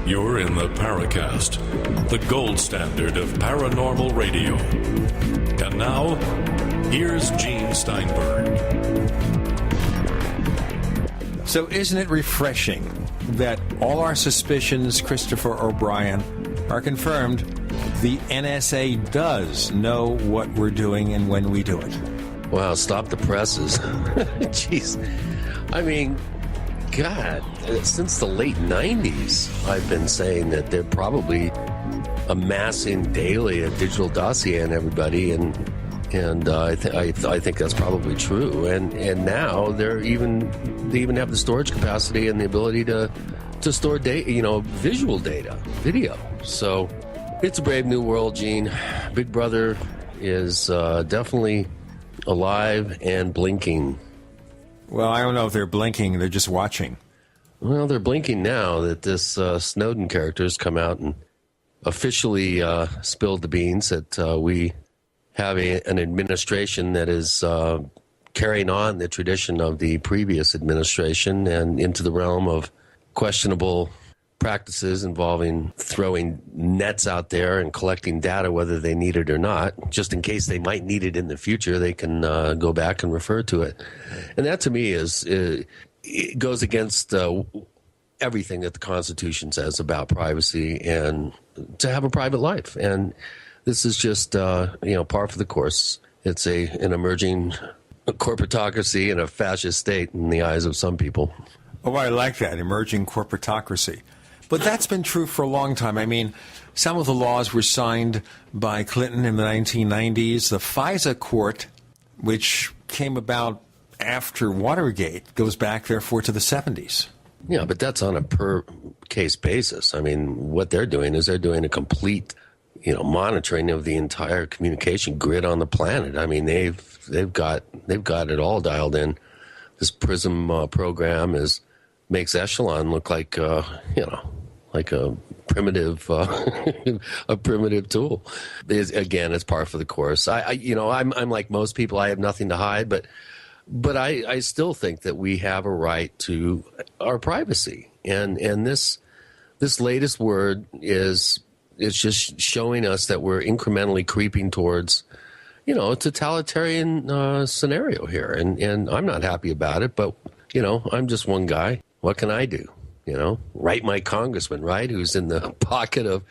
You're in the Paracast, the gold standard of paranormal radio. And now, here's Gene Steinberg. So isn't it refreshing that all our suspicions, Christopher O'Brien, are confirmed? The NSA does know what we're doing and when we do it. Wow, stop the presses. Jeez. I mean, God, since the late 90s, I've been saying that they're probably amassing daily a digital dossier on everybody, and I think that's probably true. And now they even have the storage capacity and the ability to store data, visual data, video. So it's a brave new world, Gene. Big Brother is definitely alive and blinking. Well, I don't know if they're blinking, they're just watching. Well, they're blinking now that this Snowden character has come out and officially spilled the beans that we have an administration that is carrying on the tradition of the previous administration and into the realm of questionable practices involving throwing nets out there and collecting data, whether they need it or not, just in case they might need it in the future. They can go back and refer to it. And that, to me, it goes against everything that the Constitution says about privacy and to have a private life. And this is just, par for the course. It's an emerging corporatocracy and a fascist state in the eyes of some people. Oh, I like that, emerging corporatocracy. But that's been true for a long time. I mean, some of the laws were signed by Clinton in the 1990s. The FISA court, which came about after Watergate, goes back, therefore, to the 70s. Yeah, but that's on a per-case basis. I mean, what they're doing is they're doing a complete, monitoring of the entire communication grid on the planet. I mean, they've got it all dialed in. This PRISM program makes Echelon look like like a primitive a primitive tool. It's par for the course. I'm like most people. I have nothing to hide, but I still think that we have a right to our privacy. And this latest word is just showing us that we're incrementally creeping towards a totalitarian scenario here. And I'm not happy about it, but I'm just one guy. What can I do? Write my congressman, right? Who's in the pocket of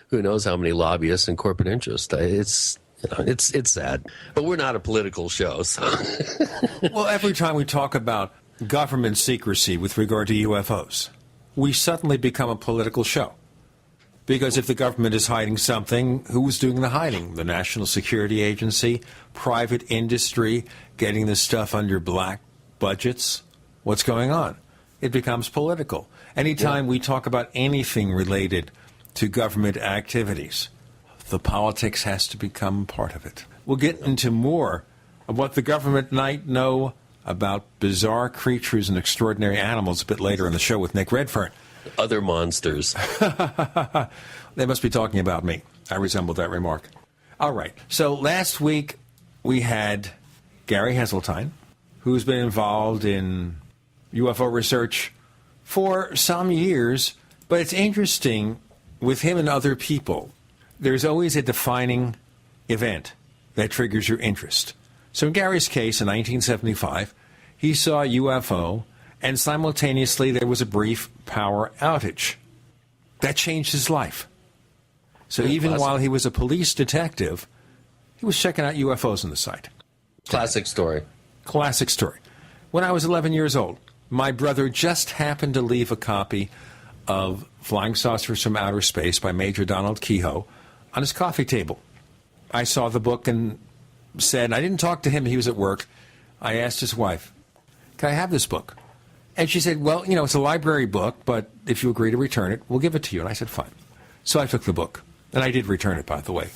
who knows how many lobbyists and corporate interests. It's sad, but we're not a political show. So. Well, every time we talk about government secrecy with regard to UFOs, we suddenly become a political show. Because if the government is hiding something, who's doing the hiding? The National Security Agency, private industry, getting this stuff under black budgets? What's going on? It becomes political. Anytime we talk about anything related to government activities, the politics has to become part of it. We'll get into more of what the government might know about bizarre creatures and extraordinary animals a bit later in the show with Nick Redfern. Other monsters. They must be talking about me. I resemble that remark. All right. So last week we had Gary Heseltine, who's been involved in UFO research for some years, but it's interesting with him and other people. There's always a defining event that triggers your interest. So in Gary's case, in 1975, he saw a UFO, and simultaneously there was a brief power outage. That changed his life. So even while he was a police detective, he was checking out UFOs on the site. Classic story. Classic story. When I was 11 years old, my brother just happened to leave a copy of Flying Saucers from Outer Space by Major Donald Kehoe on his coffee table. I saw the book and said, I didn't talk to him, he was at work. I asked his wife, can I have this book? And she said, well, it's a library book, but if you agree to return it, we'll give it to you. And I said, fine. So I took the book. And I did return it, by the way,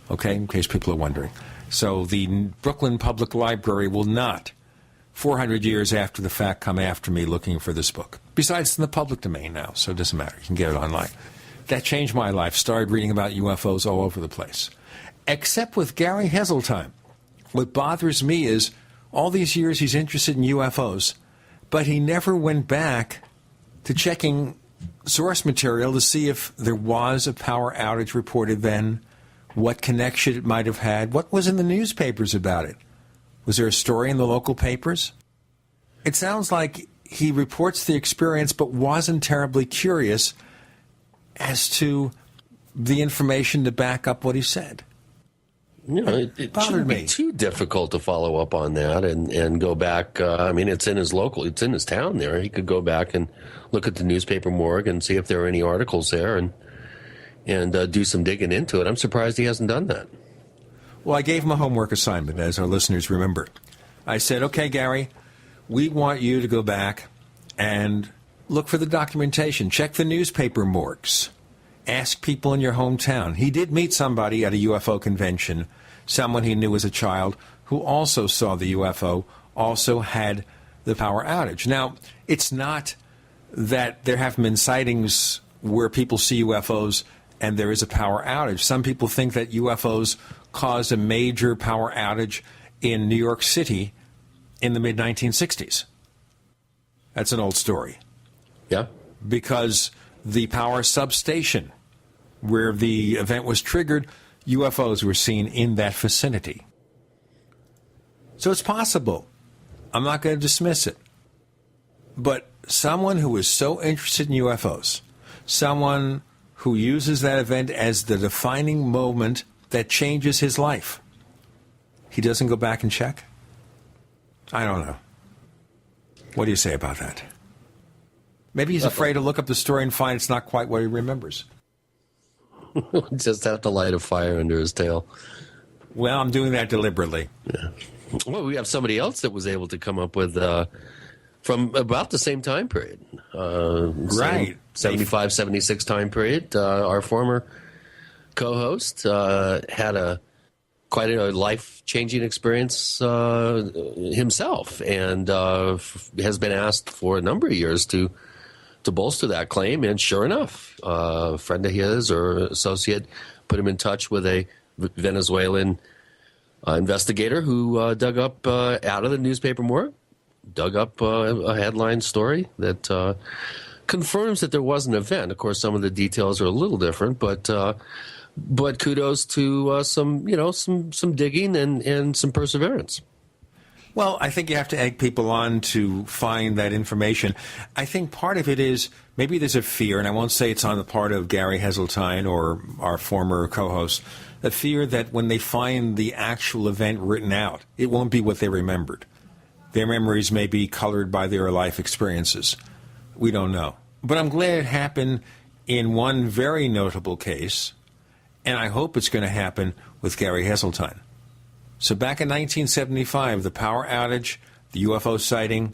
okay, in case people are wondering. So the Brooklyn Public Library will not, 400 years after the fact, come after me looking for this book. Besides, it's in the public domain now, so it doesn't matter. You can get it online. That changed my life. Started reading about UFOs all over the place. Except with Gary Heseltine. What bothers me is all these years he's interested in UFOs, but he never went back to checking source material to see if there was a power outage reported then, what connection it might have had, what was in the newspapers about it. Was there a story in the local papers? It sounds like he reports the experience but wasn't terribly curious as to the information to back up what he said. You know, it shouldn't be too difficult to follow up on that and go back. I mean, it's in his town there. He could go back and look at the newspaper morgue and see if there are any articles there and do some digging into it. I'm surprised he hasn't done that. Well, I gave him a homework assignment, as our listeners remember. I said, okay, Gary, we want you to go back and look for the documentation. Check the newspaper morgues. Ask people in your hometown. He did meet somebody at a UFO convention, someone he knew as a child, who also saw the UFO, also had the power outage. Now, it's not that there haven't been sightings where people see UFOs and there is a power outage. Some people think that UFOs caused a major power outage in New York City in the mid-1960s. That's an old story. Yeah. Because the power substation where the event was triggered, UFOs were seen in that vicinity. So it's possible. I'm not going to dismiss it. But someone who is so interested in UFOs, someone who uses that event as the defining moment that changes his life, he doesn't go back and check? I don't know. What do you say about that? Maybe he's afraid to look up the story and find it's not quite what he remembers. Just have to light a fire under his tail. Well, I'm doing that deliberately. Yeah. Well, we have somebody else that was able to come up with from about the same time period. Right. 75, 76 time period. Our former co-host had quite a life-changing experience himself and has been asked for a number of years to bolster that claim. And sure enough, a friend of his or associate put him in touch with a Venezuelan investigator who dug up out of the newspaper morgue, dug up a headline story that confirms that there was an event. Of course, some of the details are a little different, but kudos to some digging and some perseverance. Well, I think you have to egg people on to find that information. I think part of it is maybe there's a fear, and I won't say it's on the part of Gary Heseltine or our former co-host, the fear that when they find the actual event written out, it won't be what they remembered. Their memories may be colored by their life experiences. We don't know. But I'm glad it happened in one very notable case, and I hope it's going to happen with Gary Heseltine. So back in 1975, the power outage, the UFO sighting,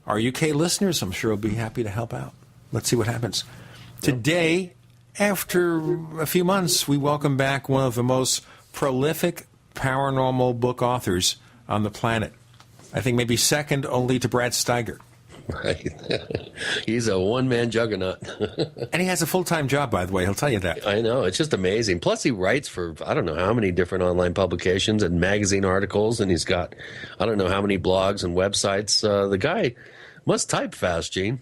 our UK listeners, I'm sure, will be happy to help out. Let's see what happens. Today, after a few months, we welcome back one of the most prolific paranormal book authors on the planet. I think maybe second only to Brad Steiger. Right. He's a one-man juggernaut. And he has a full-time job, by the way. He'll tell you that. I know. It's just amazing. Plus, he writes for, I don't know how many different online publications and magazine articles, and he's got, I don't know how many blogs and websites. The guy must type fast, Gene.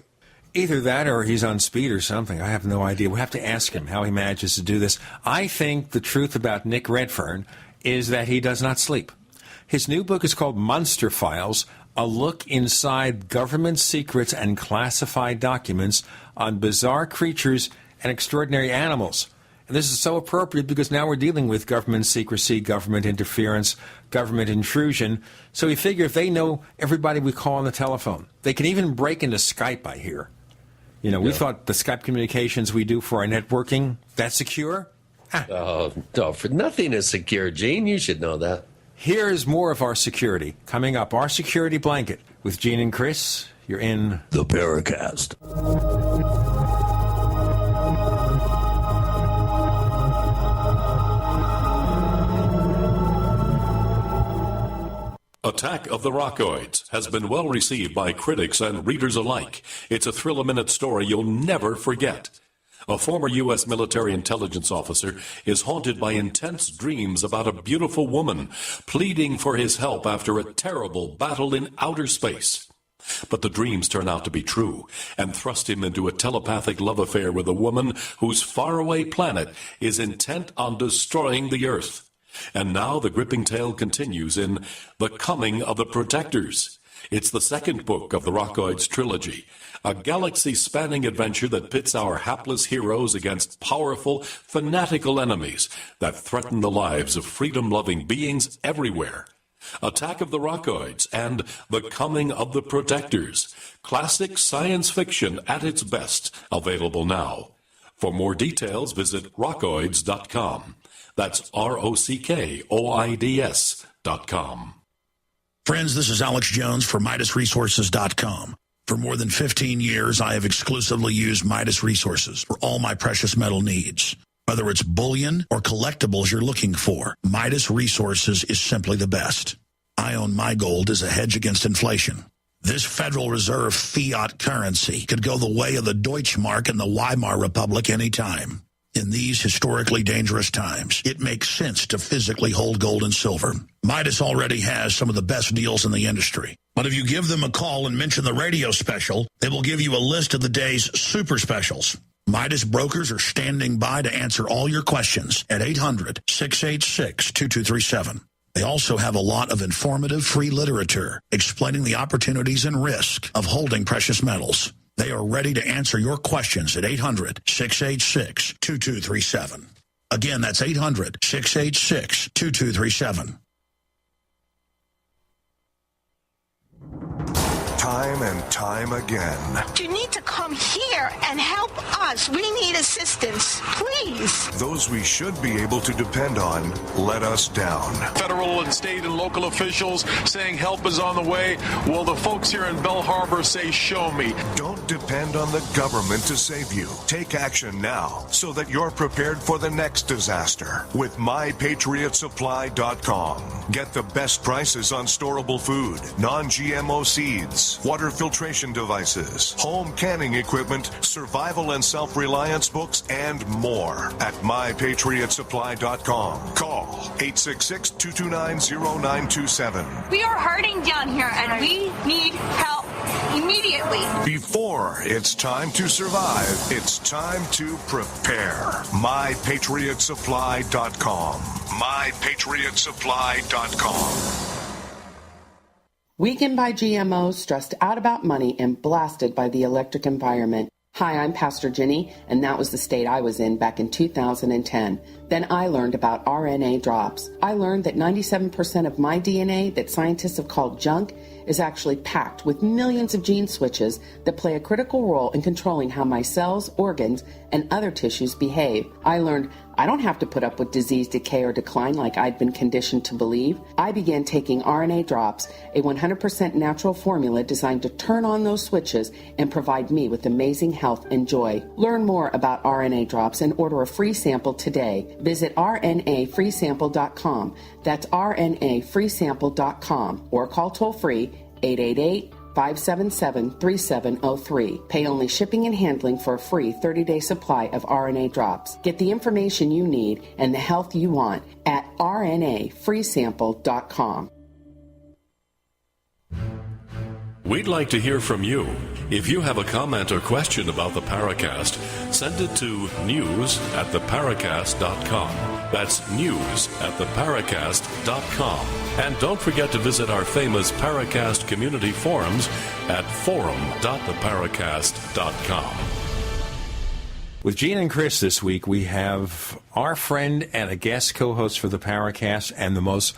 Either that or he's on speed or something. I have no idea. We'll have to ask him how he manages to do this. I think the truth about Nick Redfern is that he does not sleep. His new book is called Monster Files, a look inside government secrets and classified documents on bizarre creatures and extraordinary animals. And this is so appropriate because now we're dealing with government secrecy, government interference, government intrusion. So we figure if they know everybody we call on the telephone, they can even break into Skype, I hear. We thought the Skype communications we do for our networking, that's secure? Oh, for nothing is secure, Gene. You should know that. Here's more of our security. Coming up, our security blanket with Gene and Chris. You're in the Paracast. Attack of the Rockoids has been well received by critics and readers alike. It's a thrill-a-minute story you'll never forget. A former U.S. military intelligence officer is haunted by intense dreams about a beautiful woman pleading for his help after a terrible battle in outer space. But the dreams turn out to be true and thrust him into a telepathic love affair with a woman whose faraway planet is intent on destroying the Earth. And now the gripping tale continues in The Coming of the Protectors. It's the second book of the Rockoids trilogy, a galaxy-spanning adventure that pits our hapless heroes against powerful, fanatical enemies that threaten the lives of freedom-loving beings everywhere. Attack of the Rockoids and The Coming of the Protectors. Classic science fiction at its best. Available now. For more details, visit rockoids.com. That's ROCKOIDS.com. Friends, this is Alex Jones for MidasResources.com. For more than 15 years, I have exclusively used Midas Resources for all my precious metal needs. Whether it's bullion or collectibles you're looking for, Midas Resources is simply the best. I own my gold as a hedge against inflation. This Federal Reserve fiat currency could go the way of the Deutschmark and the Weimar Republic anytime. In these historically dangerous times, it makes sense to physically hold gold and silver. Midas already has some of the best deals in the industry. But if you give them a call and mention the radio special, they will give you a list of the day's super specials. Midas brokers are standing by to answer all your questions at 800-686-2237. They also have a lot of informative free literature explaining the opportunities and risk of holding precious metals. They are ready to answer your questions at 800-686-2237. Again, that's 800-686-2237. Time and time again. You need to come here and help us. We need assistance, please. Those we should be able to depend on let us down. Federal and state and local officials saying help is on the way. Well, the folks here in Bell Harbor say, show me. Don't depend on the government to save you. Take action now so that you're prepared for the next disaster with MyPatriotSupply.com. Get the best prices on storable food, non-GMO seeds, water filtration devices, home canning equipment, survival and self-reliance books, and more at MyPatriotSupply.com. Call 866-229-0927. We are hurting down here, and we need help immediately. Before it's time to survive, it's time to prepare. MyPatriotSupply.com. MyPatriotSupply.com. Weakened by GMOs, stressed out about money, and blasted by the electric environment. Hi, I'm Pastor Jenny, and that was the state I was in back in 2010. Then I learned about RNA drops. I learned that 97% of my DNA that scientists have called junk is actually packed with millions of gene switches that play a critical role in controlling how my cells, organs, and other tissues behave. I learned I don't have to put up with disease, decay, or decline like I'd been conditioned to believe. I began taking RNA drops, a 100% natural formula designed to turn on those switches and provide me with amazing health and joy. Learn more about RNA drops and order a free sample today. Visit rnafreesample.com. That's rnafreesample.com or call toll-free 888-577-3703. Pay only shipping and handling for a free 30-day supply of RNA drops. Get the information you need and the health you want at rnafreesample.com. We'd like to hear from you. If you have a comment or question about the Paracast, send it to news@theparacast.com. That's news@theparacast.com. And don't forget to visit our famous Paracast community forums at forum.theparacast.com. With Gene and Chris this week, we have our friend and a guest co-host for the Paracast and the most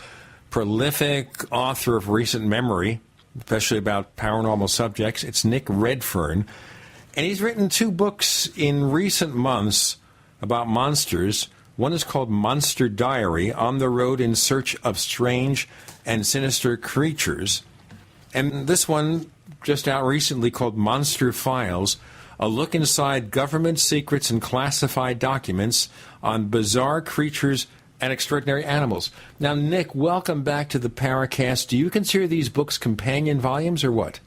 prolific author of recent memory, especially about paranormal subjects. It's Nick Redfern. And he's written 2 books in recent months about monsters. One is called Monster Diary, On the Road in Search of Strange and Sinister Creatures. And this one, just out recently, called Monster Files, a look inside government secrets and classified documents on bizarre creatures and extraordinary animals. Now, Nick, welcome back to the Paracast. Do you consider these books companion volumes or what?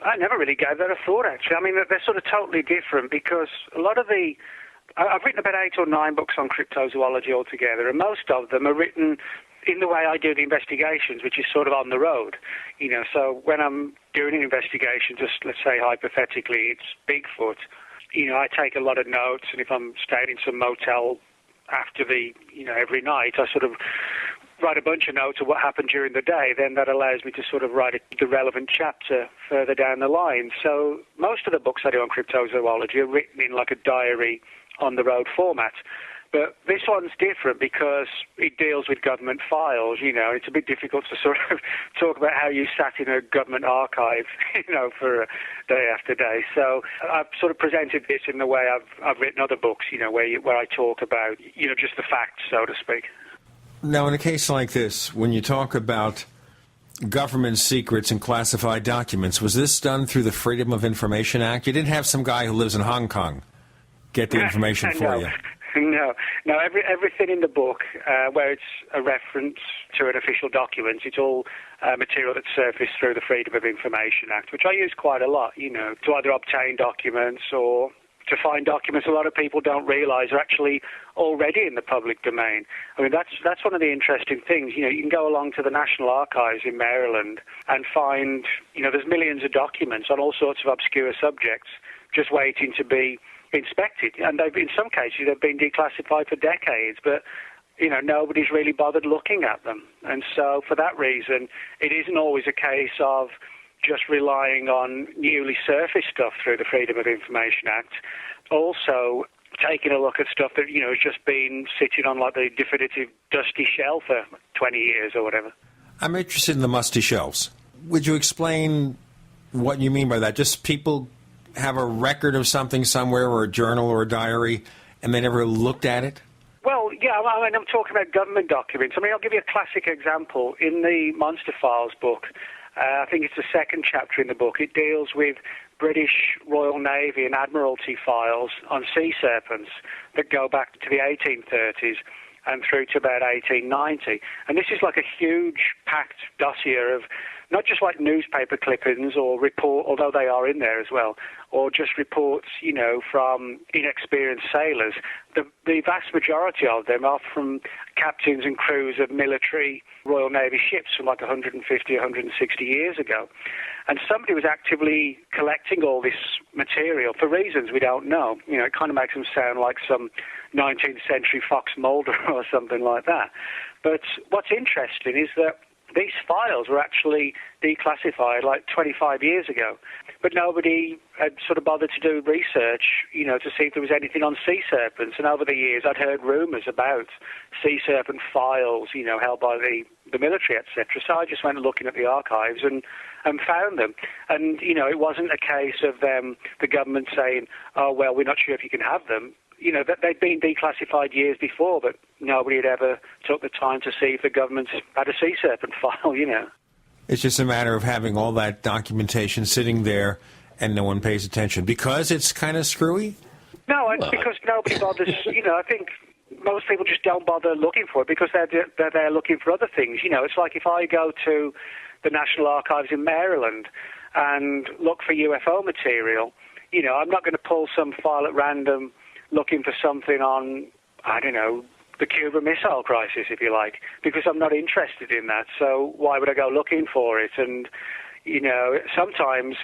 I never really gave that a thought, actually. I mean, they're sort of totally different because a lot of I've written about 8 or 9 books on cryptozoology altogether, and most of them are written in the way I do the investigations, which is sort of on the road. So when I'm doing an investigation, just let's say hypothetically it's Bigfoot, I take a lot of notes, and if I'm staying in some motel after every night, I sort of write a bunch of notes of what happened during the day. Then that allows me to sort of write the relevant chapter further down the line. So most of the books I do on cryptozoology are written in like a diary on the road format. But this one's different because it deals with government files. It's a bit difficult to sort of talk about how you sat in a government archive, for day after day. So I've sort of presented this in the way I've written other books, where I talk about, just the facts, so to speak. Now, in a case like this, when you talk about government secrets and classified documents, was this done through the Freedom of Information Act? You didn't have some guy who lives in Hong Kong get the information for you. No. Everything in the book, where it's a reference to an official document, it's all material that's surfaced through the Freedom of Information Act, which I use quite a lot, to either obtain documents or to find documents a lot of people don't realise are actually already in the public domain. I mean, that's one of the interesting things. You can go along to the National Archives in Maryland and find, there's millions of documents on all sorts of obscure subjects just waiting to be inspected, and in some cases they've been declassified for decades, but nobody's really bothered looking at them. And so for that reason, it isn't always a case of just relying on newly surfaced stuff through the Freedom of Information Act. Also taking a look at stuff that has just been sitting on like the definitive dusty shelf for 20 years or whatever. I'm interested in the musty shelves. Would you explain what you mean by that? Just people have a record of something somewhere, or a journal or a diary, and they never looked at it? Well, yeah, I'm talking about government documents. I'll give you a classic example. In the Monster Files book, I think it's the second chapter in the book, it deals with British Royal Navy and Admiralty files on sea serpents that go back to the 1830s and through to about 1890. And this is like a huge packed dossier of not just like newspaper clippings or report, although they are in there as well, or just reports, from inexperienced sailors. The vast majority of them are from captains and crews of military Royal Navy ships from like 150, 160 years ago. And somebody was actively collecting all this material for reasons we don't know. It kind of makes them sound like some 19th century Fox Mulder or something like that. But what's interesting is that these files were actually declassified like 25 years ago, but nobody had sort of bothered to do research, to see if there was anything on sea serpents. And over the years, I'd heard rumours about sea serpent files, held by the military, etc. So I just went looking at the archives and found them. And, it wasn't a case of the government saying, oh, well, we're not sure if you can have them. That they'd been declassified years before, but nobody had ever took the time to see if the government had a sea serpent file, It's just a matter of having all that documentation sitting there and no one pays attention. Because it's kind of screwy? No, it's because nobody bothers. I think most people just don't bother looking for it because they're there looking for other things. It's like if I go to the National Archives in Maryland and look for UFO material, I'm not going to pull some file at random looking for something on, I don't know, the Cuban Missile Crisis, if you like, because I'm not interested in that. So why would I go looking for it? And, sometimes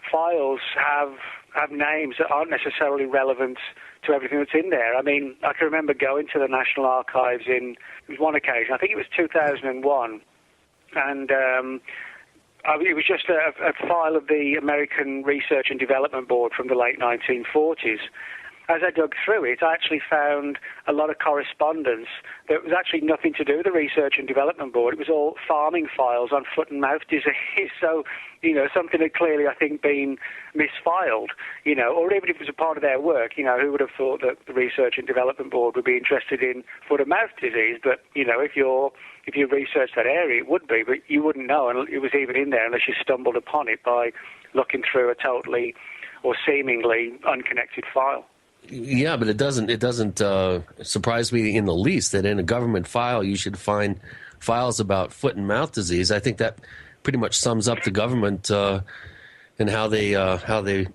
files have names that aren't necessarily relevant to everything that's in there. I mean, I can remember going to the National Archives it was one occasion, I think it was 2001, and it was just a file of the American Research and Development Board from the late 1940s. As I dug through it, I actually found a lot of correspondence that was actually nothing to do with the Research and Development Board. It was all farming files on foot and mouth disease. So, something had clearly, I think, been misfiled, or even if it was a part of their work, who would have thought that the Research and Development Board would be interested in foot and mouth disease? But, if you researched that area, it would be, but you wouldn't know, and it was even in there unless you stumbled upon it by looking through a totally or seemingly unconnected file. Yeah, but it doesn't surprise me in the least that in a government file you should find files about foot and mouth disease. I think that pretty much sums up the government and how they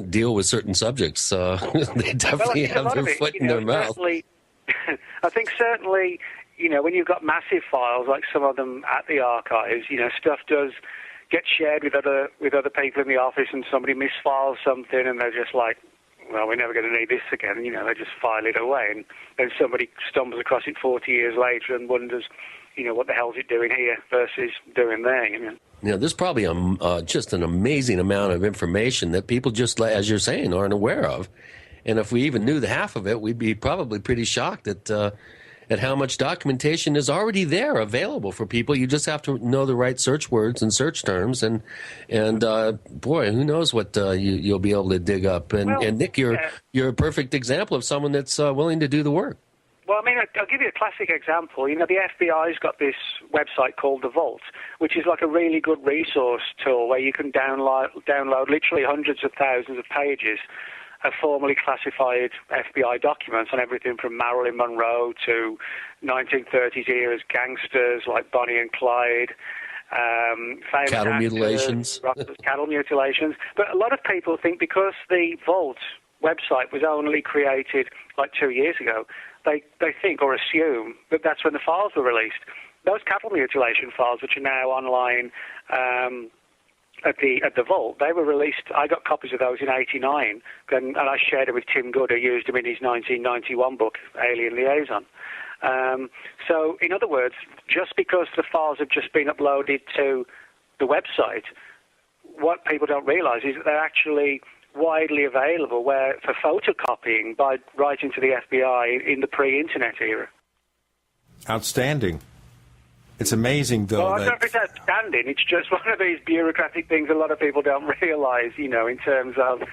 deal with certain subjects. They definitely have their foot in their mouth. I think certainly, when you've got massive files like some of them at the archives, stuff does get shared with other people in the office, and somebody misfiles something, and they're just like, well, we're never going to need this again. They just file it away, and then somebody stumbles across it 40 years later and wonders, what the hell's it doing here versus doing there. There's probably just an amazing amount of information that people just, as you're saying, aren't aware of. And if we even knew the half of it, we'd be probably pretty shocked at how much documentation is already there available for people. You just have to know the right search words and search terms, and boy, who knows what you'll be able to dig up. And Nick, you're a perfect example of someone that's willing to do the work. Well, I'll give you a classic example. The FBI's got this website called The Vault, which is like a really good resource tool where you can download literally hundreds of thousands of pages of formally classified FBI documents on everything from Marilyn Monroe to 1930s eras gangsters like Bonnie and Clyde, famous cattle mutilations. Cattle mutilations. But a lot of people think because the Vault website was only created like 2 years ago, they think or assume that that's when the files were released. Those cattle mutilation files, which are now online at the Vault, they were released. I got copies of those in '89, and I shared them with Tim Good, who used them in his 1991 book, Alien Liaison. So, in other words, just because the files have just been uploaded to the website, what people don't realize is that they're actually widely available for photocopying by writing to the FBI in the pre-internet era. Outstanding. It's amazing, though. Well, I don't know if it's outstanding. It's just one of these bureaucratic things a lot of people don't realize, in terms of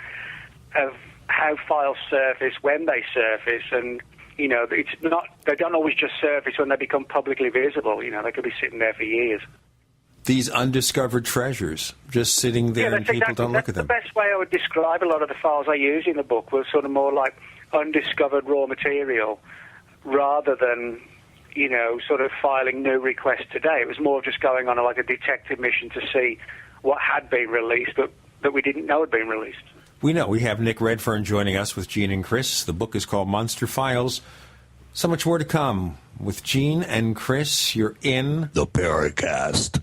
how files surface, when they surface, and, it's not, they don't always just surface when they become publicly visible. They could be sitting there for years. These undiscovered treasures, just sitting there and people don't look at them. That's the best way I would describe a lot of the files I use in the book, was sort of more like undiscovered raw material rather than, sort of filing new requests today. It was more just going on like a detective mission to see what had been released but that we didn't know had been released. We know. We have Nick Redfern joining us with Gene and Chris. The book is called Monster Files. So much more to come with Gene and Chris. You're in the Paracast.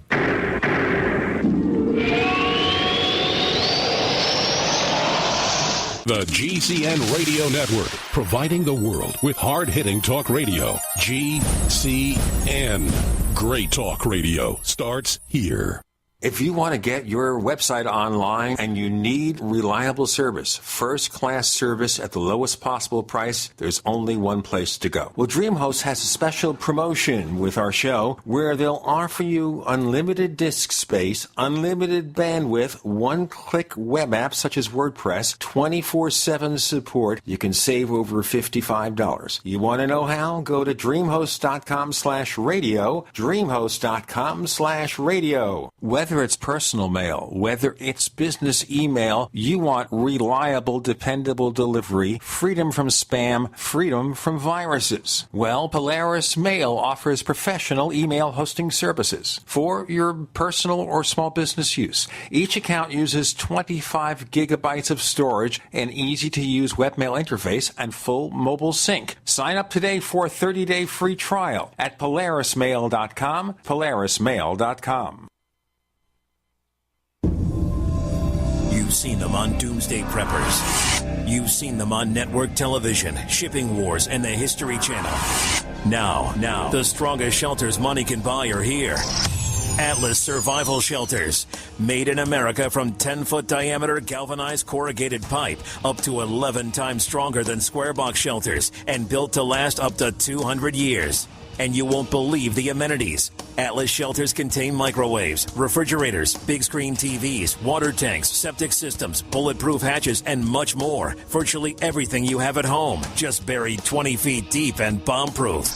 The GCN Radio Network, providing the world with hard-hitting talk radio. GCN. Great talk radio starts here. If you want to get your website online and you need reliable service, first-class service at the lowest possible price, there's only one place to go. Well, DreamHost has a special promotion with our show where they'll offer you unlimited disk space, unlimited bandwidth, one-click web apps such as WordPress, 24/7 support. You can save over $55. You want to know how? Go to dreamhost.com/radio, dreamhost.com/radio. Whether it's personal mail, whether it's business email, you want reliable, dependable delivery, freedom from spam, freedom from viruses. Well, Polaris Mail offers professional email hosting services for your personal or small business use. Each account uses 25 gigabytes of storage, an easy-to-use webmail interface, and full mobile sync. Sign up today for a 30-day free trial at polarismail.com, polarismail.com. You've seen them on Doomsday Preppers. You've seen them on network television, Shipping Wars, and the History Channel. Now, the strongest shelters money can buy are here. Atlas Survival Shelters. Made in America from 10-foot diameter galvanized corrugated pipe up to 11 times stronger than square box shelters and built to last up to 200 years. And you won't believe the amenities. Atlas shelters contain microwaves, refrigerators, big screen TVs, water tanks, septic systems, bulletproof hatches, and much more. Virtually everything you have at home, just buried 20 feet deep and bomb-proof.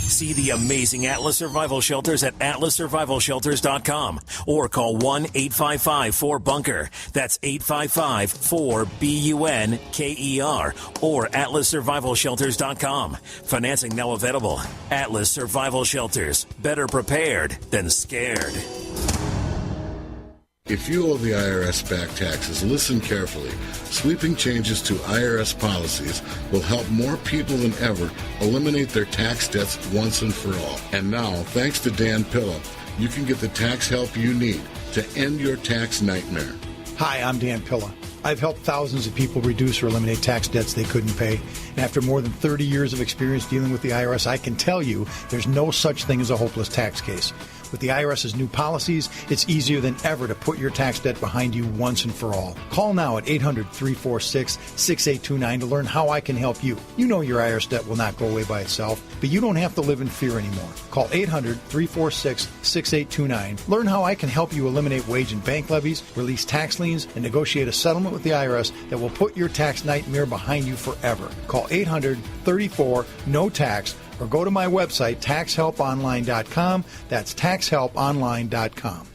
See the amazing Atlas Survival Shelters at atlassurvivalshelters.com or call 1-855-4BUNKER. That's 855-4BUNKER or atlassurvivalshelters.com. Financing now available. Atlas Survival Shelters. Better prepared than scared. If you owe the IRS back taxes, listen carefully. Sweeping changes to IRS policies will help more people than ever eliminate their tax debts once and for all. And now, thanks to Dan Pilla, you can get the tax help you need to end your tax nightmare. Hi, I'm Dan Pilla. I've helped thousands of people reduce or eliminate tax debts they couldn't pay. And after more than 30 years of experience dealing with the IRS, I can tell you there's no such thing as a hopeless tax case. With the IRS's new policies, it's easier than ever to put your tax debt behind you once and for all. Call now at 800-346-6829 to learn how I can help you. You know your IRS debt will not go away by itself, but you don't have to live in fear anymore. Call 800-346-6829. Learn how I can help you eliminate wage and bank levies, release tax liens, and negotiate a settlement with the IRS that will put your tax nightmare behind you forever. Call 800-34-NO-TAX or go to my website, taxhelponline.com. That's taxhelponline.com.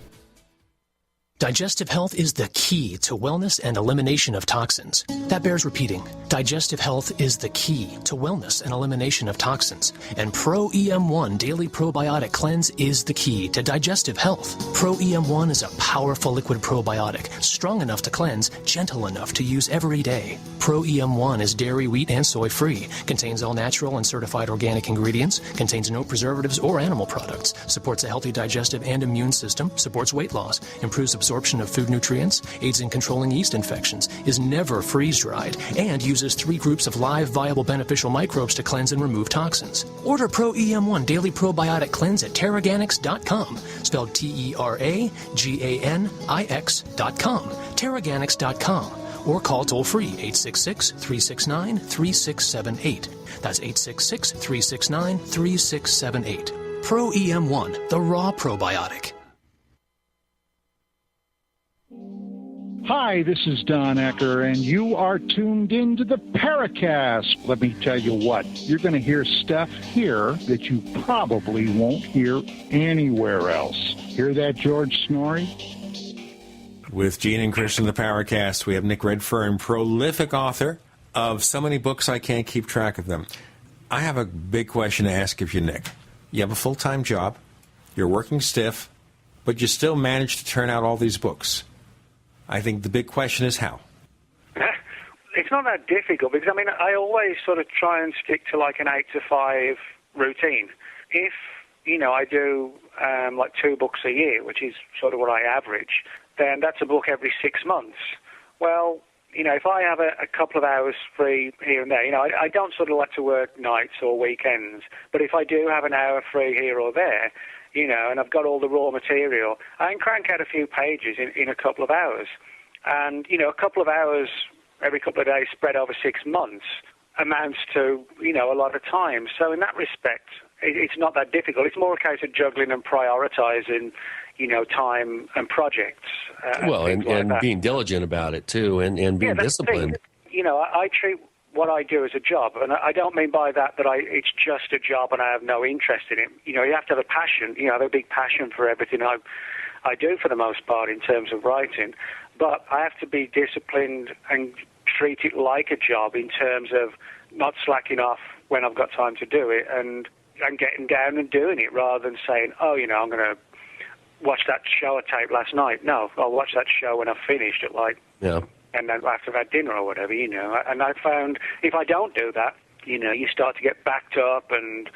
Digestive health is the key to wellness and elimination of toxins. That bears repeating. Digestive health is the key to wellness and elimination of toxins. And Pro EM1 Daily Probiotic Cleanse is the key to digestive health. Pro EM1 is a powerful liquid probiotic, strong enough to cleanse, gentle enough to use every day. Pro EM1 is dairy, wheat, and soy free, contains all natural and certified organic ingredients, contains no preservatives or animal products, supports a healthy digestive and immune system, supports weight loss, improves absorption of food nutrients, aids in controlling yeast infections, is never freeze-dried, and uses 3 groups of live, viable, beneficial microbes to cleanse and remove toxins. Order Pro EM1 Daily Probiotic Cleanse at Teraganix.com, spelled Teraganix.com, Teraganix.com, or call toll-free 866-369-3678. That's 866-369-3678. Pro EM1, the raw probiotic. Hi, this is Don Ecker, and you are tuned into the Paracast. Let me tell you what, you're going to hear stuff here that you probably won't hear anywhere else. Hear that, George Snorri? With Gene and Chris in the Paracast, we have Nick Redfern, prolific author of so many books I can't keep track of them. I have a big question to ask of you, Nick. You have a full-time job, you're working stiff, but you still manage to turn out all these books. I think the big question is how. It's not that difficult because, I always sort of try and stick to like an 8 to 5 routine. If, I do like 2 books a year, which is sort of what I average, then that's a book every 6 months. Well, if I have a couple of hours free here and there, I don't sort of like to work nights or weekends, but if I do have an hour free here or there, and I've got all the raw material, I can crank out a few pages in a couple of hours. And, a couple of hours every couple of days spread over 6 months amounts to, a lot of time. So in that respect, it's not that difficult. It's more a case of juggling and prioritizing, time and projects. And being diligent about it, too, and being disciplined. I treat what I do as a job, and I don't mean by that it's just a job and I have no interest in it. You have to have a passion, have a big passion for everything I do for the most part in terms of writing, but I have to be disciplined and treat it like a job in terms of not slacking off when I've got time to do it and getting down and doing it rather than saying, I'm going to watch that show I taped last night. No, I'll watch that show when I've finished at and then after I've had dinner or whatever, And I found if I don't do that, you start to get backed up and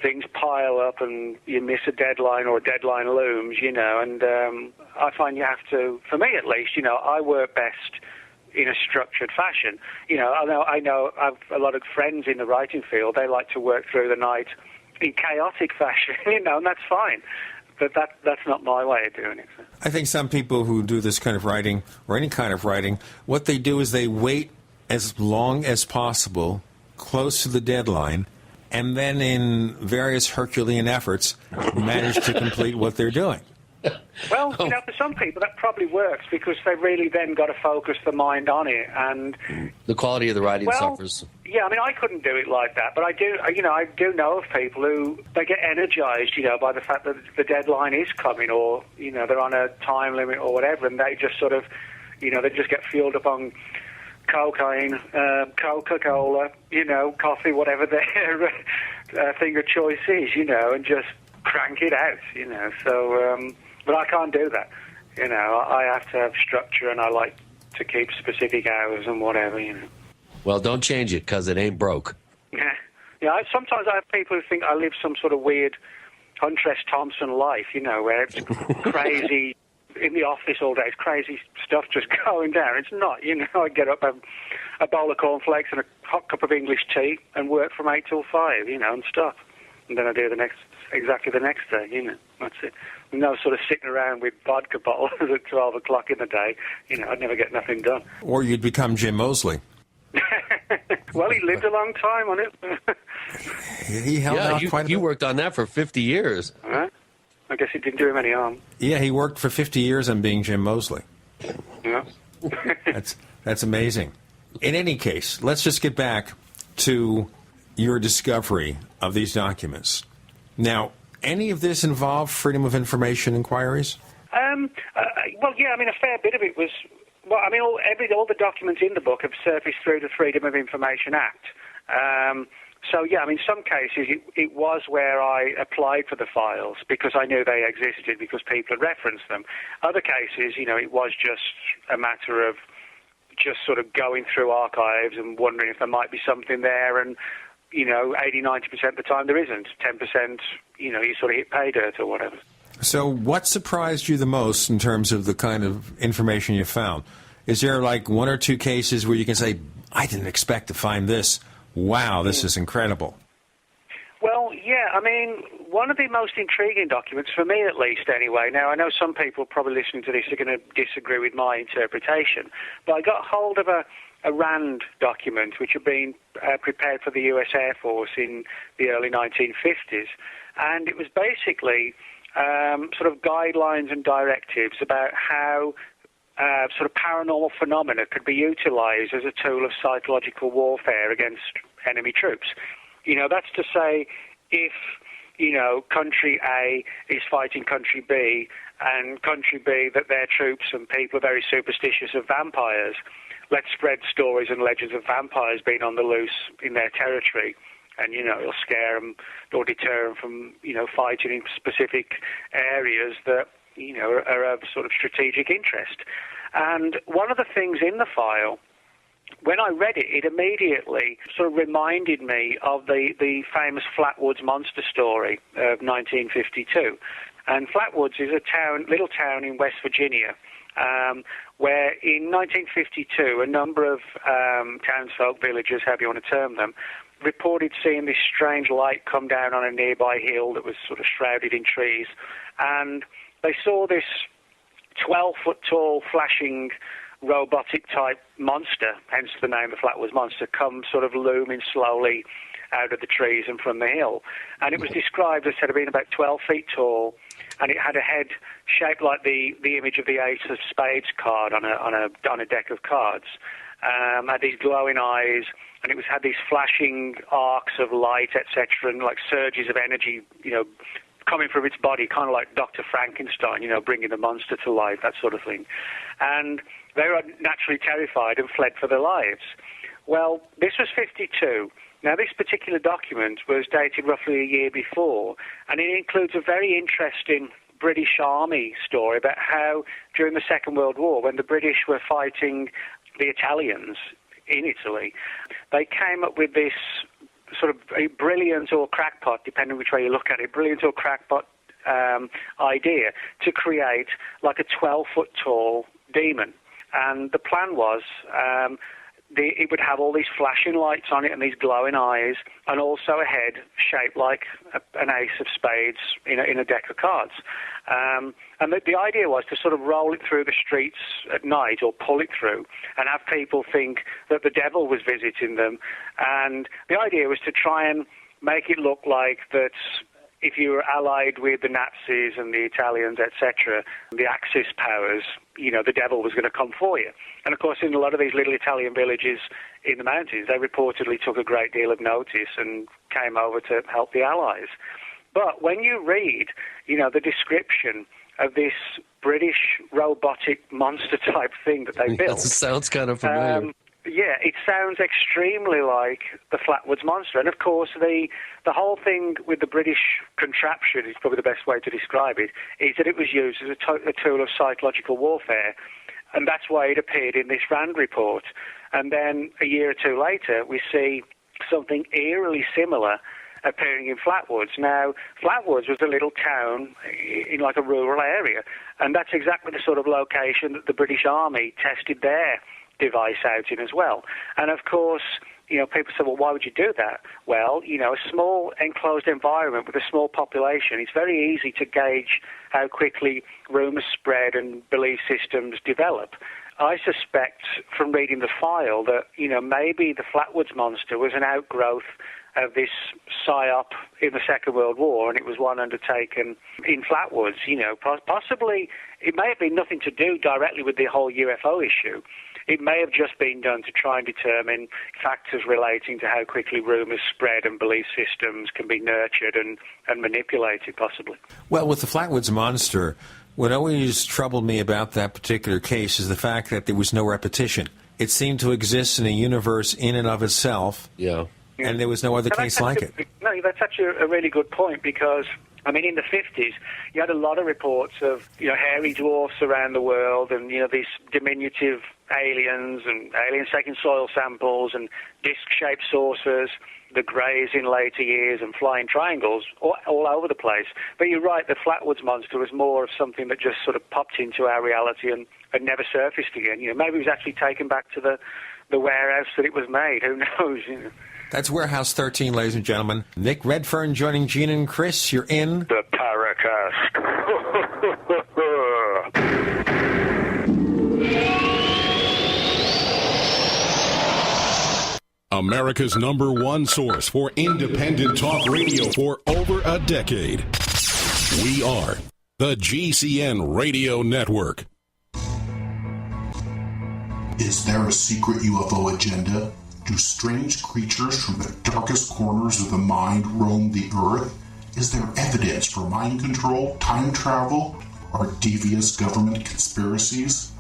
things pile up and you miss a deadline or a deadline looms, and I find you have to, for me at least, I work best in a structured fashion. I know I've a lot of friends in the writing field, they like to work through the night in chaotic fashion, and that's fine. But that's not my way of doing it. So. I think some people who do this kind of writing, or any kind of writing, what they do is they wait as long as possible, close to the deadline, and then in various Herculean efforts, manage to complete what they're doing. Well, for some people that probably works because they really then got to focus the mind on it, and the quality of the writing suffers. Yeah, I couldn't do it like that, but I do know of people who they get energized, by the fact that the deadline is coming, or they're on a time limit or whatever, and they just sort of, they just get fueled up on cocaine, Coca-Cola, coffee, whatever their thing of choice is, and just crank it out, So. But I can't do that. You know, I have to have structure, and I like to keep specific hours and whatever, you know. Well, don't change it, because it ain't broke. Yeah, sometimes I have people who think I live some sort of weird Hunter S. Thompson life, you know, where it's crazy in the office all day. It's crazy stuff just going down. It's not, you know. I get up, have a bowl of cornflakes and a hot cup of English tea and work from 8 till 5, you know, and stuff. And then I do exactly the next day, you know. That's it. No sort of sitting around with vodka bottles at 12 o'clock in the day. You know, I'd never get nothing done. Or you'd become Jim Moseley. Well, he lived a long time on it. He held out quite a bit. You worked on that for 50 years. I guess it didn't do him any harm. Yeah, he worked for 50 years on being Jim Moseley. Yeah. That's amazing. In any case, let's just get back to your discovery of these documents. Now, any of this involve Freedom of Information inquiries? Well, yeah, I mean, a fair bit of it was... Well, I mean, all the documents in the book have surfaced through the Freedom of Information Act. So, yeah, I mean, some cases it was where I applied for the files because I knew they existed, because people had referenced them. Other cases, you know, it was just a matter of just sort of going through archives and wondering if there might be something there, and, you know, 80-90% of the time there isn't. 10%, you know, you sort of hit pay dirt or whatever. So what surprised you the most in terms of the kind of information you found? Is there like one or two cases where you can say, I didn't expect to find this. Wow, this is incredible. Well, yeah, I mean, one of the most intriguing documents, for me at least anyway, now I know some people probably listening to this are going to disagree with my interpretation, but I got hold of a RAND document which had been prepared for the US Air Force in the early 1950s, and it was basically sort of guidelines and directives about how sort of paranormal phenomena could be utilized as a tool of psychological warfare against enemy troops. You know, that's to say, if, you know, country A is fighting country B, and country B, that their troops and people are very superstitious of vampires, let's spread stories and legends of vampires being on the loose in their territory. And, you know, it'll scare them or deter them from, you know, fighting in specific areas that, you know, are of sort of strategic interest. And one of the things in the file, when I read it, it immediately sort of reminded me of the famous Flatwoods monster story of 1952. And Flatwoods is a little town in West Virginia, where in 1952 a number of townsfolk, villagers, however you want to term them, reported seeing this strange light come down on a nearby hill that was sort of shrouded in trees. And they saw this 12-foot-tall, flashing, robotic-type monster, hence the name of Flatwoods Monster, come sort of looming slowly out of the trees and from the hill. And it was described as being about 12 feet tall, and it had a head shaped like the image of the Ace of Spades card on a deck of cards. Had these glowing eyes, and it had these flashing arcs of light, etc., and like surges of energy, you know, coming from its body, kind of like Dr. Frankenstein, you know, bringing the monster to life, that sort of thing. And they were naturally terrified and fled for their lives. Well, this was 52. Now, this particular document was dated roughly a year before, and it includes a very interesting British Army story about how, during the Second World War, when the British were fighting the Italians in Italy, they came up with this sort of a brilliant or crackpot, depending which way you look at it, brilliant or crackpot idea to create like a 12-foot-tall demon. And the plan was it would have all these flashing lights on it and these glowing eyes, and also a head shaped like an ace of spades in a deck of cards. And the idea was to sort of roll it through the streets at night, or pull it through, and have people think that the devil was visiting them. And the idea was to try and make it look like that if you were allied with the Nazis and the Italians, etc., the Axis powers, you know, the devil was going to come for you. And, of course, in a lot of these little Italian villages in the mountains, they reportedly took a great deal of notice and came over to help the Allies. But when you read, you know, the description of this British robotic monster-type thing that they built... That sounds kind of familiar. Yeah, it sounds extremely like the Flatwoods Monster. And, of course, the whole thing with the British contraption, is probably the best way to describe it, is that it was used as a tool of psychological warfare. And that's why it appeared in this Rand report. And then a year or two later, we see something eerily similar appearing in Flatwoods. Now, Flatwoods was a little town in like a rural area, and that's exactly the sort of location that the British Army tested their device out in as well. And of course, people say, well, why would you do that? Well, a small enclosed environment with a small population, it's very easy to gauge how quickly rumours spread and belief systems develop. I suspect from reading the file that, maybe the Flatwoods Monster was an outgrowth of this PSYOP in the Second World War, and it was one undertaken in Flatwoods. Possibly it may have been nothing to do directly with the whole UFO issue. It may have just been done to try and determine factors relating to how quickly rumours spread and belief systems can be nurtured and manipulated, possibly. Well, with the Flatwoods Monster, what always troubled me about that particular case is the fact that there was no repetition. It seemed to exist in a universe in and of itself. Yeah. And there was no other case like it. No, that's actually a really good point, because in the 50s, you had a lot of reports of, hairy dwarfs around the world and, these diminutive aliens and aliens taking soil samples and disc-shaped saucers, the greys in later years, and flying triangles all over the place. But you're right, the Flatwoods Monster was more of something that just sort of popped into our reality and never surfaced again. Maybe it was actually taken back to the warehouse that it was made. Who knows? That's Warehouse 13, ladies and gentlemen. Nick Redfern joining Gene and Chris. You're in the Paracast. America's #1 source for independent talk radio for over a decade. We are the GCN Radio Network. Is there a secret UFO agenda? Do strange creatures from the darkest corners of the mind roam the earth? Is there evidence for mind control, time travel, or devious government conspiracies?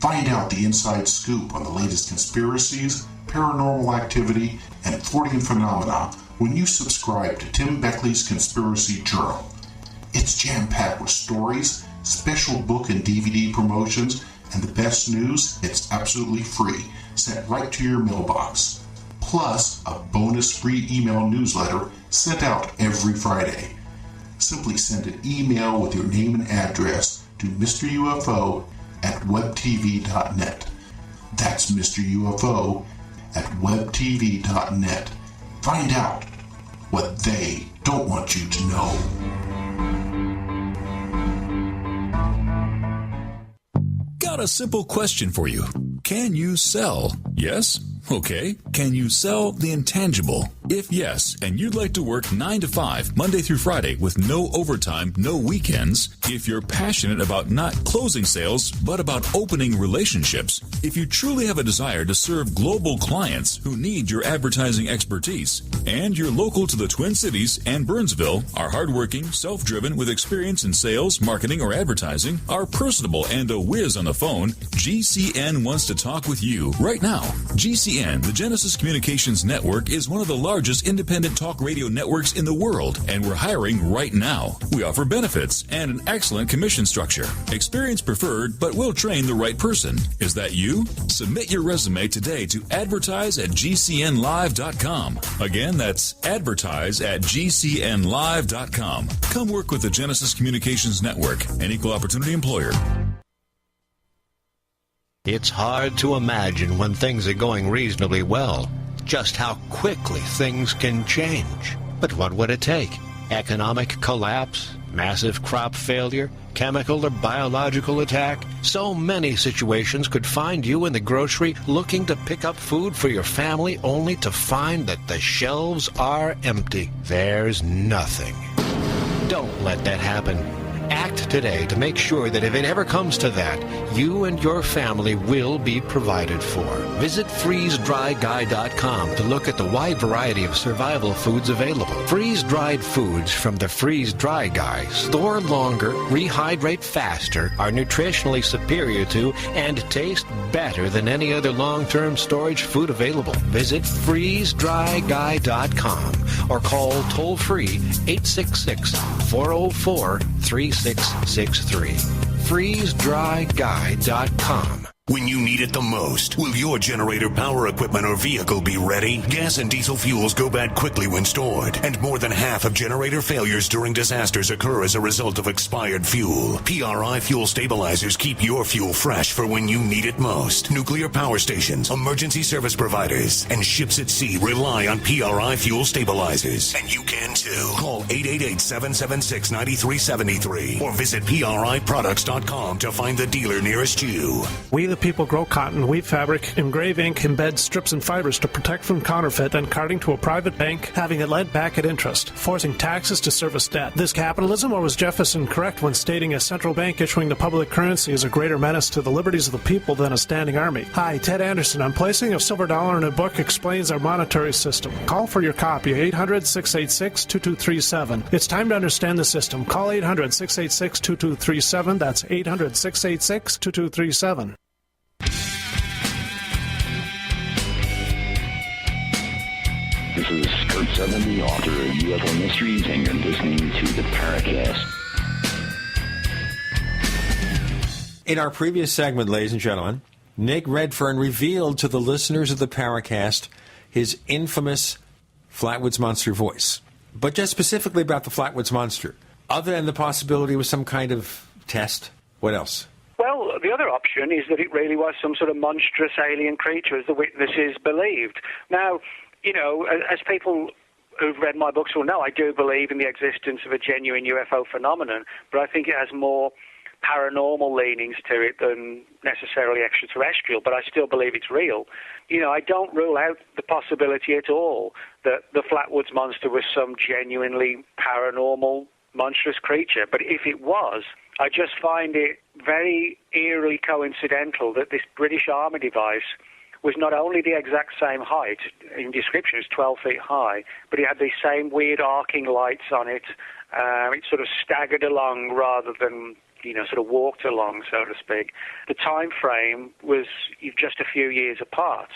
Find out the inside scoop on the latest conspiracies, paranormal activity, and Fortean phenomena when you subscribe to Tim Beckley's Conspiracy Journal. It's jam-packed with stories, special book and DVD promotions, and the best news, it's absolutely free, sent right to your mailbox. Plus, a bonus free email newsletter sent out every Friday. Simply send an email with your name and address to Mr. UFO at webtv.net. That's Mr. UFO at webtv.net. Find out what they don't want you to know. Got a simple question for you. Can you sell? Yes? Okay. Can you sell the intangible? If yes, and you'd like to work 9 to 5, Monday through Friday, with no overtime, no weekends, if you're passionate about not closing sales, but about opening relationships, if you truly have a desire to serve global clients who need your advertising expertise, and you're local to the Twin Cities and Burnsville, are hardworking, self-driven, with experience in sales, marketing, or advertising, are personable and a whiz on the phone, GCN wants to talk with you right now. GCN, the Genesis Communications Network, is one of the largest independent talk radio networks in the world, and we're hiring right now. We offer benefits and an excellent commission structure. Experience preferred, but we'll train the right person. Is that you? Submit your resume today to advertise@gcnlive.com. Again, that's advertise@gcnlive.com. Come work with the Genesis Communications Network, an equal opportunity employer. It's hard to imagine when things are going reasonably well, just how quickly things can change. But what would it take? Economic collapse? Massive crop failure? Chemical or biological attack? So many situations could find you in the grocery looking to pick up food for your family, only to find that the shelves are empty. There's nothing. Don't let that happen. Act today to make sure that if it ever comes to that, you and your family will be provided for. Visit freezedryguy.com to look at the wide variety of survival foods available. Freeze-dried foods from the Freeze Dry Guy store longer, rehydrate faster, are nutritionally superior to, and taste better than any other long-term storage food available. Visit freezedryguy.com or call toll-free 866-404-3663. freezedryguy.com. When you need it the most, will your generator, power equipment, or vehicle be ready? Gas and diesel fuels go bad quickly when stored, and more than half of generator failures during disasters occur as a result of expired fuel. PRI fuel stabilizers keep your fuel fresh for when you need it most. Nuclear power stations, emergency service providers, and ships at sea rely on PRI fuel stabilizers. And you can too. Call 888-776-9373 or visit PRIproducts.com to find the dealer nearest you. We the people grow cotton, weave fabric, engrave ink, embed strips and fibers to protect from counterfeit and carting to a private bank, having it lent back at interest, forcing taxes to service debt. This capitalism, or was Jefferson correct when stating a central bank issuing the public currency is a greater menace to the liberties of the people than a standing army? Hi, Ted Anderson. I'm placing a silver dollar in a book explains our monetary system. Call for your copy, 800-686-2237. It's time to understand the system. Call 800-686-2237. That's 800-686-2237. This is Kurt Sutherland, the author of UFO Mysteries, and you're listening to the Paracast. In our previous segment, ladies and gentlemen, Nick Redfern revealed to the listeners of the Paracast his infamous Flatwoods Monster voice. But just specifically about the Flatwoods Monster, other than the possibility it was some kind of test, what else? Well, the other option is that it really was some sort of monstrous alien creature, as the witnesses believed. Now, you know, as people who've read my books will know, I do believe in the existence of a genuine UFO phenomenon, but I think it has more paranormal leanings to it than necessarily extraterrestrial, but I still believe it's real. You know, I don't rule out the possibility at all that the Flatwoods Monster was some genuinely paranormal, monstrous creature, but if it was, I just find it very eerily coincidental that this British Army device was not only the exact same height, in description it's 12 feet high, but it had these same weird arcing lights on it. It sort of staggered along rather than, you know, sort of walked along, so to speak. The time frame was just a few years apart.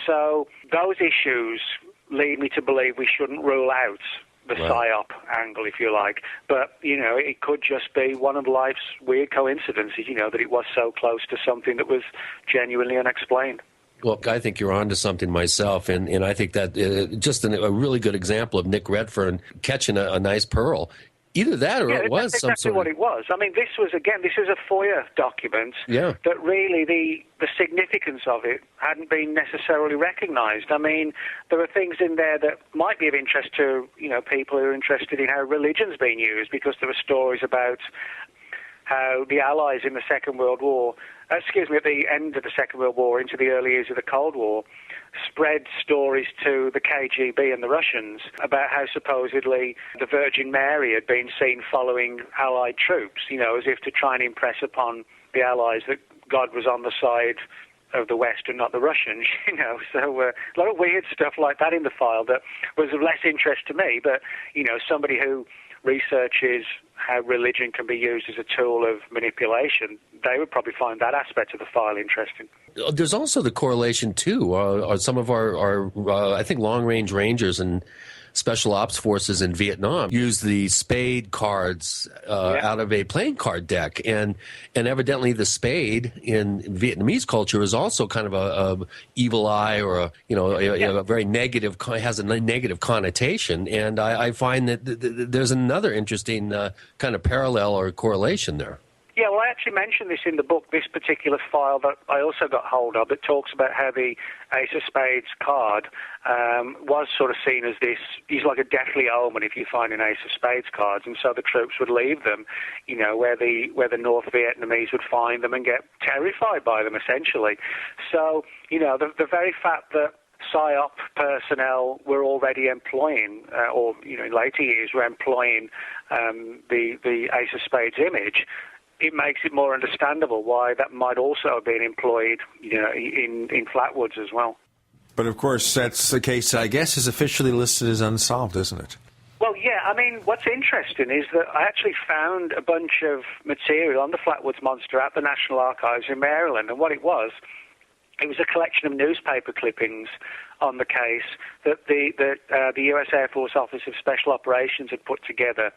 So those issues lead me to believe we shouldn't rule out the PSYOP angle, if you like. But, you know, it could just be one of life's weird coincidences, you know, that it was so close to something that was genuinely unexplained. Well, I think you're onto something myself, and I think that just a really good example of Nick Redfern catching a nice pearl. Either that or it was some sort of... what it was. I mean, this is a FOIA document that really the significance of it hadn't been necessarily recognized. I mean, there are things in there that might be of interest to, you know, people who are interested in how religion's been used, because there were stories about how the Allies in the Second World War, at the end of the Second World War into the early years of the Cold War, spread stories to the KGB and the Russians about how supposedly the Virgin Mary had been seen following Allied troops, you know, as if to try and impress upon the Allies that God was on the side of the West and not the Russians, you know. So a lot of weird stuff like that in the file that was of less interest to me, but, you know, somebody who researches how religion can be used as a tool of manipulation, they would probably find that aspect of the file interesting. There's also the correlation, too. Some of our I think, long-range rangers and special ops forces in Vietnam use the spade cards out of a playing card deck. And evidently the spade in Vietnamese culture is also kind of a evil eye, or a very negative, has a negative connotation. And I find that there's another interesting kind of parallel or correlation there. Yeah, well, I actually mentioned this in the book, this particular file that I also got hold of, that talks about how the Ace of Spades card was sort of seen as this, he's like a deathly omen if you find an Ace of Spades cards, and so the troops would leave them, you know, where the North Vietnamese would find them and get terrified by them, essentially. So, you know, the very fact that PSYOP personnel were already employing, or in later years were employing the Ace of Spades image, it makes it more understandable why that might also have been employed, in Flatwoods as well. But of course, that's the case, I guess, is officially listed as unsolved, isn't it? Well, yeah, I mean, what's interesting is that I actually found a bunch of material on the Flatwoods Monster at the National Archives in Maryland, and what it was a collection of newspaper clippings on the case that the U.S. Air Force Office of Special Operations had put together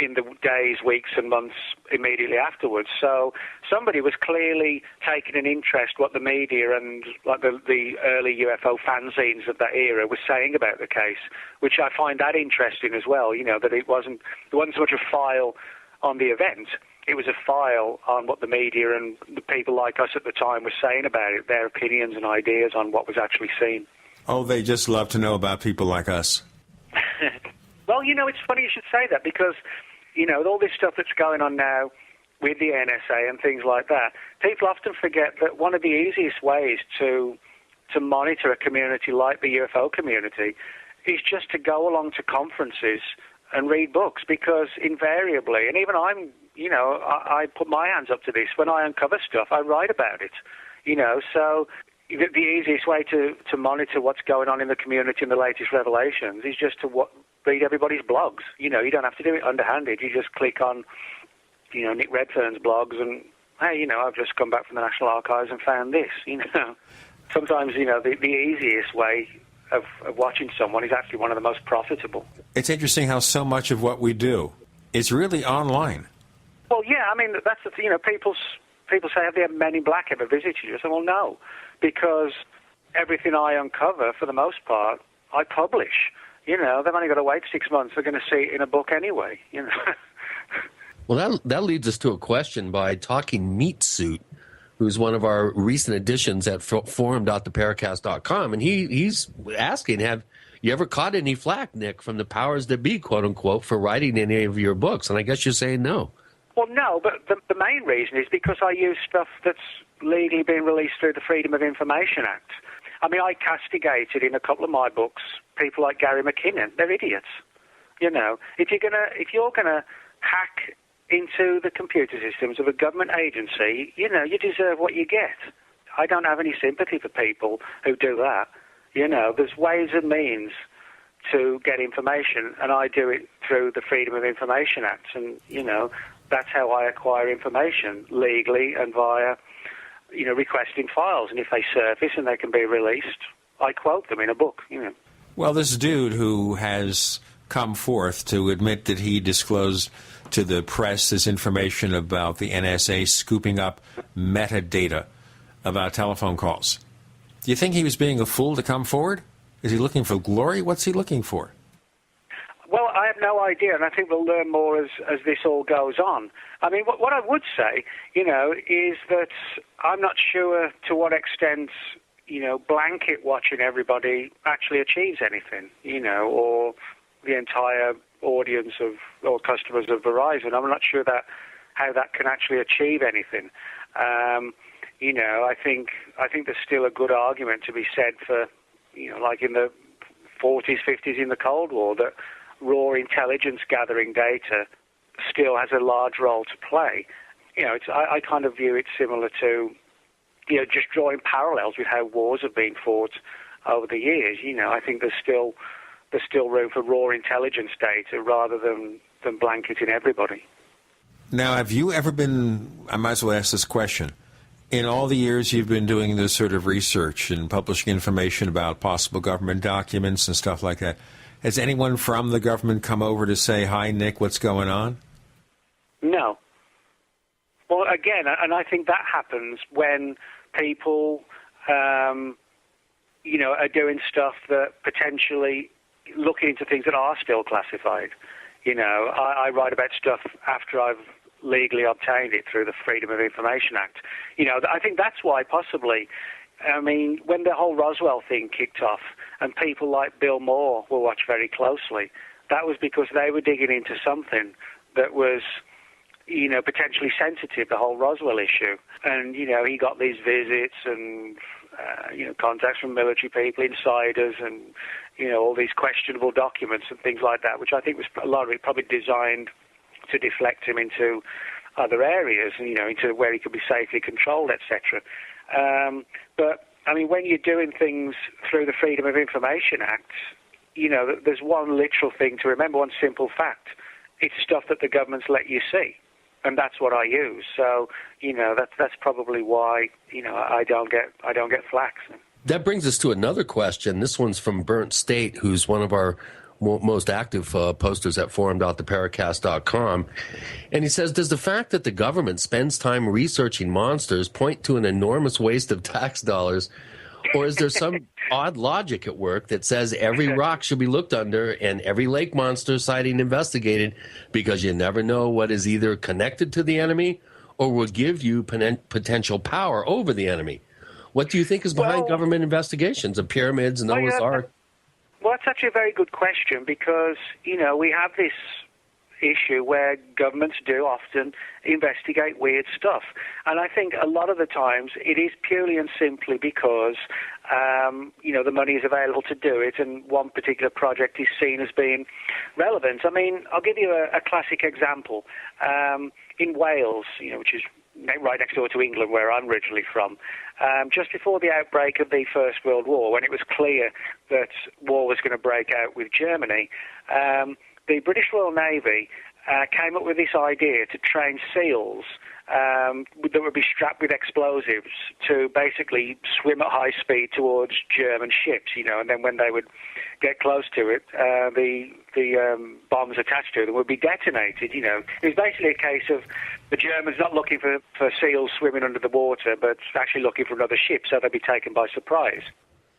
in the days, weeks, and months immediately afterwards. So somebody was clearly taking an interest what the media and like the early UFO fanzines of that era were saying about the case, which I find that interesting as well. That it wasn't so much a file on the event. It was a file on what the media and the people like us at the time were saying about it, their opinions and ideas on what was actually seen. Oh, they just love to know about people like us. Well, it's funny you should say that because, with all this stuff that's going on now with the NSA and things like that, people often forget that one of the easiest ways to monitor a community like the UFO community is just to go along to conferences and read books, because invariably, and even I put my hands up to this, when I uncover stuff, I write about it, so the easiest way to monitor what's going on in the community and the latest revelations is just to read everybody's blogs. You don't have to do it underhanded. You just click on, Nick Redfern's blogs and, hey, I've just come back from the National Archives and found this, Sometimes, the easiest way of watching someone is actually one of the most profitable. It's interesting how so much of what we do is really online. Well, yeah, I mean, that's the thing, people say, have the Men in Black ever visited you? I say, well, no, because everything I uncover, for the most part, I publish. They've only got to wait 6 months. They're going to see it in a book anyway, Well, that leads us to a question by Talking Meat Suit, who's one of our recent additions at forum.theparacast.com, and he's asking, have you ever caught any flack, Nick, from the powers that be, quote unquote, for writing any of your books? And I guess you're saying no. Well, no, but the main reason is because I use stuff that's legally been released through the Freedom of Information Act. I mean, I castigated in a couple of my books people like Gary McKinnon. They're idiots. If you're gonna hack into the computer systems of a government agency, you deserve what you get. I don't have any sympathy for people who do that. There's ways and means to get information, and I do it through the Freedom of Information Act, and that's how I acquire information, legally and via requesting files. And if they surface and they can be released, I quote them in a book. Well, this dude who has come forth to admit that he disclosed to the press this information about the NSA scooping up metadata about telephone calls. Do you think he was being a fool to come forward? Is he looking for glory? What's he looking for? Well, I have no idea, and I think we'll learn more as this all goes on. I mean, what I would say, is that I'm not sure to what extent, blanket watching everybody actually achieves anything, or the entire audience or customers of Verizon. I'm not sure how that can actually achieve anything. I think there's still a good argument to be said for, like in the 40s, 50s in the Cold War, that raw intelligence gathering data still has a large role to play. I kind of view it similar to, just drawing parallels with how wars have been fought over the years. I think there's still room for raw intelligence data rather than blanketing everybody. Now, have you ever been, I might as well ask this question, in all the years you've been doing this sort of research and publishing information about possible government documents and stuff like that, has anyone from the government come over to say, hi, Nick, what's going on? No. Well, again, and I think that happens when people, are doing stuff that potentially looking into things that are still classified. I write about stuff after I've legally obtained it through the Freedom of Information Act. I think that's why possibly, when the whole Roswell thing kicked off and people like Bill Moore were watched very closely, that was because they were digging into something that was, potentially sensitive, the whole Roswell issue. And, he got these visits and contacts from military people, insiders, and all these questionable documents and things like that, which I think was a lot of it probably designed to deflect him into other areas, into where he could be safely controlled, etc. But I mean, when you're doing things through the Freedom of Information Act, there's one literal thing to remember, one simple fact: it's stuff that the government's let you see. And that's what I use. So, that's probably why, I don't get flack. That brings us to another question. This one's from Burnt State, who's one of our most active posters at forum.theparacast.com. And he says, does the fact that the government spends time researching monsters point to an enormous waste of tax dollars? Or is there some odd logic at work that says every rock should be looked under and every lake monster sighting investigated, because you never know what is either connected to the enemy or will give you potential power over the enemy? What do you think is behind government investigations of pyramids and Noah's Ark? Well, that's actually a very good question, because, we have this issue where governments do often investigate weird stuff. And I think a lot of the times it is purely and simply because, the money is available to do it, and one particular project is seen as being relevant. I mean, I'll give you a classic example. In Wales, which is right next door to England, where I'm originally from, just before the outbreak of the First World War, when it was clear that war was going to break out with Germany, the British Royal Navy came up with this idea to train SEALs that would be strapped with explosives to basically swim at high speed towards German ships, and then when they would get close to it, the bombs attached to them would be detonated, It was basically a case of the Germans not looking for SEALs swimming under the water, but actually looking for another ship, so they'd be taken by surprise.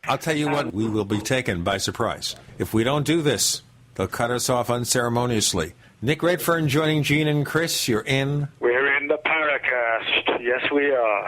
I'll tell you what, we will be taken by surprise. If we don't do this, they'll cut us off unceremoniously. Nick Redfern joining Gene and Chris. You're in. We're in the Paracast. Yes, we are.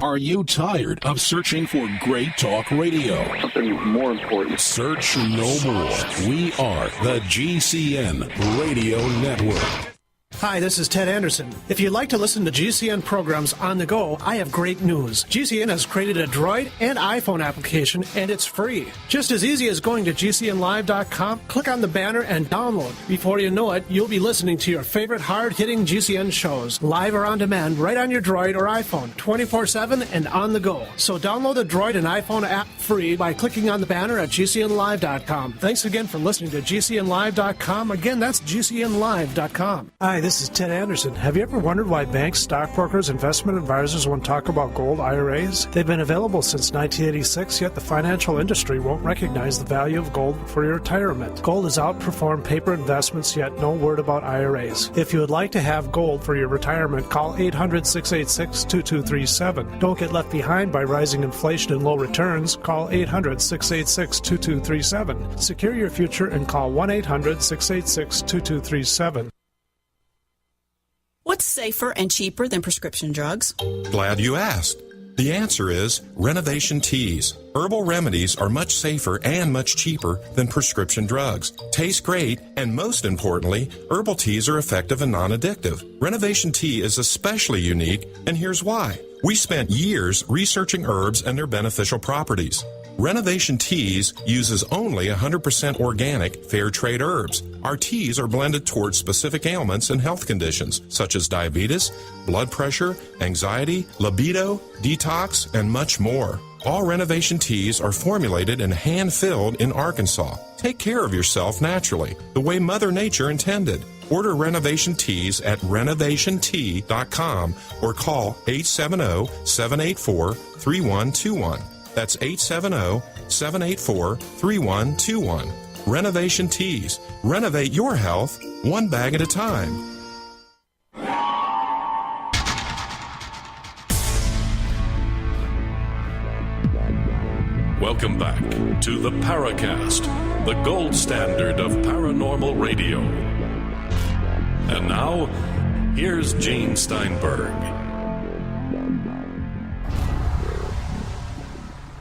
Are you tired of searching for great talk radio? Something more important. Search no more. We are the GCN Radio Network. Hi, this is Ted Anderson. If you'd like to listen to GCN programs on the go, I have great news. GCN has created a Droid and iPhone application, and it's free. Just as easy as going to GCNlive.com, click on the banner, and download. Before you know it, you'll be listening to your favorite hard-hitting GCN shows, live or on demand, right on your Droid or iPhone, 24/7 and on the go. So download the Droid and iPhone app free by clicking on the banner at GCNlive.com. Thanks again for listening to GCNlive.com. Again, that's GCNlive.com. Hi, this is Ted Anderson. Have you ever wondered why banks, stockbrokers, investment advisors won't talk about gold IRAs? They've been available since 1986, yet the financial industry won't recognize the value of gold for your retirement. Gold has outperformed paper investments, yet no word about IRAs. If you would like to have gold for your retirement, call 800-686-2237. Don't get left behind by rising inflation and low returns. Call 800-686-2237. Secure your future and call 1-800-686-2237. What's safer and cheaper than prescription drugs? Glad you asked. The answer is Renovation Teas. Herbal remedies are much safer and much cheaper than prescription drugs. Taste great, and most importantly, herbal teas are effective and non-addictive. Renovation Tea is especially unique, and here's why. We spent years researching herbs and their beneficial properties. Renovation Teas uses only 100% organic, fair trade herbs. Our teas are blended towards specific ailments and health conditions, such as diabetes, blood pressure, anxiety, libido, detox, and much more. All Renovation Teas are formulated and hand-filled in Arkansas. Take care of yourself naturally, the way Mother Nature intended. Order Renovation Teas at renovationtea.com or call 870-784-3121. That's 870-784-3121. Renovation Teas. Renovate your health one bag at a time. Welcome back to the Paracast, the gold standard of paranormal radio. And now, here's Gene Steinberg.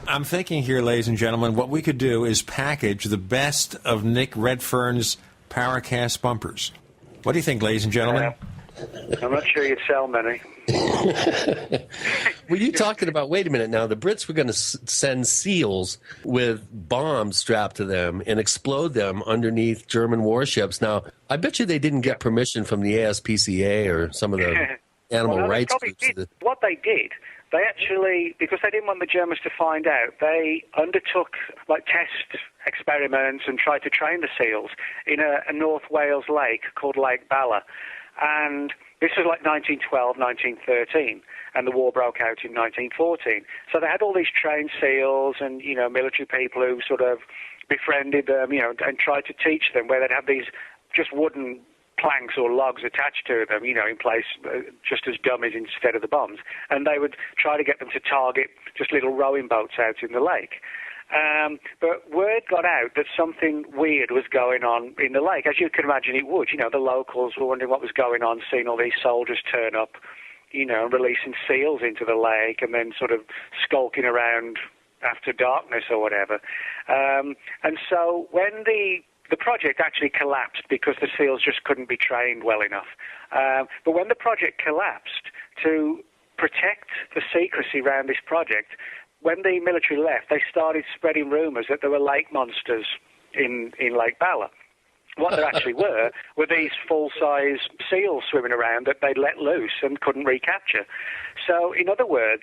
I'm thinking here, ladies and gentlemen, what we could do is package the best of Nick Redfern's Paracast bumpers. What do you think, ladies and gentlemen? I'm not sure you'd sell many. Were you talking about, wait a minute now, the Brits were going to send SEALs with bombs strapped to them and explode them underneath German warships. Now, I bet you they didn't get permission from the ASPCA or some of the animal rights groups. What they did, they actually, because they didn't want the Germans to find out, they undertook test experiments and tried to train the SEALs in a North Wales lake called Lake Bala. And this was 1912, 1913, and the war broke out in 1914. So they had all these trained SEALs and, military people who sort of befriended them, and tried to teach them, where they'd have these just wooden planks or logs attached to them, in place just as dummies instead of the bombs. And they would try to get them to target just little rowing boats out in the lake. But word got out that something weird was going on in the lake, as you can imagine it would. The locals were wondering what was going on, seeing all these soldiers turn up, releasing seals into the lake and then sort of skulking around after darkness or whatever. And so when the project actually collapsed because the seals just couldn't be trained well enough. But when the project collapsed, to protect the secrecy around this project, when the military left, they started spreading rumours that there were lake monsters in Lake Bala. What there actually were these full-size seals swimming around that they'd let loose and couldn't recapture. So, in other words,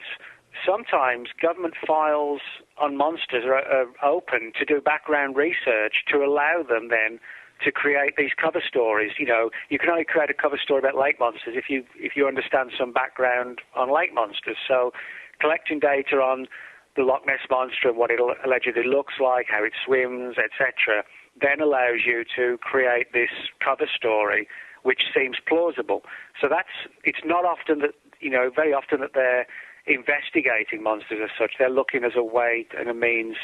sometimes government files on monsters are open to do background research to allow them then to create these cover stories. You can only create a cover story about lake monsters if you understand some background on lake monsters. So collecting data on the Loch Ness Monster and what it allegedly looks like, how it swims, etc., then allows you to create this cover story which seems plausible. So it's not often that, very often that they're investigating monsters as such. They're looking as a way and a means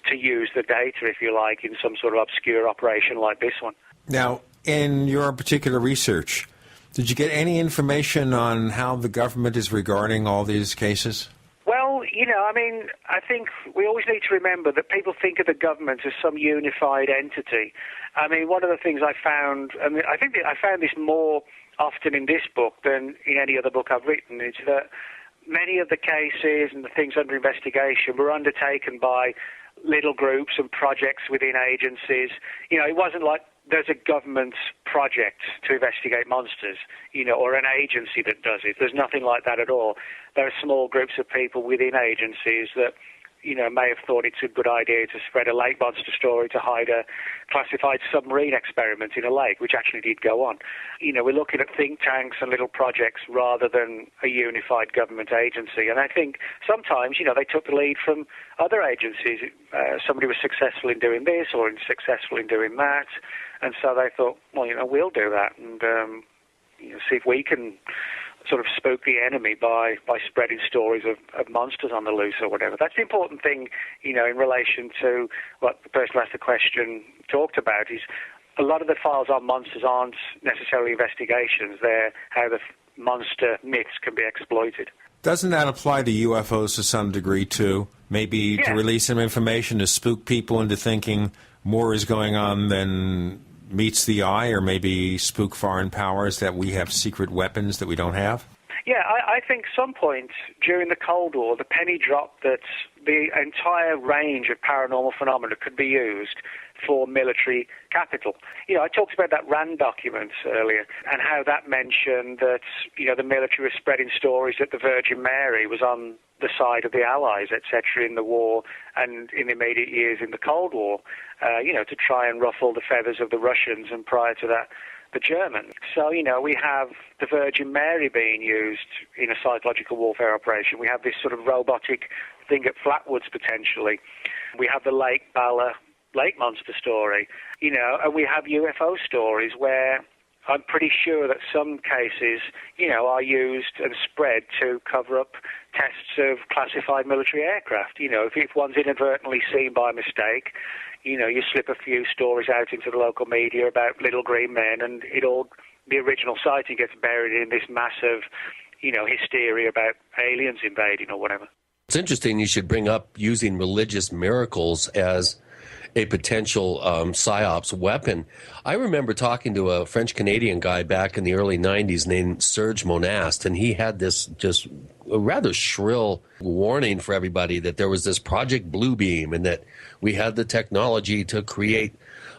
to use the data, if you like, in some sort of obscure operation like this one. Now, in your particular research, did you get any information on how the government is regarding all these cases? Well, I think we always need to remember that people think of the government as some unified entity. One of the things I found, I think I found this more often in this book than in any other book I've written, is that many of the cases and the things under investigation were undertaken by little groups and projects within agencies. It wasn't like there's a government project to investigate monsters, or an agency that does it. There's nothing like that at all. There are small groups of people within agencies that, may have thought it's a good idea to spread a lake monster story to hide a classified submarine experiment in a lake, which actually did go on. We're looking at think tanks and little projects rather than a unified government agency. And I think sometimes, they took the lead from other agencies. Somebody was successful in doing this or successful in doing that. And so they thought, well, we'll do that and see if we can sort of spook the enemy by spreading stories of monsters on the loose or whatever. That's the important thing, in relation to what the person who asked the question talked about, is a lot of the files on monsters aren't necessarily investigations. They're how the monster myths can be exploited. Doesn't that apply to UFOs to some degree, too? Maybe to release some information to spook people into thinking more is going on than meets the eye, or maybe spook foreign powers that we have secret weapons that we don't have? Yeah, I think some point during the Cold War, the penny dropped that the entire range of paranormal phenomena could be used for military capital. I talked about that RAND document earlier and how that mentioned that, the military was spreading stories that the Virgin Mary was on the side of the Allies, etc., in the war and in the immediate years in the Cold War, to try and ruffle the feathers of the Russians and prior to that, the Germans. So, we have the Virgin Mary being used in a psychological warfare operation. We have this sort of robotic thing at Flatwoods, potentially. We have the Lake Bala lake monster story, and we have UFO stories where I'm pretty sure that some cases, are used and spread to cover up tests of classified military aircraft. If one's inadvertently seen by mistake, you slip a few stories out into the local media about little green men, and the original sighting gets buried in this massive, hysteria about aliens invading or whatever. It's interesting you should bring up using religious miracles as a potential psyops weapon. I remember talking to a French-Canadian guy back in the early 90s named Serge Monast, and he had this just a rather shrill warning for everybody that there was this Project Bluebeam and that we had the technology to create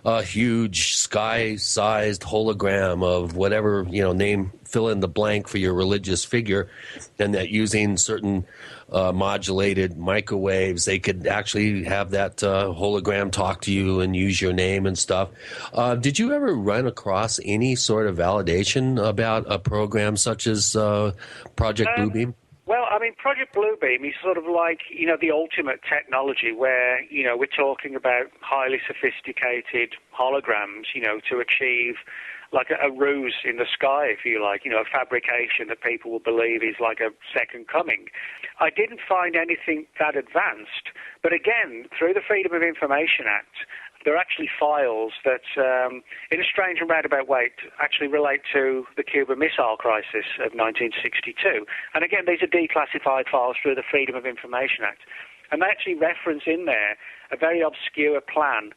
a huge sky-sized hologram of whatever, name, fill in the blank for your religious figure, and that using certain modulated microwaves, they could actually have that hologram talk to you and use your name and stuff. Did you ever run across any sort of validation about a program such as Project Bluebeam? Well, I mean, Project Bluebeam is sort of like, the ultimate technology where, we're talking about highly sophisticated holograms, to achieve like a ruse in the sky, if you like, a fabrication that people will believe is like a second coming. I didn't find anything that advanced, but again, through the Freedom of Information Act, there are actually files that, in a strange and roundabout way, actually relate to the Cuban Missile Crisis of 1962. And again, these are declassified files through the Freedom of Information Act. And they actually reference in there a very obscure plan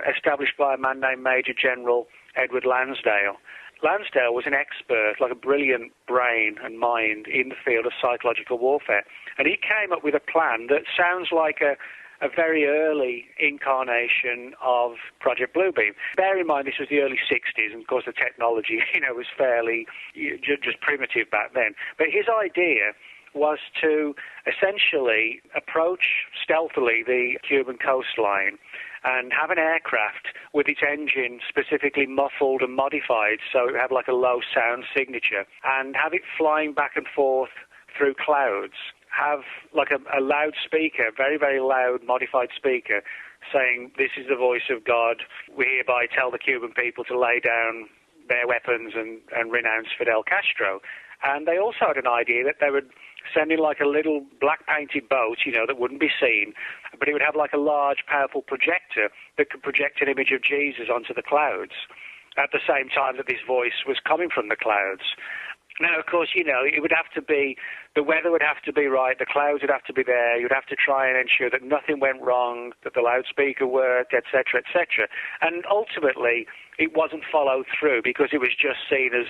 established by a man named Major General Edward Lansdale. Lansdale was an expert, like a brilliant brain and mind in the field of psychological warfare. And he came up with a plan that sounds like a very early incarnation of Project Bluebeam. Bear in mind, this was the early 60s, and of course the technology, was fairly just primitive back then. But his idea was to essentially approach stealthily the Cuban coastline and have an aircraft with its engine specifically muffled and modified so it would have like a low sound signature, and have it flying back and forth through clouds, have like a loudspeaker, very, very loud modified speaker, saying, "This is the voice of God. We hereby tell the Cuban people to lay down their weapons and renounce Fidel Castro." And they also had an idea that they would send in like a little black-painted boat, that wouldn't be seen, but it would have like a large, powerful projector that could project an image of Jesus onto the clouds at the same time that this voice was coming from the clouds. Now, of course, it would have to be, the weather would have to be right, the clouds would have to be there, you'd have to try and ensure that nothing went wrong, that the loudspeaker worked, etc., etc. And ultimately, it wasn't followed through because it was just seen as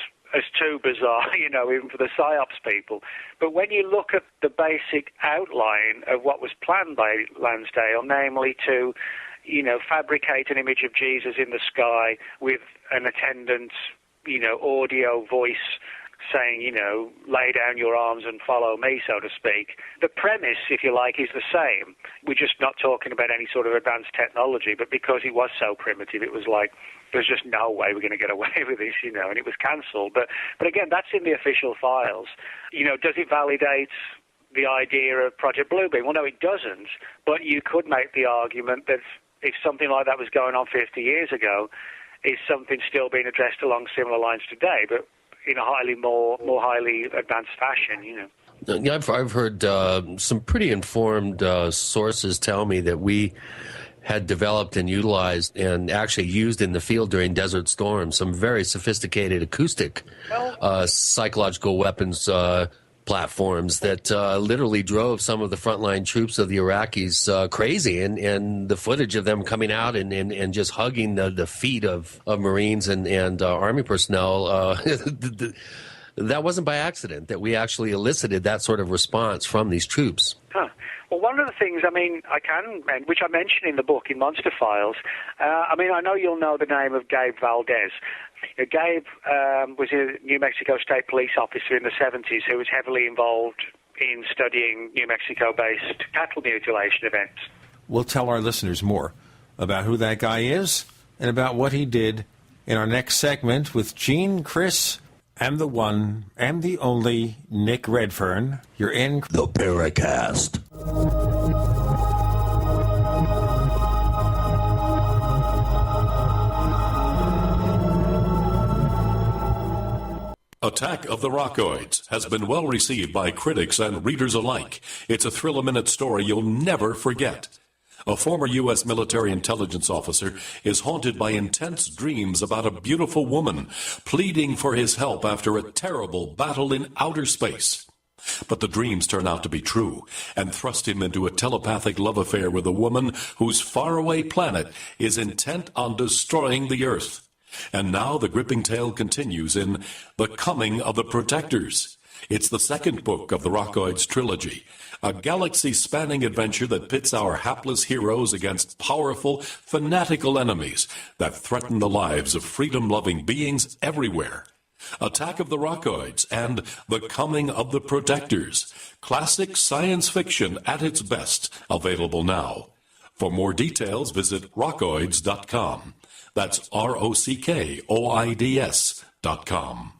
too bizarre, even for the PSYOPs people. But when you look at the basic outline of what was planned by Lansdale, namely to, fabricate an image of Jesus in the sky with an attendant, audio voice saying, lay down your arms and follow me, so to speak. The premise, if you like, is the same. We're just not talking about any sort of advanced technology, but because it was so primitive, it was like, there's just no way we're going to get away with this, and it was cancelled. But again, that's in the official files. Does it validate the idea of Project Bluebeam? Well, no, it doesn't, but you could make the argument that if something like that was going on 50 years ago, is something still being addressed along similar lines today, but in a more highly advanced fashion, Yeah, I've heard some pretty informed sources tell me that we had developed and utilized and actually used in the field during Desert Storm some very sophisticated acoustic psychological weapons platforms that literally drove some of the frontline troops of the Iraqis crazy, and the footage of them coming out and just hugging the feet of Marines and Army personnel, that wasn't by accident, that we actually elicited that sort of response from these troops. Huh. Well, one of the things, which I mention in the book, in Monster Files, I know you'll know the name of Gabe Valdez. Gabe was a New Mexico State Police officer in the 70s who was heavily involved in studying New Mexico-based cattle mutilation events. We'll tell our listeners more about who that guy is and about what he did in our next segment with Gene, Chris, and the one and the only Nick Redfern. You're in the Paracast. Attack of the Rockoids has been well received by critics and readers alike. It's a thrill-a-minute story you'll never forget. A former U.S. military intelligence officer is haunted by intense dreams about a beautiful woman pleading for his help after a terrible battle in outer space. But the dreams turn out to be true and thrust him into a telepathic love affair with a woman whose faraway planet is intent on destroying the Earth. And now the gripping tale continues in The Coming of the Protectors. It's the second book of the Rockoids trilogy, a galaxy-spanning adventure that pits our hapless heroes against powerful, fanatical enemies that threaten the lives of freedom-loving beings everywhere. Attack of the Rockoids and The Coming of the Protectors. Classic science fiction at its best, available now. For more details, visit rockoids.com. That's ROCKOIDS.com.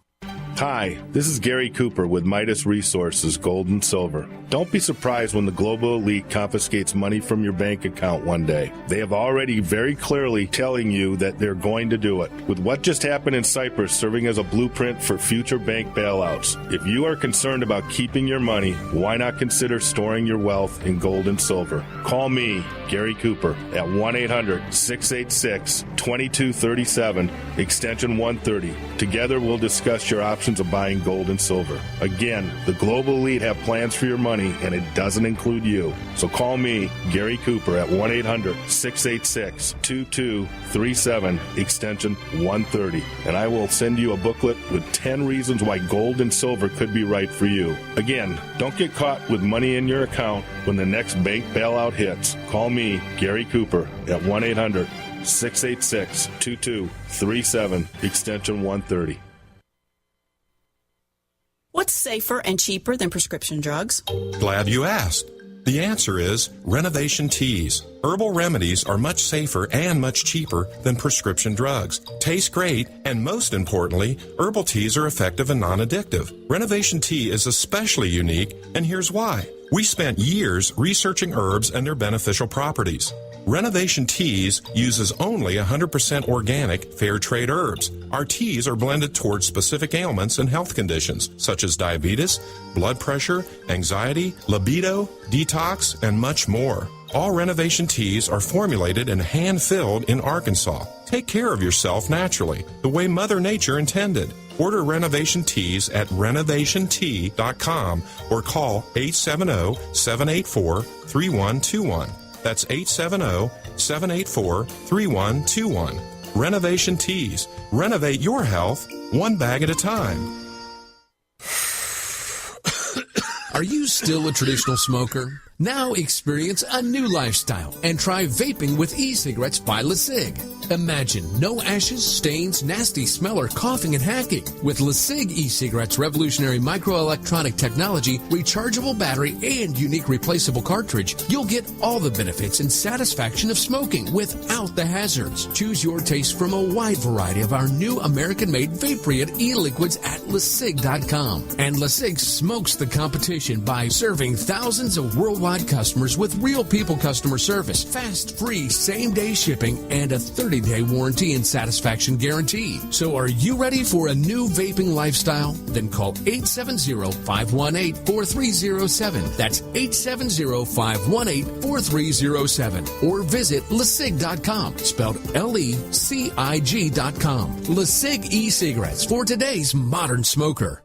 Hi, this is Gary Cooper with Midas Resources Gold and Silver. Don't be surprised when the global elite confiscates money from your bank account one day. They have already very clearly telling you that they're going to do it. With what just happened in Cyprus serving as a blueprint for future bank bailouts, if you are concerned about keeping your money, why not consider storing your wealth in gold and silver? Call me, Gary Cooper, at 1-800-686-2237, extension 130. Together we'll discuss your options of buying gold and silver. Again, the global elite have plans for your money, and it doesn't include you. So call me, Gary Cooper, at 1-800-686-2237, extension 130, and I will send you a booklet with 10 reasons why gold and silver could be right for you. Again, don't get caught with money in your account when the next bank bailout hits. Call me, Gary Cooper, at 1-800-686-2237, extension 130. What's safer and cheaper than prescription drugs? Glad you asked. The answer is Renovation Teas. Herbal remedies are much safer and much cheaper than prescription drugs. Taste great, and most importantly, herbal teas are effective and non-addictive. Renovation Tea is especially unique, and here's why. We spent years researching herbs and their beneficial properties. Renovation Teas uses only 100% organic, fair trade herbs. Our teas are blended towards specific ailments and health conditions, such as diabetes, blood pressure, anxiety, libido, detox, and much more. All Renovation Teas are formulated and hand-filled in Arkansas. Take care of yourself naturally, the way Mother Nature intended. Order Renovation Teas at renovationtea.com or call 870-784-3121. That's 870-784-3121. Renovation Teas. Renovate your health one bag at a time. Are you still a traditional smoker? Now experience a new lifestyle and try vaping with e-cigarettes by LeSig. Imagine no ashes, stains, nasty smell, or coughing and hacking. With LeSig e-cigarettes' revolutionary microelectronic technology, rechargeable battery, and unique replaceable cartridge, you'll get all the benefits and satisfaction of smoking without the hazards. Choose your taste from a wide variety of our new American-made vape-free e-liquids at LeSig.com. And LeSig smokes the competition by serving thousands of worldwide customers with real people customer service, fast, free, same-day shipping, and a 30-day warranty and satisfaction guarantee. So are you ready for a new vaping lifestyle? Then call 870-518-4307. That's 870-518-4307. Or visit LeSig.com, spelled LECIG.com. LeSig e-cigarettes for today's modern smoker.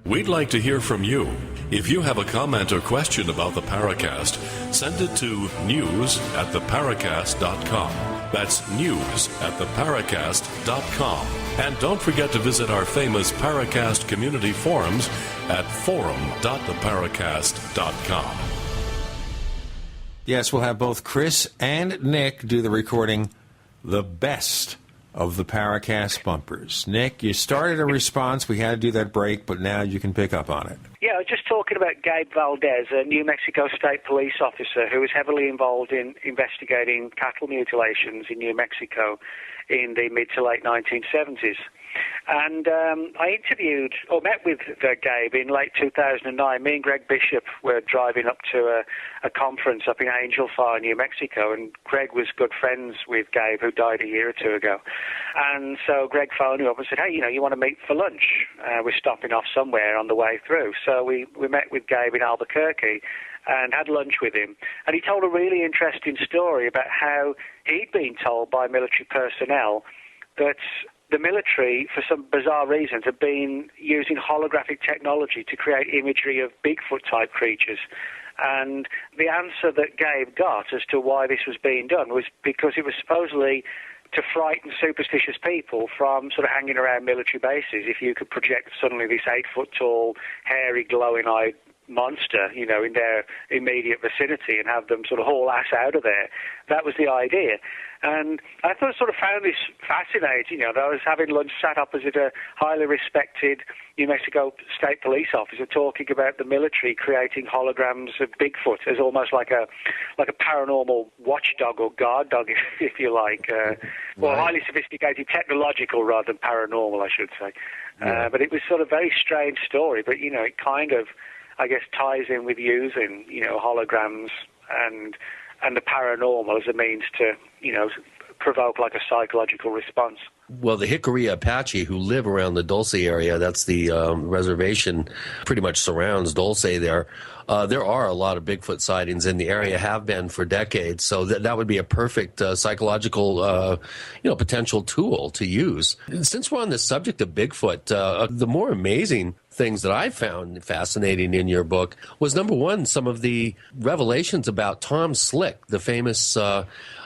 We'd like to hear from you. If you have a comment or question about the Paracast, send it to news@theparacast.com. That's news@theparacast.com. And don't forget to visit our famous Paracast community forums at forum.theparacast.com. Yes, we'll have both Chris and Nick do the recording, the best of the Paracast bumpers. Nick, you started a response. We had to do that break, but now you can pick up on it. Yeah, I was just talking about Gabe Valdez, a New Mexico State police officer who was heavily involved in investigating cattle mutilations in New Mexico in the mid to late 1970s. And I met with Gabe in late 2009. Me and Greg Bishop were driving up to a conference up in Angel Fire, New Mexico, and Greg was good friends with Gabe, who died a year or two ago. And so Greg phoned me up and said, hey, you want to meet for lunch? We're stopping off somewhere on the way through. So we met with Gabe in Albuquerque and had lunch with him. And he told a really interesting story about how he'd been told by military personnel that the military, for some bizarre reasons, have been using holographic technology to create imagery of Bigfoot-type creatures. And the answer that Gabe got as to why this was being done was because it was supposedly to frighten superstitious people from sort of hanging around military bases. If you could project suddenly this 8-foot-tall, hairy, glowing-eyed monster, in their immediate vicinity and have them sort of haul ass out of there. That was the idea. And I sort of found this fascinating. I was having lunch, sat opposite a highly respected New Mexico State Police officer talking about the military creating holograms of Bigfoot as almost like a paranormal watchdog or guard dog, if you like. Well, highly sophisticated, technological rather than paranormal, I should say. Yeah. But it was sort of a very strange story. But, it kind of, I guess, ties in with using, holograms and the paranormal as a means to, provoke like a psychological response. Well, the Hickory Apache who live around the Dulce area, that's the reservation, pretty much surrounds Dulce there. There are a lot of Bigfoot sightings in the area, have been for decades. So that would be a perfect psychological, potential tool to use. Since we're on the subject of Bigfoot, the more amazing things that I found fascinating in your book was, number one, some of the revelations about Tom Slick, the famous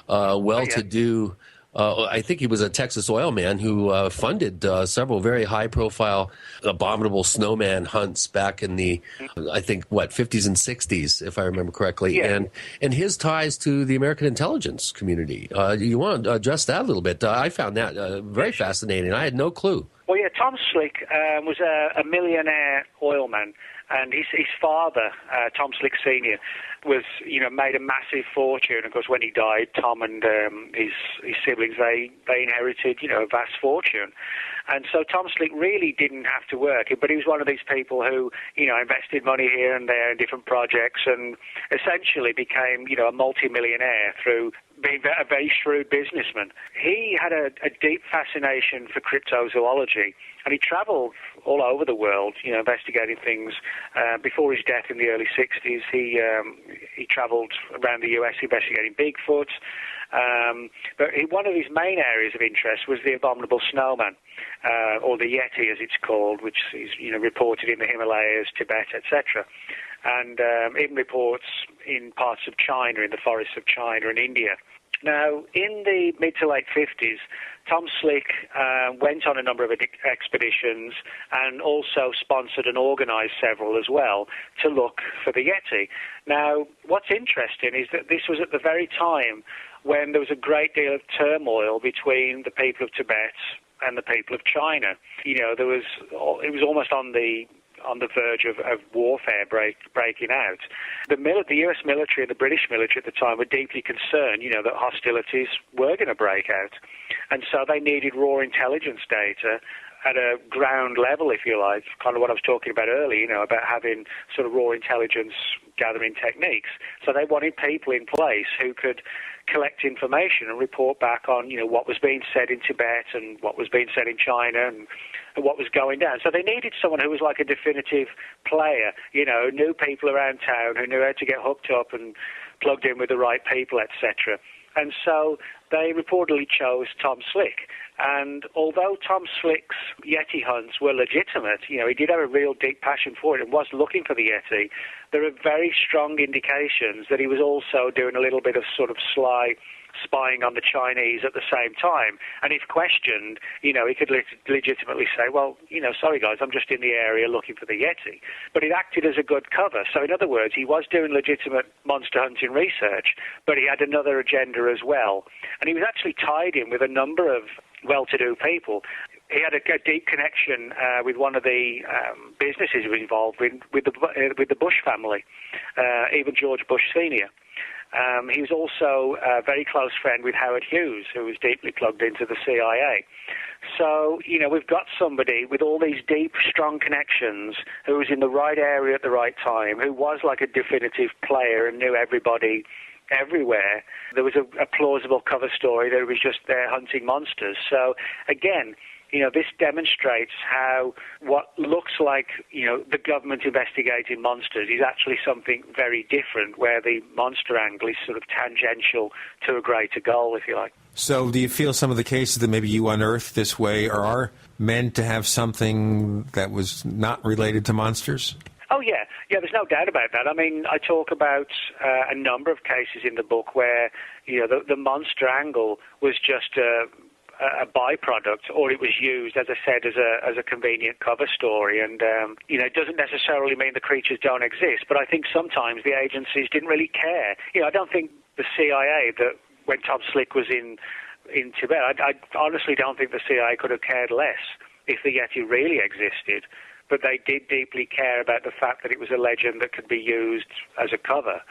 well-to-do, I think he was a Texas oil man who funded several very high-profile abominable snowman hunts back in the, 50s and 60s, if I remember correctly, and his ties to the American intelligence community. You want to address that a little bit? I found that very fascinating. I had no clue. Well, yeah, Tom Slick was a millionaire oil man, and his father, Tom Slick Sr., was, made a massive fortune. Of course, when he died, Tom and his siblings, they inherited, a vast fortune. And so Tom Slick really didn't have to work, but he was one of these people who, invested money here and there in different projects and essentially became, a multimillionaire through being a very shrewd businessman. He had a deep fascination for cryptozoology, and he traveled all over the world, investigating things. Before his death in the early 60s, he traveled around the U.S. investigating Bigfoot. But one of his main areas of interest was the abominable snowman, or the Yeti as it's called, which is reported in the Himalayas, Tibet, etc. And even reports in parts of China, in the forests of China and India. Now, in the mid to late 50s, Tom Slick went on a number of expeditions and also sponsored and organized several as well to look for the Yeti. Now, what's interesting is that this was at the very time when there was a great deal of turmoil between the people of Tibet and the people of China. It was almost on the verge of warfare breaking out. The U.S. military and the British military at the time were deeply concerned, that hostilities were going to break out. And so they needed raw intelligence data at a ground level, if you like, kind of what I was talking about earlier, about having sort of raw intelligence gathering techniques. So they wanted people in place who could collect information and report back on, what was being said in Tibet and what was being said in China and what was going down. So they needed someone who was like a definitive player, who knew people around town, who knew how to get hooked up and plugged in with the right people, etc. And so they reportedly chose Tom Slick. And although Tom Slick's Yeti hunts were legitimate, he did have a real deep passion for it and was looking for the Yeti, there are very strong indications that he was also doing a little bit of sort of sly spying on the Chinese at the same time. And if questioned, he could legitimately say, well, sorry guys, I'm just in the area looking for the Yeti. But it acted as a good cover. So in other words, he was doing legitimate monster hunting research, but he had another agenda as well. And he was actually tied in with a number of well-to-do people. He had a deep connection with one of the businesses he was involved with the Bush family, even George Bush Sr. He was also a very close friend with Howard Hughes, who was deeply plugged into the CIA. So, we've got somebody with all these deep, strong connections who was in the right area at the right time, who was like a definitive player and knew everybody everywhere. There was a plausible cover story that he was just there hunting monsters. So, again, This demonstrates how what looks like, the government investigating monsters is actually something very different, where the monster angle is sort of tangential to a greater goal, if you like. So do you feel some of the cases that maybe you unearthed this way are meant to have something that was not related to monsters? Oh, yeah. Yeah, there's no doubt about that. I mean, I talk about a number of cases in the book where, the monster angle was just a byproduct, or it was used, as I said, as a convenient cover story. And, it doesn't necessarily mean the creatures don't exist, but I think sometimes the agencies didn't really care. I don't think the CIA, that when Tom Slick was in Tibet, I honestly don't think the CIA could have cared less if the Yeti really existed. But they did deeply care about the fact that it was a legend that could be used as a cover.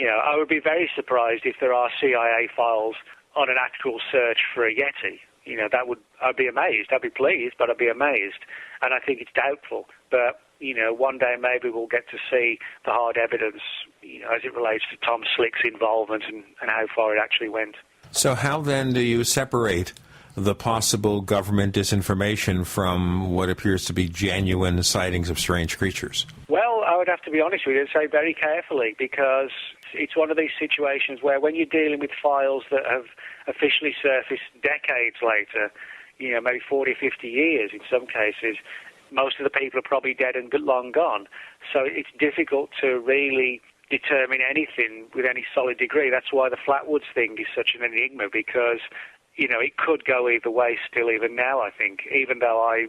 I would be very surprised if there are CIA files on an actual search for a Yeti. I'd be amazed. I'd be pleased, but I'd be amazed. And I think it's doubtful. But, one day maybe we'll get to see the hard evidence, as it relates to Tom Slick's involvement and how far it actually went. So how then do you separate the possible government disinformation from what appears to be genuine sightings of strange creatures? Well, I would have to be honest with you and say very carefully, because it's one of these situations where when you're dealing with files that have officially surfaced decades later, maybe 40, 50 years in some cases, most of the people are probably dead and long gone. So it's difficult to really determine anything with any solid degree. That's why the Flatwoods thing is such an enigma, because it could go either way still even now, I think, even though I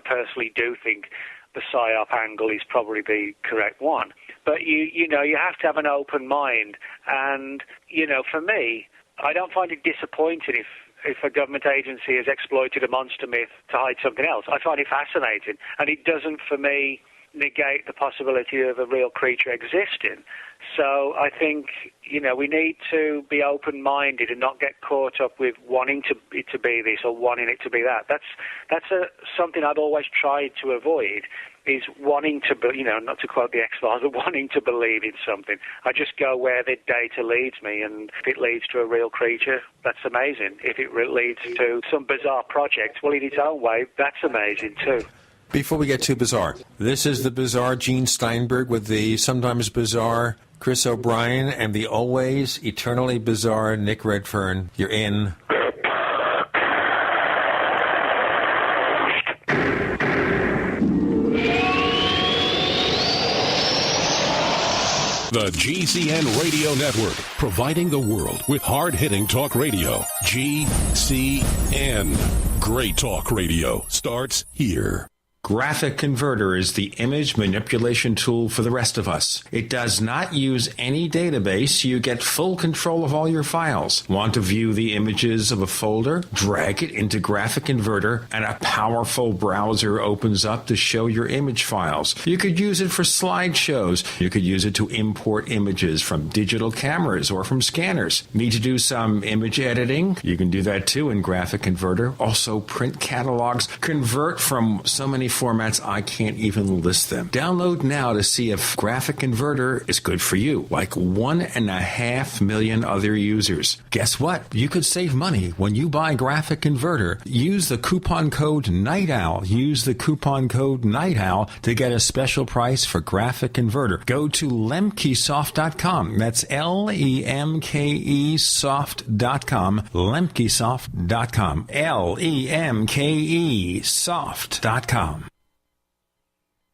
personally do think the PSYOP angle is probably the correct one. But, you have to have an open mind. And, for me, I don't find it disappointing if a government agency has exploited a monster myth to hide something else. I find it fascinating. And it doesn't, for me, negate the possibility of a real creature existing. So I think, we need to be open-minded and not get caught up with wanting it to be this or wanting it to be that. That's something I've always tried to avoid, is wanting to, not to quote the X-Files, but wanting to believe in something. I just go where the data leads me, and if it leads to a real creature, that's amazing. If it leads to some bizarre project, well, in its own way, that's amazing too. Before we get too bizarre, this is the bizarre Gene Steinberg with the sometimes bizarre Chris O'Brien and the always eternally bizarre Nick Redfern. You're in. The GCN Radio Network, providing the world with hard-hitting talk radio. GCN. Great talk radio starts here. Graphic Converter is the image manipulation tool for the rest of us. It does not use any database. You get full control of all your files. Want to view the images of a folder? Drag it into Graphic Converter, and a powerful browser opens up to show your image files. You could use it for slideshows. You could use it to import images from digital cameras or from scanners. Need to do some image editing? You can do that too in Graphic Converter. Also print catalogs. Convert from so many formats I can't even list them. Download now to see if Graphic Converter is good for you, like 1.5 million other users. Guess what? You could save money when you buy Graphic Converter. Use the coupon code Night Owl. Use the coupon code Night Owl to get a special price for Graphic Converter. Go to lemkesoft.com. That's LEMKE soft.com. lemkesoft.com. LEMKE soft.com.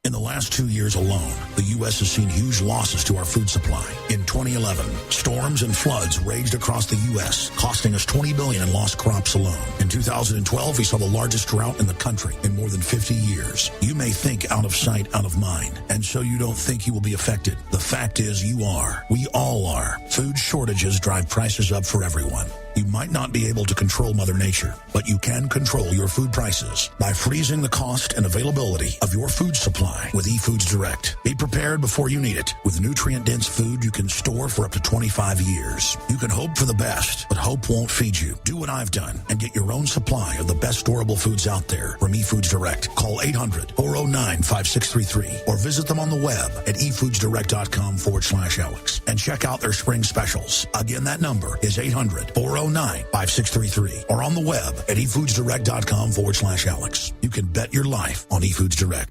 In the last 2 years alone, the U.S. has seen huge losses to our food supply. In 2011, storms and floods raged across the U.S., costing us $20 billion in lost crops alone. In 2012, we saw the largest drought in the country in more than 50 years. You may think out of sight, out of mind, and so you don't think you will be affected. The fact is you are. We all are. Food shortages drive prices up for everyone. You might not be able to control Mother Nature, but you can control your food prices by freezing the cost and availability of your food supply. supply with eFoods Direct. Be prepared before you need it with nutrient-dense food you can store for up to 25 years. You can hope for the best, but hope won't feed you. Do what I've done and get your own supply of the best storable foods out there from eFoods Direct. Call 800-409-5633 or visit them on the web at efoodsdirect.com/Alex and check out their spring specials. Again, that number is 800-409-5633 or on the web at efoodsdirect.com/Alex. You can bet your life on eFoods Direct.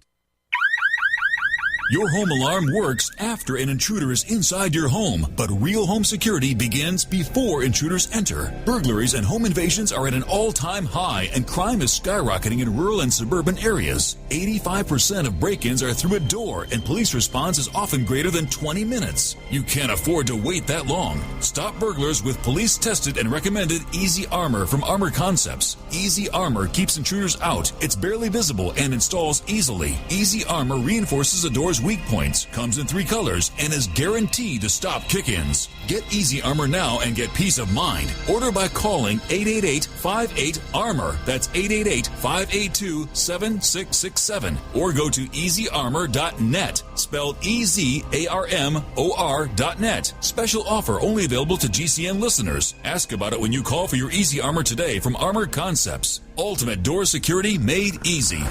Your home alarm works after an intruder is inside your home, but real home security begins before intruders enter. Burglaries and home invasions are at an all-time high, and crime is skyrocketing in rural and suburban areas. 85% of break-ins are through a door, and police response is often greater than 20 minutes. You can't afford to wait that long. Stop burglars with police-tested and recommended Easy Armor from Armor Concepts. Easy Armor keeps intruders out. It's barely visible and installs easily. Easy Armor reinforces a door's weak points, comes in 3 colors, and is guaranteed to stop kick-ins. Get Easy Armor now and get peace of mind. Order by calling 888-58-ARMOR. That's 888-582-7667. Or go to easyarmor.net, spelled EZARMOR.net. Special offer only available to GCN listeners. Ask about it when you call for your Easy Armor today from Armor Concepts. Ultimate door security made easy.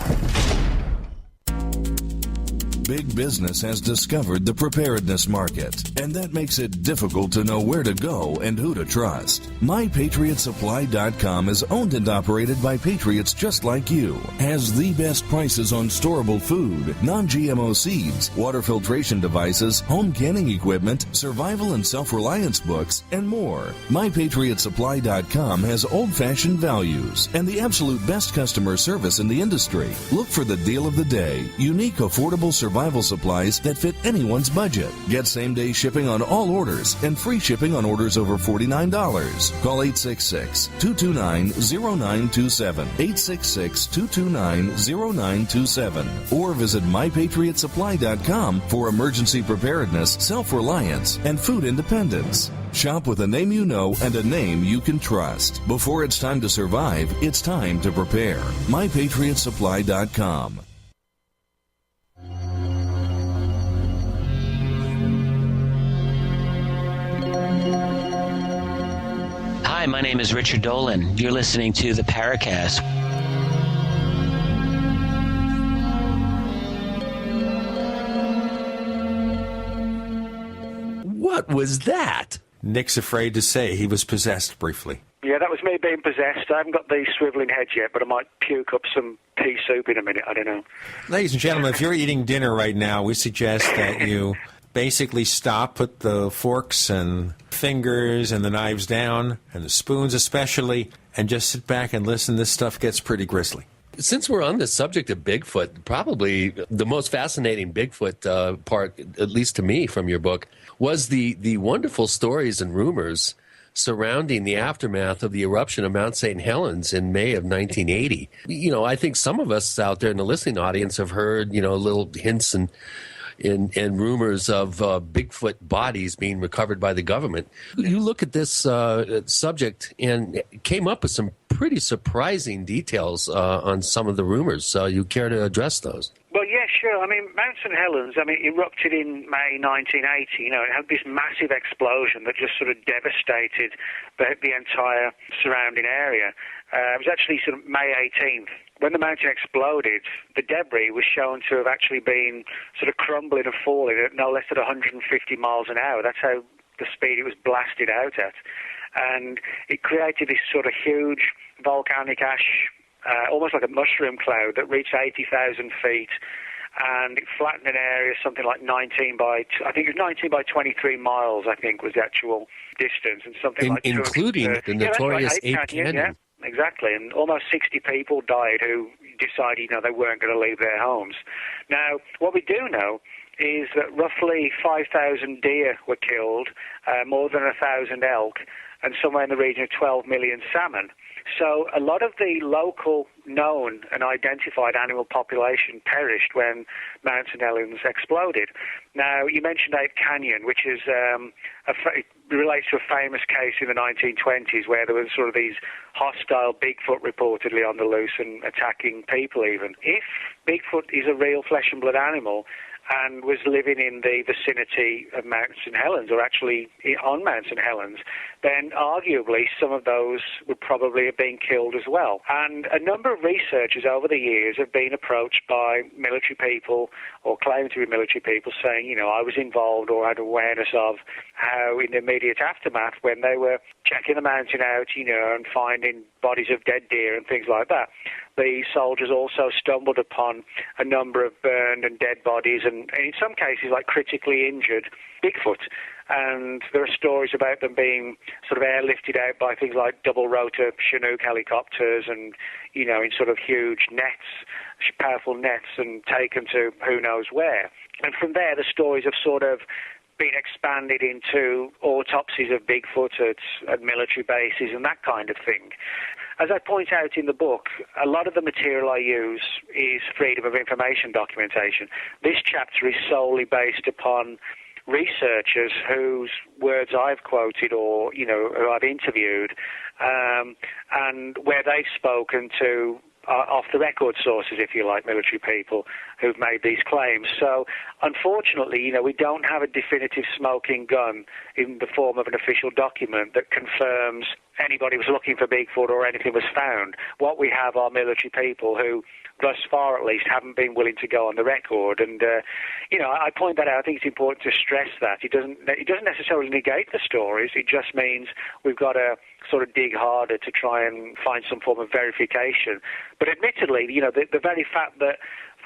Big business has discovered the preparedness market, and that makes it difficult to know where to go and who to trust. MyPatriotSupply.com is owned and operated by patriots just like you. Has the best prices on storable food, non-GMO seeds, water filtration devices, home canning equipment, survival and self-reliance books, and more. MyPatriotSupply.com has old-fashioned values and the absolute best customer service in the industry. Look for the deal of the day. Unique, affordable survival supplies that fit anyone's budget. Get same-day shipping on all orders and free shipping on orders over $49. Call 866-229-0927, 866-229-0927, or visit MyPatriotSupply.com for emergency preparedness, self-reliance, and food independence. Shop with a name you know and a name you can trust. Before it's time to survive, it's time to prepare. MyPatriotSupply.com. Hi, my name is Richard Dolan. You're listening to the Paracast. What was that? Nick's afraid to say he was possessed briefly. Yeah, that was me being possessed. I haven't got the swiveling head yet, but I might puke up some pea soup in a minute. I don't know. Ladies and gentlemen, if you're eating dinner right now, we suggest that you basically stop, put the forks and fingers and the knives down, and the spoons especially, and just sit back and listen. This stuff gets pretty grisly. Since we're on the subject of Bigfoot, probably the most fascinating Bigfoot part, at least to me from your book, was the wonderful stories and rumors surrounding the aftermath of the eruption of Mount St. Helens in May of 1980. You know, I think some of us out there in the listening audience have heard, little hints and rumors of Bigfoot bodies being recovered by the government. You look at this subject and came up with some pretty surprising details on some of the rumors. You care to address those? Well, yeah, sure. I mean, Mount St. Helens, erupted in May 1980. It had this massive explosion that just sort of devastated the entire surrounding area. It was actually sort of May 18th. When the mountain exploded, the debris was shown to have actually been sort of crumbling and falling at no less than 150 miles an hour. That's how the speed it was blasted out at. And it created this sort of huge volcanic ash, almost like a mushroom cloud that reached 80,000 feet. And it flattened an area something like 19 by 23 miles, I think, was the actual distance. And something like including the notorious Ape Canyon. Yeah. Exactly, and almost 60 people died who decided, they weren't going to leave their homes. Now, what we do know is that roughly 5,000 deer were killed, more than 1,000 elk, and somewhere in the region of 12 million salmon. So a lot of the local known and identified animal population perished when Mount St. Helens exploded. Now, you mentioned Ape Canyon, which is it relates to a famous case in the 1920s where there was sort of these hostile Bigfoot reportedly on the loose and attacking people even. If Bigfoot is a real flesh and blood animal and was living in the vicinity of Mount St. Helens, or actually on Mount St. Helens, then arguably some of those would probably have been killed as well. And a number of researchers over the years have been approached by military people or claiming to be military people saying, I was involved or had awareness of how in the immediate aftermath when they were checking the mountain out, and finding bodies of dead deer and things like that, the soldiers also stumbled upon a number of burned and dead bodies and in some cases like critically injured Bigfoot. And there are stories about them being sort of airlifted out by things like double-rotor Chinook helicopters and, in sort of huge nets, powerful nets, and taken to who knows where. And from there, the stories have sort of been expanded into autopsies of Bigfoot at military bases and that kind of thing. As I point out in the book, a lot of the material I use is freedom of information documentation. This chapter is solely based upon researchers whose words I've quoted or, who I've interviewed, and where they've spoken to off-the-record sources, if you like, military people who've made these claims. So, unfortunately, we don't have a definitive smoking gun in the form of an official document that confirms anybody was looking for Bigfoot or anything was found. What we have are military people who, thus far at least, haven't been willing to go on the record. And, I point that out. I think it's important to stress that. It doesn't necessarily negate the stories. It just means we've got to sort of dig harder to try and find some form of verification. But admittedly, the very fact that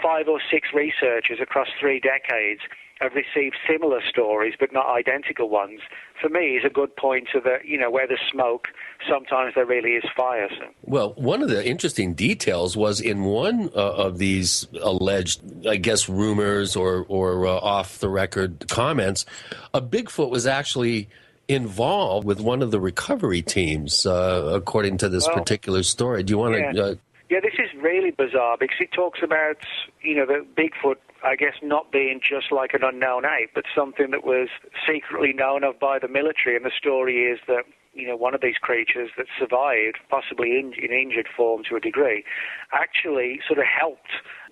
5 or 6 researchers across 3 decades have received similar stories but not identical ones, for me is a good pointer that, where there's smoke, sometimes there really is fire. So. Well, one of the interesting details was in one of these alleged, I guess, rumors or off-the-record comments, a Bigfoot was actually involved with one of the recovery teams, according to this particular story. Do you want to... Yeah, this is really bizarre because it talks about, the Bigfoot, I guess, not being just like an unknown ape, but something that was secretly known of by the military. And the story is that, one of these creatures that survived, possibly in injured form to a degree, actually sort of helped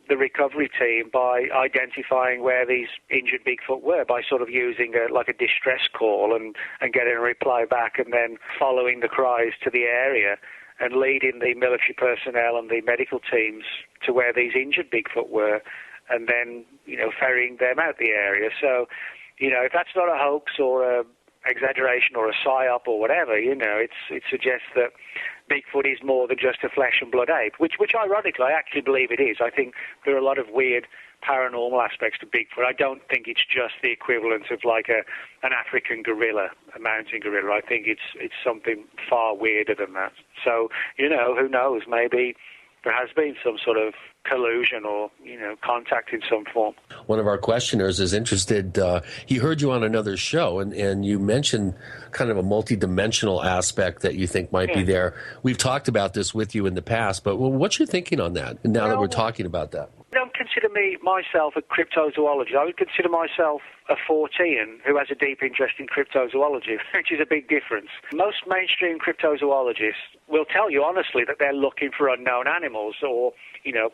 the recovery team by identifying where these injured Bigfoot were by sort of using a distress call and getting a reply back and then following the cries to the area and leading the military personnel and the medical teams to where these injured Bigfoot were and then, ferrying them out the area. So, if that's not a hoax or a exaggeration or a psyop or whatever, it suggests that Bigfoot is more than just a flesh and blood ape, which ironically I actually believe it is. I think there are a lot of weird paranormal aspects to Bigfoot. I don't think it's just the equivalent of like an African gorilla, a mountain gorilla. I think it's something far weirder than that. So, who knows? Maybe there has been some sort of collusion or, contact in some form. One of our questioners is interested. He heard you on another show, and you mentioned kind of a multidimensional aspect that you think might be there. We've talked about this with you in the past, but what's your thinking on that now that we're talking about that? I don't consider myself a cryptozoologist. I would consider myself a Fortean who has a deep interest in cryptozoology, which is a big difference. Most mainstream cryptozoologists will tell you honestly that they're looking for unknown animals or,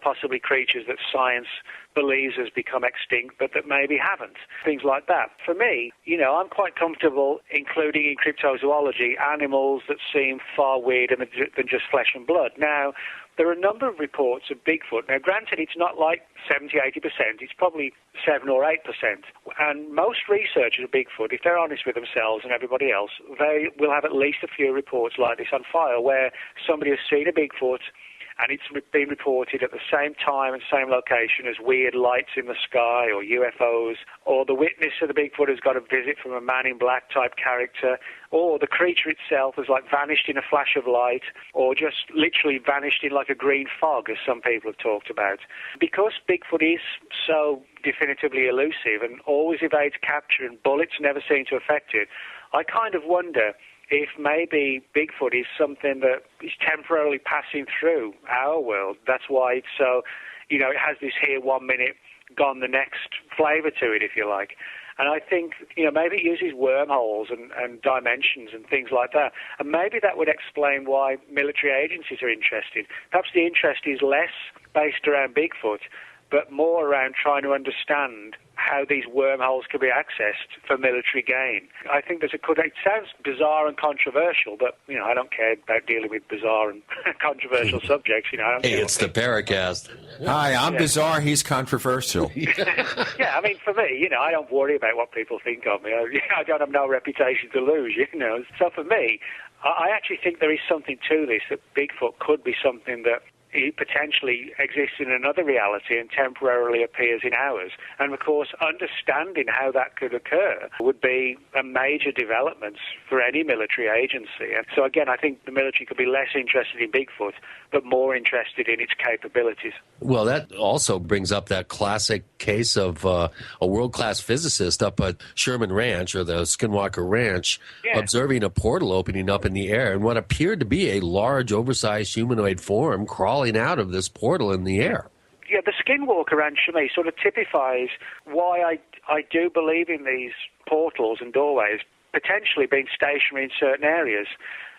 possibly creatures that science believes has become extinct but that maybe haven't, things like that. For me, I'm quite comfortable including in cryptozoology animals that seem far weirder than just flesh and blood. Now, there are a number of reports of Bigfoot. Now, granted, it's not like 70-80%. It's probably 7 or 8%. And most researchers of Bigfoot, if they're honest with themselves and everybody else, they will have at least a few reports like this on file where somebody has seen a Bigfoot and it's been reported at the same time and same location as weird lights in the sky or UFOs, or the witness of the Bigfoot has got a visit from a man-in-black type character, or the creature itself has vanished in a flash of light, or just literally vanished in like a green fog, as some people have talked about. Because Bigfoot is so definitively elusive and always evades capture and bullets never seem to affect it, I kind of wonder if maybe Bigfoot is something that is temporarily passing through our world. That's why it's so, it has this here 1 minute, gone the next flavor to it, if you like. And I think, maybe it uses wormholes and dimensions and things like that. And maybe that would explain why military agencies are interested. Perhaps the interest is less based around Bigfoot, but more around trying to understand how these wormholes can be accessed for military gain. I think it sounds bizarre and controversial, but, I don't care about dealing with bizarre and controversial subjects. I don't care. It's the Paracast. Hi, I'm bizarre, he's controversial. Yeah, I mean, for me, I don't worry about what people think of me. I don't have no reputation to lose, So for me, I actually think there is something to this, that Bigfoot could be something that it potentially exists in another reality and temporarily appears in ours. And, of course, understanding how that could occur would be a major development for any military agency. And so, again, I think the military could be less interested in Bigfoot, but more interested in its capabilities. Well, that also brings up that classic case of a world-class physicist up at Sherman Ranch, or the Skinwalker Ranch, observing a portal opening up in the air and what appeared to be a large, oversized humanoid form crawling out of this portal in the air. Yeah, the Skinwalker Ranch for me sort of typifies why I do believe in these portals and doorways potentially being stationary in certain areas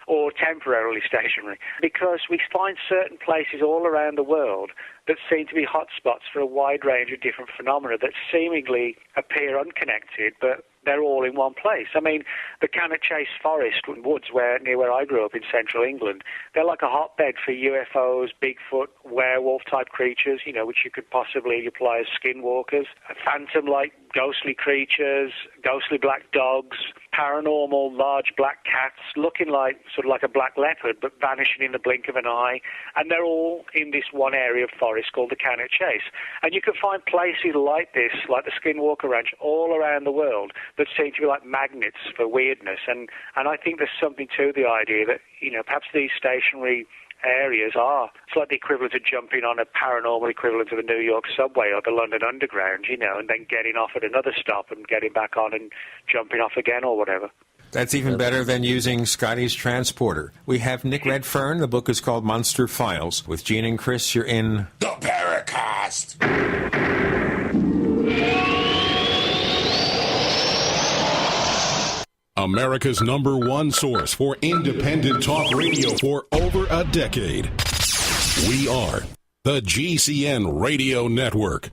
or temporarily stationary, because we find certain places all around the world that seem to be hotspots for a wide range of different phenomena that seemingly appear unconnected, but they're all in one place. I mean, the Cannock Chase Forest and woods near where I grew up in central England, they're like a hotbed for UFOs, Bigfoot, werewolf-type creatures, which you could possibly apply as skinwalkers, phantom-like ghostly creatures, ghostly black dogs, paranormal large black cats looking like a black leopard but vanishing in the blink of an eye, and they're all in this one area of forest called the Cannock Chase. And you can find places like this, like the Skinwalker Ranch, all around the world that seem to be like magnets for weirdness. And I think there's something to the idea that, perhaps these stationary areas it's like the equivalent of jumping on a paranormal equivalent of the New York subway or the London Underground, and then getting off at another stop and getting back on and jumping off again or whatever. That's even better than using Scotty's transporter. We have Nick Redfern. The book is called Monster Files. With Gene and Chris, you're in the Paracast. America's #1 source for independent talk radio for over a decade. We are the GCN Radio Network.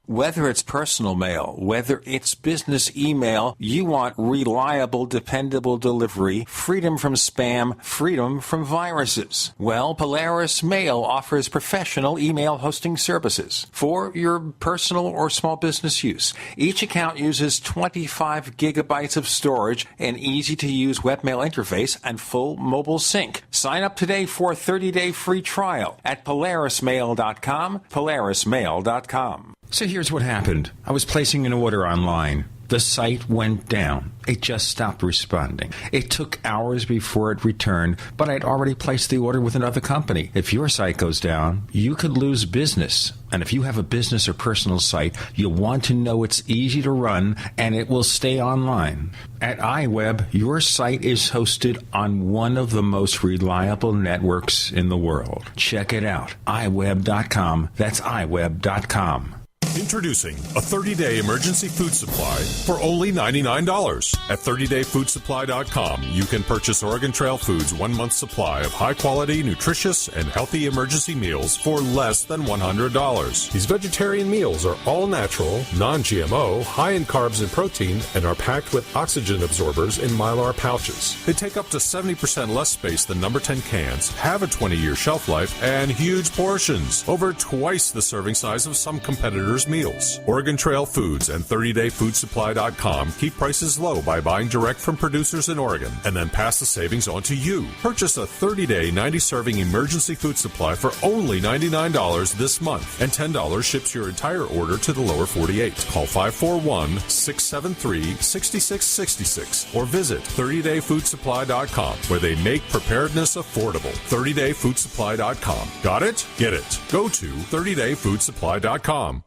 Whether it's personal mail, whether it's business email, you want reliable, dependable delivery, freedom from spam, freedom from viruses. Well, Polaris Mail offers professional email hosting services for your personal or small business use. Each account uses 25 gigabytes of storage, an easy-to-use webmail interface, and full mobile sync. Sign up today for a 30-day free trial at polarismail.com, polarismail.com. So here's what happened. I was placing an order online. The site went down. It just stopped responding. It took hours before it returned, but I'd already placed the order with another company. If your site goes down, you could lose business. And if you have a business or personal site, you'll want to know it's easy to run and it will stay online. At iWeb, your site is hosted on one of the most reliable networks in the world. Check it out. iWeb.com. That's iWeb.com. Introducing a 30-day emergency food supply for only $99. At 30dayfoodsupply.com, you can purchase Oregon Trail Foods' 1 month supply of high-quality, nutritious, and healthy emergency meals for less than $100. These vegetarian meals are all natural, non-GMO, high in carbs and protein, and are packed with oxygen absorbers in Mylar pouches. They take up to 70% less space than number 10 cans, have a 20-year shelf life, and huge portions, over twice the serving size of some competitors' meals. Oregon Trail Foods and 30dayfoodsupply.com keep prices low by buying direct from producers in Oregon and then pass the savings on to you. Purchase a 30-day, 90-serving emergency food supply for only $99 this month, and $10 ships your entire order to the lower 48. Call 541-673-6666 or visit 30dayfoodsupply.com, where they make preparedness affordable. 30dayfoodsupply.com. Got it? Get it. Go to 30dayfoodsupply.com.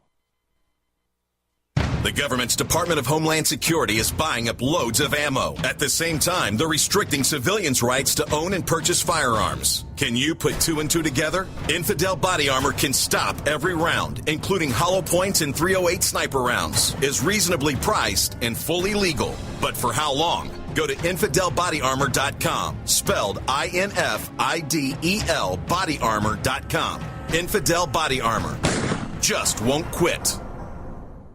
The government's Department of Homeland Security is buying up loads of ammo. At the same time, they're restricting civilians' rights to own and purchase firearms. Can you put two and two together? Infidel Body Armor can stop every round, including hollow points and .308 sniper rounds. Is reasonably priced and fully legal. But for how long? Go to InfidelBodyArmor.com, spelled INFIDEL bodyarmor.com. Infidel Body Armor. Just won't quit.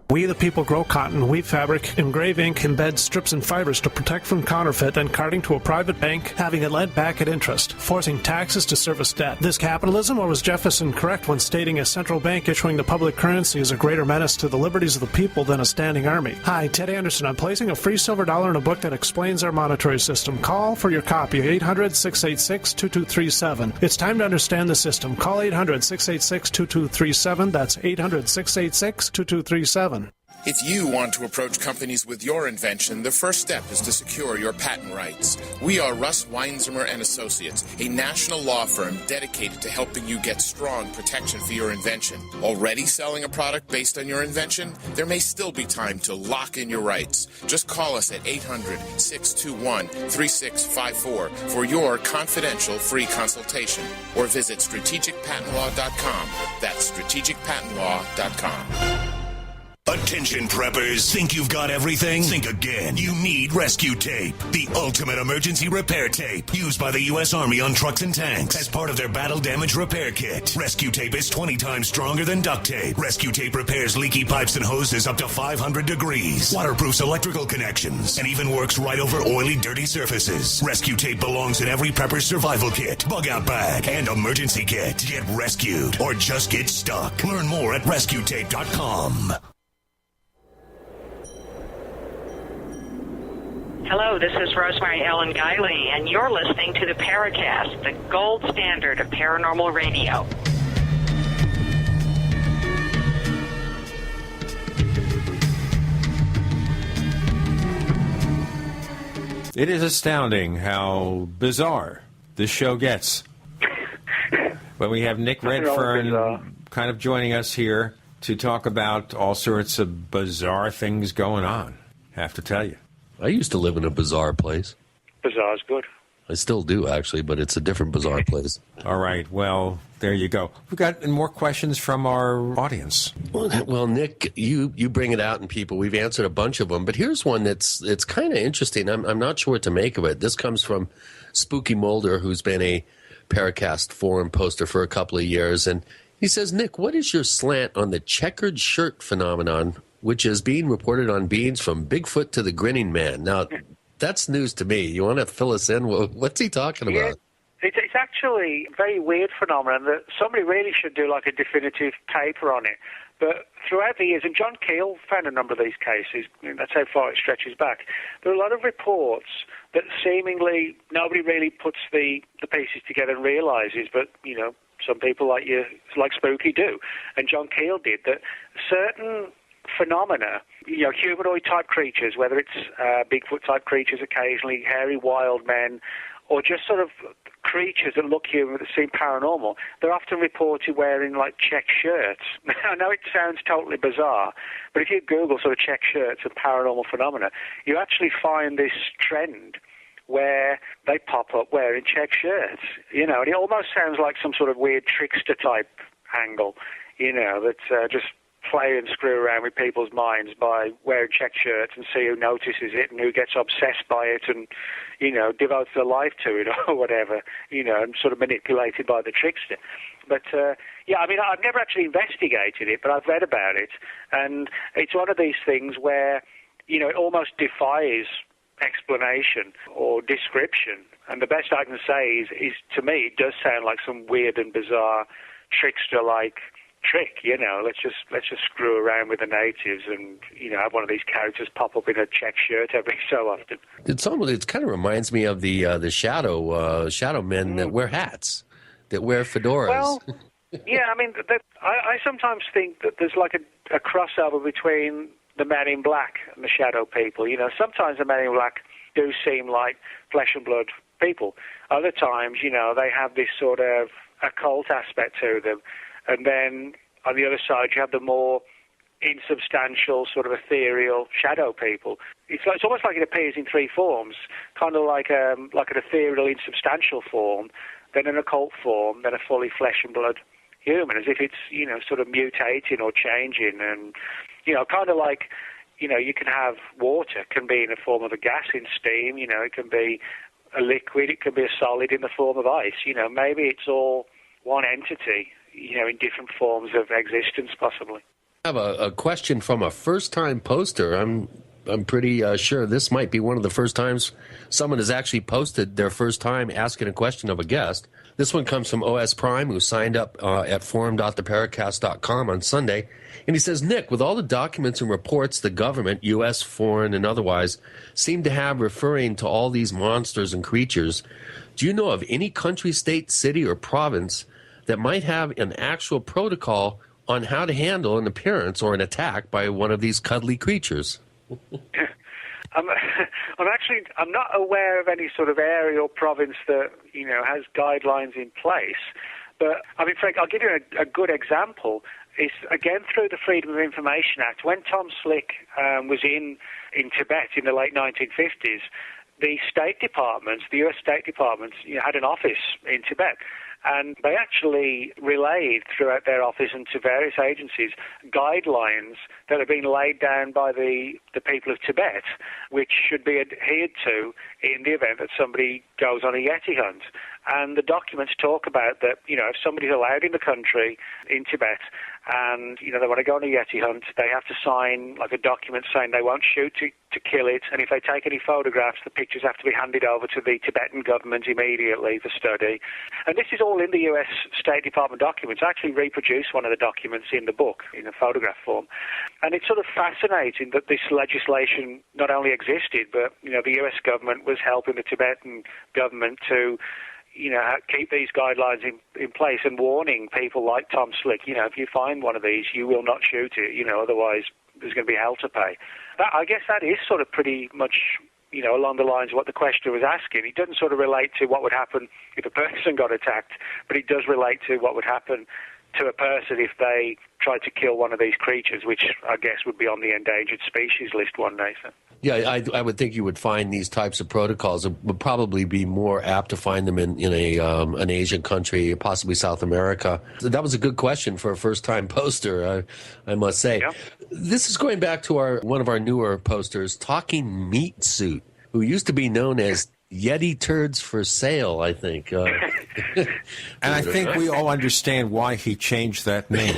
We the people grow cotton, weave fabric, engrave ink, embed strips and fibers to protect from counterfeit and carting to a private bank, having it led back at interest, forcing taxes to service debt. This capitalism, or was Jefferson correct when stating a central bank issuing the public currency is a greater menace to the liberties of the people than a standing army? Hi, Ted Anderson. I'm placing a free silver dollar in a book that explains our monetary system. Call for your copy, 800-686-2237. It's time to understand the system. Call 800-686-2237. That's 800-686-2237. If you want to approach companies with your invention, the first step is to secure your patent rights. We are Russ Weinzimmer and Associates, a national law firm dedicated to helping you get strong protection for your invention. Already selling a product based on your invention? There may still be time to lock in your rights. Just call us at 800-621-3654 for your confidential free consultation, or visit strategicpatentlaw.com. That's strategicpatentlaw.com. Attention preppers, think you've got everything? Think again. You need rescue tape, the ultimate emergency repair tape used by the U.S. Army on trucks and tanks as part of their battle damage repair kit. Rescue tape is 20 times stronger than duct tape. Rescue tape repairs leaky pipes and hoses up to 500 degrees, waterproofs electrical connections, and even works right over oily, dirty surfaces. Rescue tape belongs in every prepper's survival kit, bug out bag, and emergency kit. Get rescued or just get stuck. Learn more at rescuetape.com. Hello, this is Rosemary Ellen Guiley, and you're listening to the Paracast, the gold standard of paranormal radio. It is astounding how bizarre this show gets. When we have Nick Redfern kind of joining us here to talk about all sorts of bizarre things going on, I have to tell you. I used to live in a bizarre place. Bizarre's good. I still do, actually, but it's a different bizarre place. All right. Well, there you go. We've got more questions from our audience. Well, Nick, you bring it out in people. We've answered a bunch of them, but here's one it's kind of interesting. I'm not sure what to make of it. This comes from Spooky Mulder, who's been a Paracast forum poster for a couple of years, and he says, Nick, what is your slant on the checkered shirt phenomenon, which is being reported on beings from Bigfoot to the Grinning Man? Now, that's news to me. You want to fill us in? What's he talking about? It's actually a very weird phenomenon that somebody really should do like a definitive paper on it. But throughout the years, and John Keel found a number of these cases, that's how far it stretches back, there are a lot of reports that seemingly nobody really puts the pieces together and realizes, but, you know, some people like you, like Spooky, do. And John Keel did, that certain phenomena, you know, humanoid-type creatures, whether it's Bigfoot-type creatures occasionally, hairy wild men, or just sort of creatures that look human that seem paranormal, they're often reported wearing, like, check shirts. I know it sounds totally bizarre, but if you Google sort of check shirts and paranormal phenomena, you actually find this trend where they pop up wearing check shirts, you know, and it almost sounds like some sort of weird trickster-type angle, you know, that just play and screw around with people's minds by wearing check shirts and see who notices it and who gets obsessed by it and, you know, devotes their life to it or whatever, you know, and sort of manipulated by the trickster. But, yeah, I mean, I've never actually investigated it, but I've read about it. And it's one of these things where, you know, it almost defies explanation or description. And the best I can say is to me, it does sound like some weird and bizarre trickster-like trick, you know. Let's just screw around with the natives and, you know, have one of these characters pop up in a check shirt every so often. It kind of reminds me of the shadow men that wear hats, that wear fedoras. Well, yeah, I mean, I sometimes think that there's like a crossover between the Men in Black and the shadow people. You know, sometimes the Men in Black do seem like flesh and blood people. Other times, you know, they have this sort of occult aspect to them. And then on the other side, you have the more insubstantial, sort of ethereal shadow people. It's almost like it appears in three forms, kind of like an ethereal, insubstantial form, then an occult form, then a fully flesh and blood human, as if it's, sort of mutating or changing, and, kind of like, you can have water, can be in the form of a gas in steam, it can be a liquid, it can be a solid in the form of ice, maybe it's all one entity, in different forms of existence, possibly. I have a question from a first-time poster. I'm pretty sure this might be one of the first times someone has actually posted their first time asking a question of a guest. This one comes from OS Prime, who signed up at forum.theparacast.com on Sunday. And he says, Nick, with all the documents and reports the government, U.S., foreign, and otherwise, seem to have referring to all these monsters and creatures, do you know of any country, state, city, or province that might have an actual protocol on how to handle an appearance or an attack by one of these cuddly creatures? I'm not aware of any sort of area or province that, has guidelines in place. But, Frank, I'll give you a good example. It's, again, through the Freedom of Information Act. When Tom Slick was in Tibet in the late 1950s, the State Department, the U.S. State Department, had an office in Tibet. And they actually relayed throughout their office and to various agencies guidelines that have been laid down by the people of Tibet, which should be adhered to in the event that somebody goes on a Yeti hunt. And the documents talk about that, if somebody's allowed in the country, in Tibet, and, they want to go on a Yeti hunt, they have to sign, like, a document saying they won't shoot to kill it, and if they take any photographs, the pictures have to be handed over to the Tibetan government immediately for study. And this is all in the U.S. State Department documents. I actually reproduced one of the documents in the book, in a photograph form. And it's sort of fascinating that this legislation not only existed, but, the U.S. government was helping the Tibetan government to keep these guidelines in place and warning people like Tom Slick, if you find one of these, you will not shoot it, otherwise there's going to be hell to pay. I guess that is sort of pretty much, along the lines of what the questioner was asking. It doesn't sort of relate to what would happen if a person got attacked, but it does relate to what would happen to a person if they tried to kill one of these creatures, which I guess would be on the endangered species list one day. So. Yeah, I would think you would find these types of protocols. It would probably be more apt to find them in an Asian country, possibly South America. So that was a good question for a first-time poster, I must say. Yeah. This is going back to one of our newer posters, Talking Meat Suit, who used to be known as Yeti Turds for Sale, I think. And I think we all understand why he changed that name.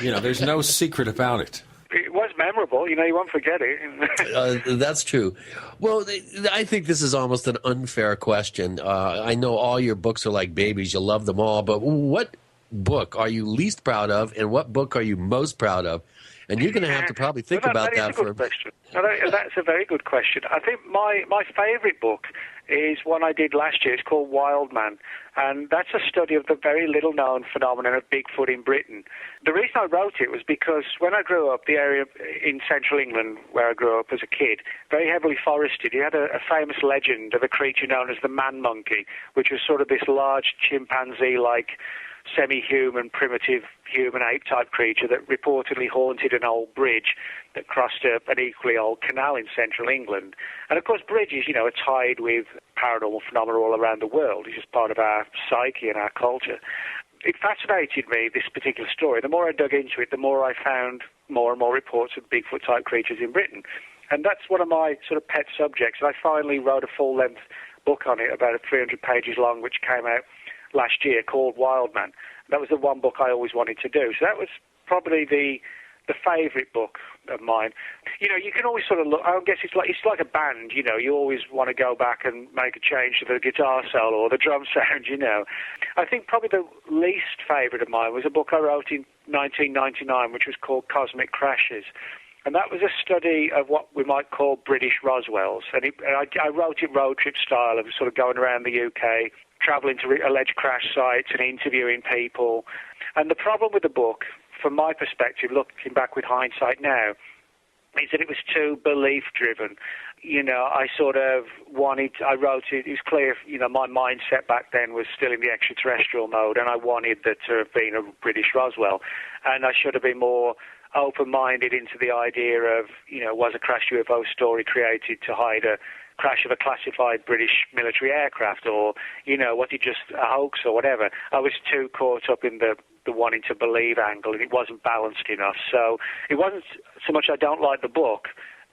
There's no secret about it. It was memorable. You won't forget it. That's true. Well, I think this is almost an unfair question. I know all your books are like babies. You love them all. But what book are you least proud of, and what book are you most proud of? And you're going to have to probably think about that for a question. That's a very good question. I think my favorite book is one I did last year. It's called Wild Man, and that's a study of the very little-known phenomenon of Bigfoot in Britain. The reason I wrote it was because when I grew up, the area in central England where I grew up as a kid, very heavily forested, you had a famous legend of a creature known as the man monkey, which was sort of this large chimpanzee-like semi-human, primitive human ape-type creature that reportedly haunted an old bridge that crossed an equally old canal in central England. And, of course, bridges, are tied with paranormal phenomena all around the world. It's just part of our psyche and our culture. It fascinated me, this particular story. The more I dug into it, the more I found more and more reports of Bigfoot-type creatures in Britain. And that's one of my sort of pet subjects. And I finally wrote a full-length book on it, about 300 pages long, which came out last year, called Wild Man. That was the one book I always wanted to do. So that was probably the favourite book of mine. You can always sort of look, I guess it's like a band, you always want to go back and make a change to the guitar solo or the drum sound, I think probably the least favourite of mine was a book I wrote in 1999, which was called Cosmic Crashes. And that was a study of what we might call British Roswells. And I wrote it road trip style of sort of going around the UK, travelling to alleged crash sites and interviewing people. And the problem with the book, from my perspective, looking back with hindsight now, is that it was too belief-driven. I sort of I wrote it was clear, my mindset back then was still in the extraterrestrial mode, and I wanted there to have been a British Roswell. And I should have been more open-minded into the idea of, was a crash UFO story created to hide a crash of a classified British military aircraft, or, was it just a hoax or whatever? I was too caught up in the wanting to believe angle, and it wasn't balanced enough. So it wasn't so much I don't like the book.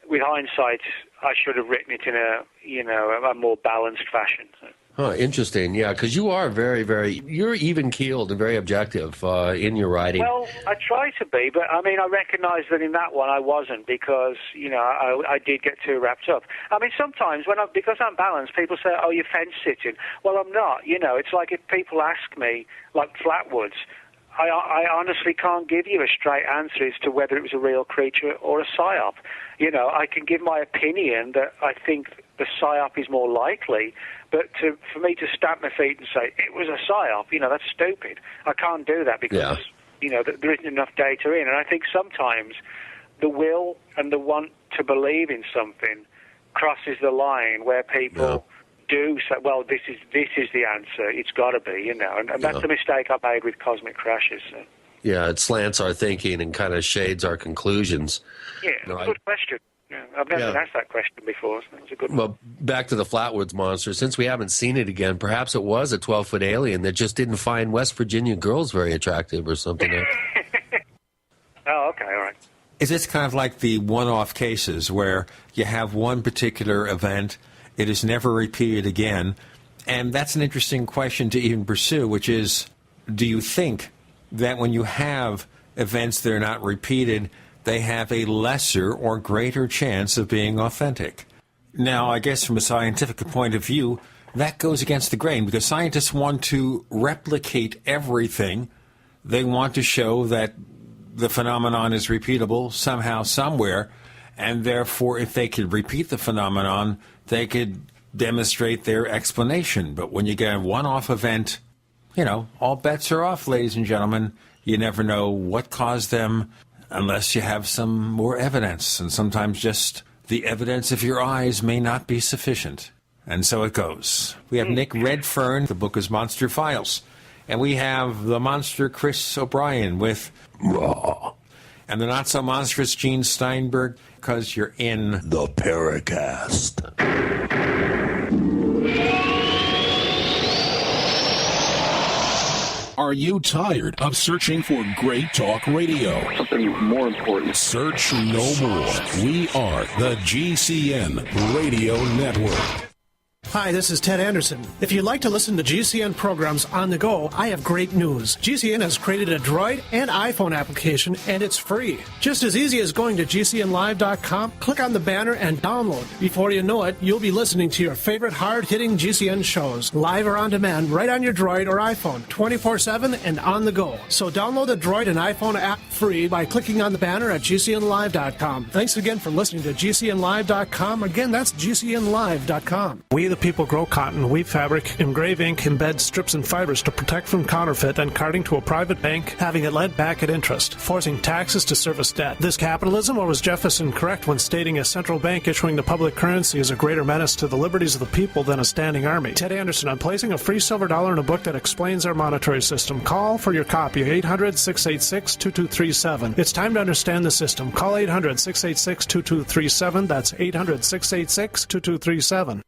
With hindsight, I should have written it in a more balanced fashion. Huh, interesting. Yeah, because you are you're even-keeled and very objective in your writing. Well, I try to be, but I recognize that in that one I wasn't, because, I did get too wrapped up. Sometimes because I'm balanced, people say, oh, you're fence-sitting. Well, I'm not. It's like if people ask me, like Flatwoods, I honestly can't give you a straight answer as to whether it was a real creature or a psyop. I can give my opinion that I think the psyop is more likely, but for me to stamp my feet and say it was a psyop, that's stupid. I can't do that because, there isn't enough data in. And I think sometimes the will and the want to believe in something crosses the line where people do say, well, this is the answer. It's got to be, and that's the mistake I made with cosmic crashes. So. Yeah, it slants our thinking and kind of shades our conclusions. Yeah, good question. Yeah, I've never been asked that question before, so that was a good one. Well, back to the Flatwoods Monster. Since we haven't seen it again, perhaps it was a 12-foot alien that just didn't find West Virginia girls very attractive or something. Oh, okay, all right. Is this kind of like the one-off cases where you have one particular event, it is never repeated again, and that's an interesting question to even pursue, which is, do you think that when you have events that are not repeated, they have a lesser or greater chance of being authentic? Now, I guess from a scientific point of view, that goes against the grain, because scientists want to replicate everything. They want to show that the phenomenon is repeatable somehow, somewhere, and therefore, if they could repeat the phenomenon, they could demonstrate their explanation. But when you get a one-off event, all bets are off, ladies and gentlemen. You never know what caused them unless you have some more evidence. And sometimes just the evidence of your eyes may not be sufficient. And so it goes. We have Nick Redfern. The book is Monster Files. And we have the monster Chris O'Brien with Raw. And the not-so-monstrous Gene Steinberg, because you're in the Paracast. Are you tired of searching for great talk radio? Something more important. Search no more. We are the GCN Radio Network. Hi, this is Ted Anderson. If you'd like to listen to GCN programs on the go, I have great news. GCN has created a Droid and iPhone application, and it's free. Just as easy as going to GCNlive.com, click on the banner, and download. Before you know it, you'll be listening to your favorite hard-hitting GCN shows, live or on demand, right on your Droid or iPhone, 24/7 and on the go. So download the Droid and iPhone app free by clicking on the banner at GCNlive.com. Thanks again for listening to GCNlive.com. Again, that's GCNlive.com. We the people grow cotton, weave fabric, engrave ink, embed strips and fibers to protect from counterfeit and carting to a private bank, having it lent back at interest, forcing taxes to service debt. This capitalism, or was Jefferson correct when stating a central bank issuing the public currency is a greater menace to the liberties of the people than a standing army? Ted Anderson, I'm placing a free silver dollar in a book that explains our monetary system. Call for your copy, 800-686-2237. It's time to understand the system. Call 800-686-2237. That's 800-686-2237.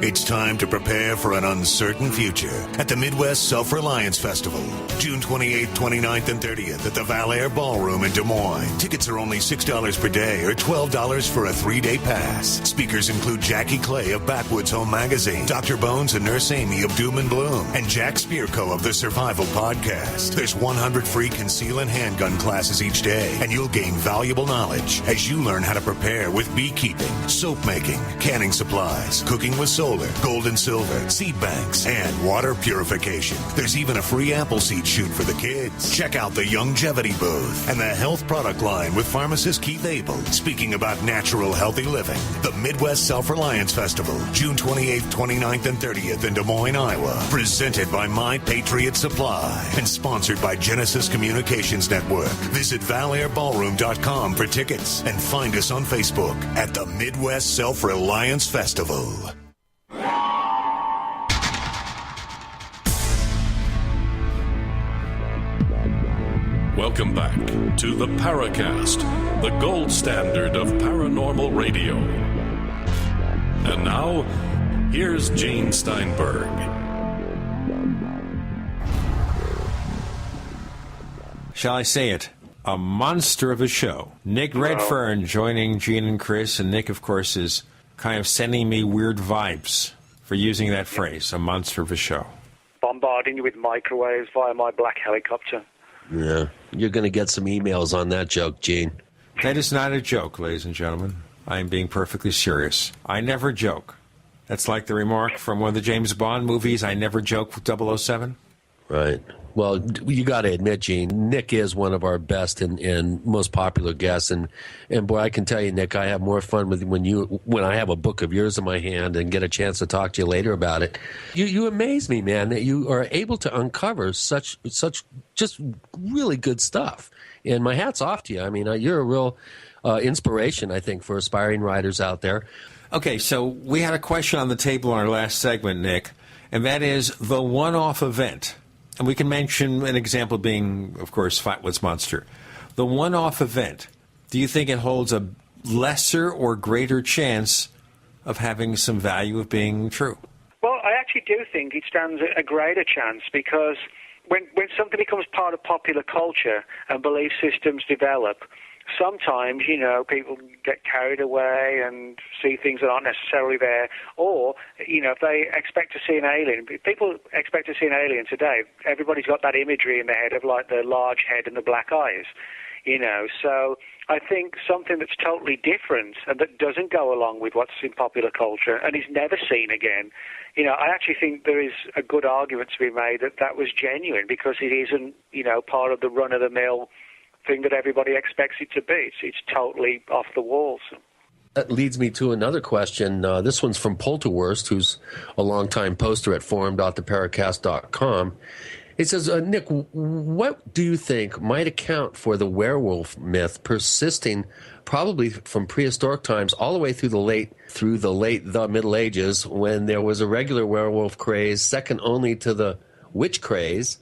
It's time to prepare for an uncertain future at the Midwest Self-Reliance Festival, June 28th, 29th, and 30th at the Valair Ballroom in Des Moines. Tickets are only $6 per day or $12 for a 3-day pass. Speakers include Jackie Clay of Backwoods Home Magazine, Dr. Bones and Nurse Amy of Doom and Bloom, and Jack Spierko of the Survival Podcast. There's 100 free conceal and handgun classes each day, and you'll gain valuable knowledge as you learn how to prepare with beekeeping, soap making, canning supplies, cooking with solar, gold and silver, seed banks, and water purification. There's even a free apple seed shoot for the kids. Check out the Longevity booth and the health product line with pharmacist Keith Abel, speaking about natural, healthy living. The Midwest Self-Reliance Festival, June 28th, 29th, and 30th in Des Moines, Iowa. Presented by My Patriot Supply and sponsored by Genesis Communications Network. Visit valairballroom.com for tickets and find us on Facebook at the Midwest Self-Reliance Festival. Welcome back to the Paracast, the gold standard of paranormal radio. And now, here's Gene Steinberg. Shall I say it? A monster of a show. Nick Redfern joining Gene and Chris, and Nick, of course, is kind of sending me weird vibes for using that phrase, a monster of a show. Bombarding you with microwaves via my black helicopter. Yeah, you're going to get some emails on that joke, Gene. That is not a joke, ladies and gentlemen. I am being perfectly serious. I never joke. That's like the remark from one of the James Bond movies, I never joke with 007. Right. Well, you got to admit, Gene, Nick is one of our best and most popular guests, and boy, I can tell you, Nick, I have more fun with when I have a book of yours in my hand and get a chance to talk to you later about it. You amaze me, man, that you are able to uncover such just really good stuff. And my hat's off to you. I mean, you're a real inspiration, I think, for aspiring writers out there. Okay, so we had a question on the table in our last segment, Nick, and that is the one-off event. And we can mention an example being, of course, Flatwoods Monster. The one-off event, do you think it holds a lesser or greater chance of having some value of being true? Well, I actually do think it stands a greater chance because when something becomes part of popular culture and belief systems develop, sometimes, people get carried away and see things that aren't necessarily there. Or, if they expect to see an alien, people expect to see an alien today. Everybody's got that imagery in their head of like the large head and the black eyes, So I think something that's totally different and that doesn't go along with what's in popular culture and is never seen again, I actually think there is a good argument to be made that was genuine because it isn't, part of the run-of-the-mill thing that everybody expects it to be. It's totally off the walls. That leads me to another question. This one's from Polterwurst, who's a longtime poster at forum.theparacast.com. It says, Nick, what do you think might account for the werewolf myth persisting probably from prehistoric times all the way through the Middle Ages, when there was a regular werewolf craze, second only to the witch craze,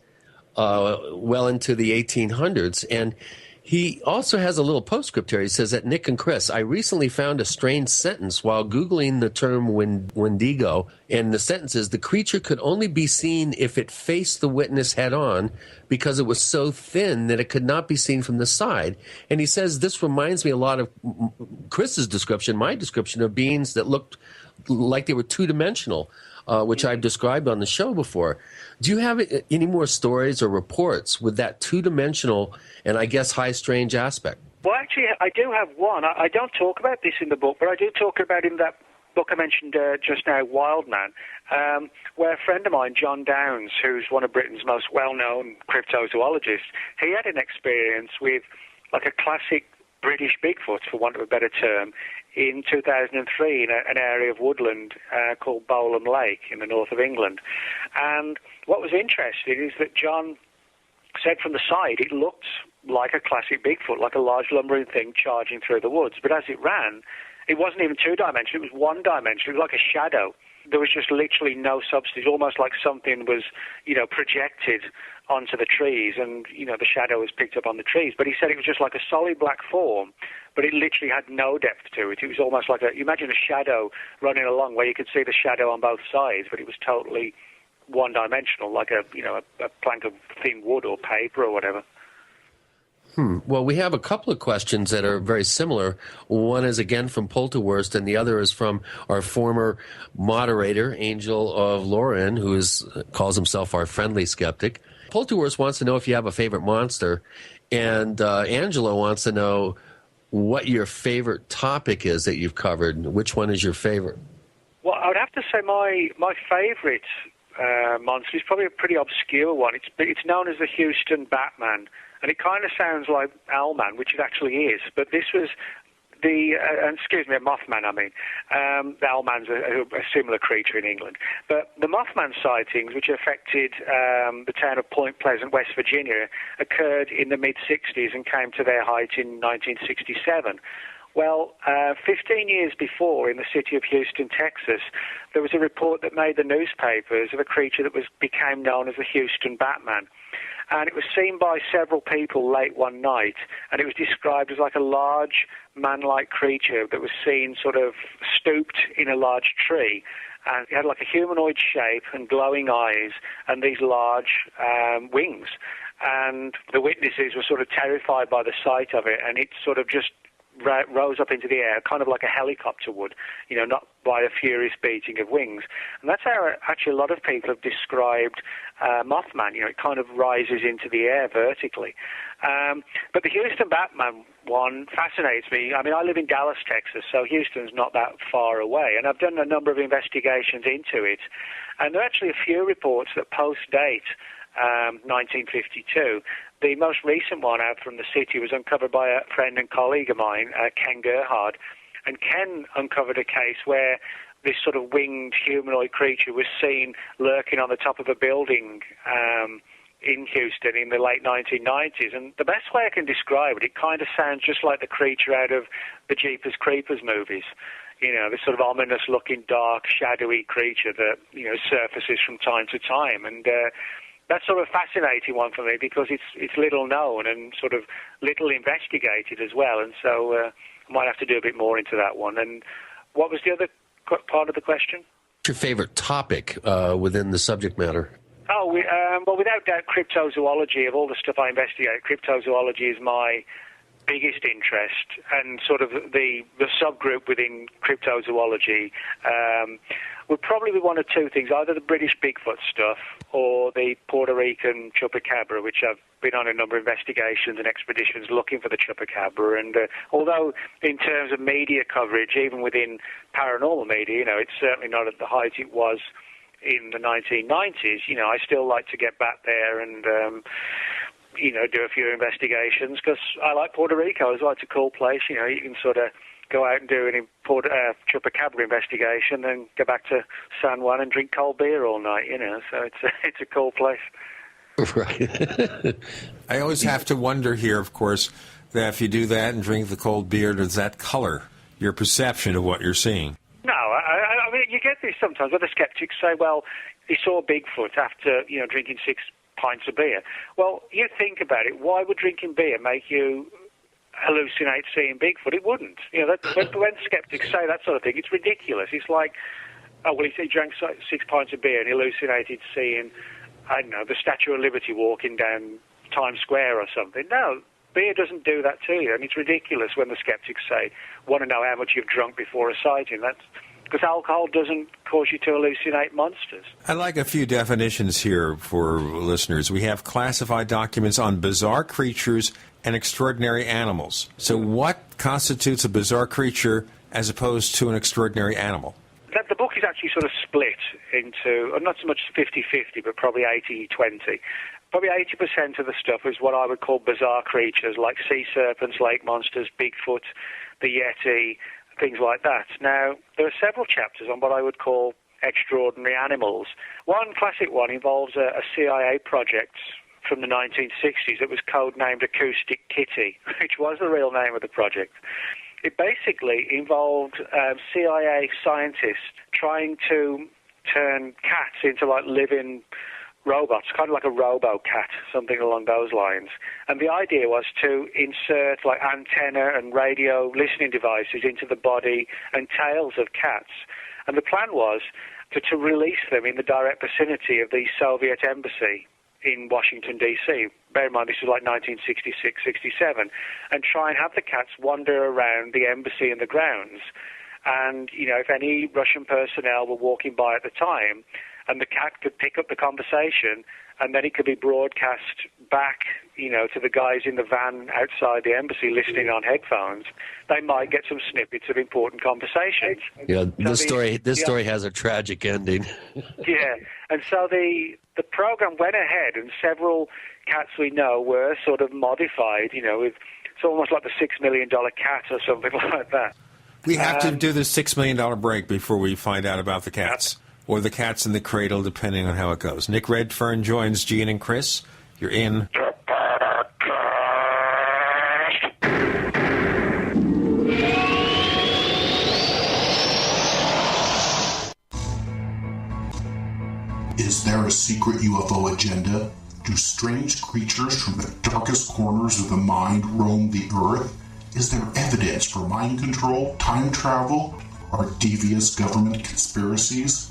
well into the 1800s. And he also has a little postscript here. He says that Nick and Chris, I recently found a strange sentence while Googling the term Wendigo. And the sentence is, the creature could only be seen if it faced the witness head on because it was so thin that it could not be seen from the side. And he says this reminds me a lot of Chris's description, my description of beings that looked like they were two-dimensional, which I've described on the show before. Do you have any more stories or reports with that two-dimensional and I guess high strange aspect? Well, actually, I do have one. I don't talk about this in the book, but I do talk about in that book I mentioned just now, Wild Man, where a friend of mine, John Downs, who's one of Britain's most well-known cryptozoologists, he had an experience with like a classic British Bigfoot, for want of a better term, in 2003 in an area of woodland called Bowlam Lake in the north of England. And what was interesting is that John said from the side it looked like a classic Bigfoot, like a large lumbering thing charging through the woods. But as it ran, it wasn't even two-dimensional, it was one-dimensional. It was like a shadow. There was just literally no substance, almost like something was, projected onto the trees and, the shadow was picked up on the trees. But he said it was just like a solid black form, but it literally had no depth to it. It was almost like imagine a shadow running along where you could see the shadow on both sides, but it was totally one-dimensional, like a plank of thin wood or paper or whatever. Well, we have a couple of questions that are very similar. One is, again, from Polterwurst, and the other is from our former moderator, Angel of Lauren, who calls himself our friendly skeptic. Polterwurst wants to know if you have a favorite monster, and Angela wants to know what your favorite topic is that you've covered. Which one is your favorite? Well, I would have to say my favourite monster is probably a pretty obscure one. It's known as the Houston Batman, and it kind of sounds like Owlman, which it actually is. But this was Mothman, I mean. The Owlman's a similar creature in England. But the Mothman sightings, which affected the town of Point Pleasant, West Virginia, occurred in the mid-60s and came to their height in 1967. Well, 15 years before, in the city of Houston, Texas, there was a report that made the newspapers of a creature that became known as the Houston Batman. And it was seen by several people late one night, and it was described as like a large man-like creature that was seen sort of stooped in a large tree. And it had like a humanoid shape and glowing eyes and these large wings. And the witnesses were sort of terrified by the sight of it, and it sort of just rose up into the air, kind of like a helicopter would, not by a furious beating of wings. And that's how actually a lot of people have described Mothman. It kind of rises into the air vertically. But the Houston Batman one fascinates me. I mean, I live in Dallas, Texas, so Houston's not that far away. And I've done a number of investigations into it. And there are actually a few reports that post-date 1952. The most recent one out from the city was uncovered by a friend and colleague of mine, Ken Gerhard. And Ken uncovered a case where this sort of winged humanoid creature was seen lurking on the top of a building in Houston in the late 1990s. And the best way I can describe it kind of sounds just like the creature out of the Jeepers Creepers movies. This sort of ominous-looking, dark, shadowy creature that, surfaces from time to time. And that's sort of a fascinating one for me because it's little known and sort of little investigated as well. And so I might have to do a bit more into that one. And what was the other part of the question? What's your favorite topic within the subject matter? Oh, well, without doubt, cryptozoology. Of all the stuff I investigate, cryptozoology is my biggest interest, and sort of the subgroup within cryptozoology would probably be one of two things, either the British Bigfoot stuff or the Puerto Rican chupacabra, which I've been on a number of investigations and expeditions looking for the chupacabra. And although in terms of media coverage, even within paranormal media, it's certainly not at the height it was in the 1990s, I still like to get back there and do a few investigations because I like Puerto Rico as well. It's a cool place. You can sort of go out and do an chupacabra investigation, then go back to San Juan and drink cold beer all night. So it's a cool place. Right. I always have to wonder here, of course, that if you do that and drink the cold beer, does that color your perception of what you're seeing? No, I mean, you get this sometimes where the skeptics say, well, he saw Bigfoot after, drinking 6 pints of beer. Well, you think about it. Why would drinking beer make you hallucinate seeing Bigfoot? It wouldn't. When skeptics say that sort of thing, it's ridiculous. It's like, he drank 6 pints of beer and hallucinated seeing, I don't know, the Statue of Liberty walking down Times Square or something. No, beer doesn't do that to you, and it's ridiculous when the skeptics say, want to know how much you've drunk before a sighting. That's because alcohol doesn't cause you to hallucinate monsters. I'd like a few definitions here for listeners. We have classified documents on bizarre creatures and extraordinary animals. So what constitutes a bizarre creature as opposed to an extraordinary animal? The book is actually sort of split into, not so much 50-50, but probably 80-20. Probably 80% of the stuff is what I would call bizarre creatures, like sea serpents, lake monsters, Bigfoot, the Yeti, things like that. Now, there are several chapters on what I would call extraordinary animals. One classic one involves a CIA project from the 1960s that was codenamed Acoustic Kitty, which was the real name of the project. It basically involved CIA scientists trying to turn cats into like living robots, kind of like a robo-cat, something along those lines. And the idea was to insert like antenna and radio listening devices into the body and tails of cats. And the plan was to release them in the direct vicinity of the Soviet embassy in Washington, D.C. Bear in mind, this was like 1966, 67, and try and have the cats wander around the embassy and the grounds. And, if any Russian personnel were walking by at the time, and the cat could pick up the conversation, and then it could be broadcast back, to the guys in the van outside the embassy listening on headphones, they might get some snippets of important conversations. Yeah, So this story has a tragic ending. Yeah, and so the program went ahead, and several cats we know were sort of modified, with it's almost like the $6 million cat or something like that. We have to do the $6 million break before we find out about the cats, or the cats in the cradle, depending on how it goes. Nick Redfern joins Gene and Chris. You're in. Is there a secret UFO agenda? Do strange creatures from the darkest corners of the mind roam the Earth? Is there evidence for mind control, time travel, or devious government conspiracies?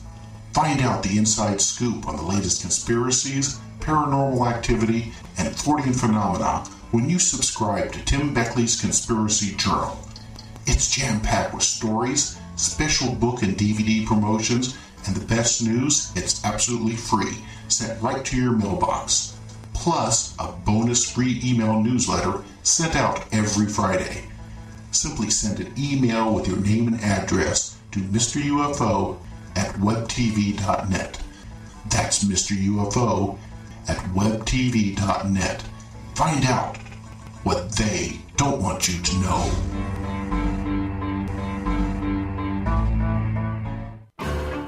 Find out the inside scoop on the latest conspiracies, paranormal activity, and Fortean phenomena when you subscribe to Tim Beckley's Conspiracy Journal. It's jam-packed with stories, special book and DVD promotions, and the best news, it's absolutely free, sent right to your mailbox. Plus, a bonus free email newsletter sent out every Friday. Simply send an email with your name and address to Mr. UFO at webtv.net. That's Mr. UFO at webtv.net. Find out what they don't want you to know.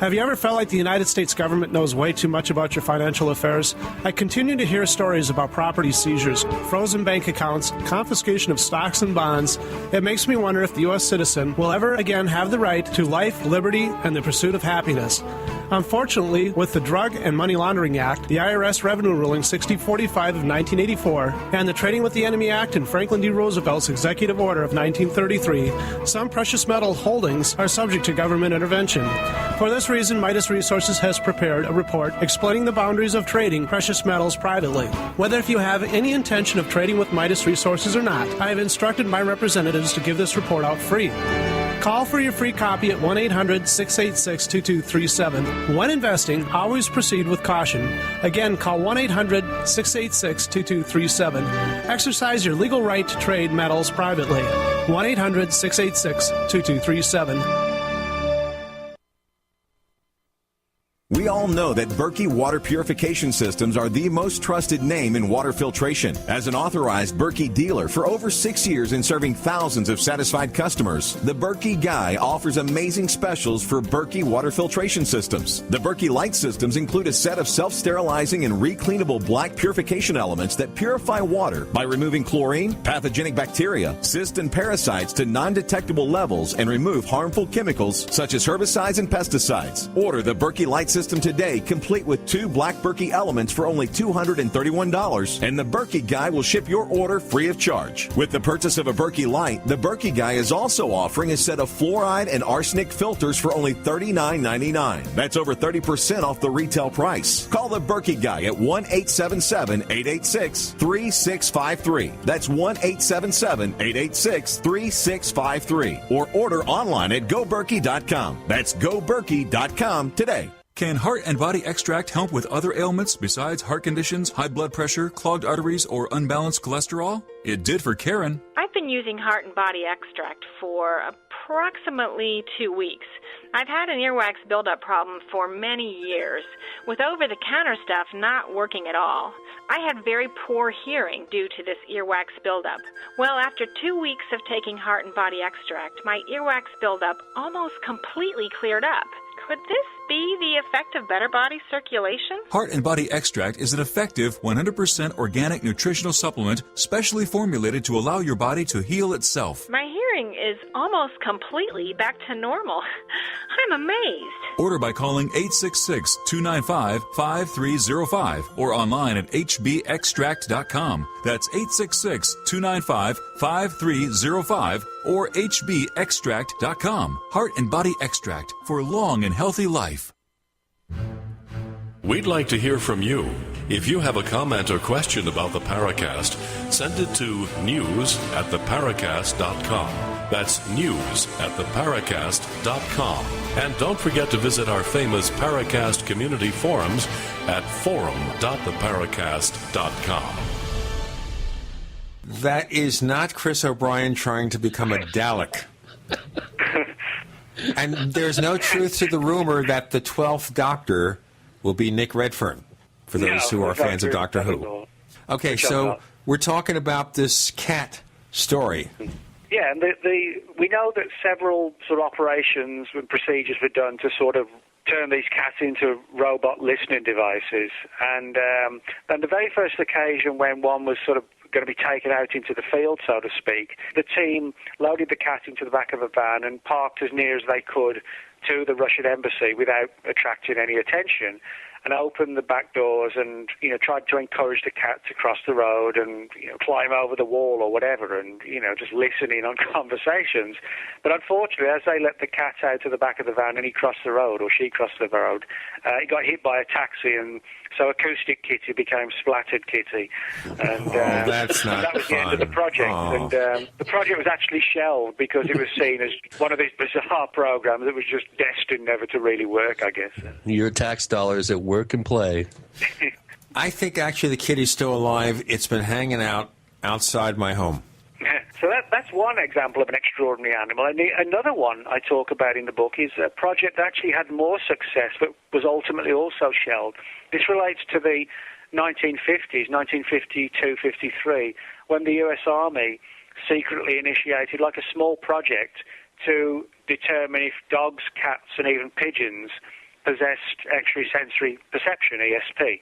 Have you ever felt like the United States government knows way too much about your financial affairs? I continue to hear stories about property seizures, frozen bank accounts, confiscation of stocks and bonds. It makes me wonder if the U.S. citizen will ever again have the right to life, liberty, and the pursuit of happiness. Unfortunately, with the Drug and Money Laundering Act, the IRS Revenue Ruling 6045 of 1984, and the Trading with the Enemy Act and Franklin D. Roosevelt's Executive Order of 1933, some precious metal holdings are subject to government intervention. For this reason, Midas Resources has prepared a report explaining the boundaries of trading precious metals privately. Whether if you have any intention of trading with Midas Resources or not, I have instructed my representatives to give this report out free. Call for your free copy at 1-800-686-2237. When investing, always proceed with caution. Again, call 1-800-686-2237. Exercise your legal right to trade metals privately. 1-800-686-2237. We all know that Berkey Water Purification Systems are the most trusted name in water filtration. As an authorized Berkey dealer for over 6 years and serving thousands of satisfied customers, the Berkey Guy offers amazing specials for Berkey Water Filtration Systems. The Berkey Light Systems include a set of self-sterilizing and recleanable black purification elements that purify water by removing chlorine, pathogenic bacteria, cysts, and parasites to non-detectable levels and remove harmful chemicals such as herbicides and pesticides. Order the Berkey Light System today, complete with 2 black Berkey elements for only $231, and the Berkey Guy will ship your order free of charge. With the purchase of a Berkey Light, the Berkey Guy is also offering a set of fluoride and arsenic filters for only $39.99. That's over 30% off the retail price. Call the Berkey Guy at 1-877-886-3653. That's 1-877-886-3653. Or order online at goberkey.com. That's goberkey.com today. Can Heart and Body Extract help with other ailments besides heart conditions, high blood pressure, clogged arteries, or unbalanced cholesterol? It did for Karen. I've been using Heart and Body Extract for approximately 2 weeks. I've had an earwax buildup problem for many years, with over-the-counter stuff not working at all. I had very poor hearing due to this earwax buildup. Well, after 2 weeks of taking Heart and Body Extract, my earwax buildup almost completely cleared up. Could this be the effect of better body circulation? Heart and Body Extract is an effective 100% organic nutritional supplement specially formulated to allow your body to heal itself. My hearing is almost completely back to normal. I'm amazed. Order by calling 866-295-5305 or online at hbextract.com. That's 866-295-5305 or hbextract.com. Heart and Body Extract for long and healthy life. We'd like to hear from you. If you have a comment or question about the Paracast, send it to news@theparacast.com. That's news@theparacast.com. And don't forget to visit our famous Paracast community forums at forum.theparacast.com. That is not Chris O'Brien trying to become a Dalek. And there's no truth to the rumor that the 12th Doctor will be Nick Redfern, for those who are fans of Doctor Who. Okay, so we're talking about this cat story. Yeah, and we know that several sort of operations and procedures were done to sort of turn these cats into robot listening devices. And the very first occasion when one was sort of going to be taken out into the field, so to speak, the team loaded the cat into the back of a van and parked as near as they could to the Russian embassy without attracting any attention, and opened the back doors and, tried to encourage the cat to cross the road and, climb over the wall or whatever and, just listening on conversations. But unfortunately, as they let the cat out to the back of the van and he crossed the road, or she crossed the road, he got hit by a taxi, and so Acoustic Kitty became Splattered Kitty. And that's not that was the end of the project. And the project was actually shelved because it was seen as one of these bizarre programs that was just destined never to really work, I guess. Your tax dollars at work and play. I think actually the kitty's still alive. It's been hanging out outside my home. So that's one example of an extraordinary animal. And another one I talk about in the book is a project that actually had more success but was ultimately also shelved. This relates to the 1950s, 1952-53, when the U.S. Army secretly initiated like a small project to determine if dogs, cats, and even pigeons possessed extrasensory perception, ESP.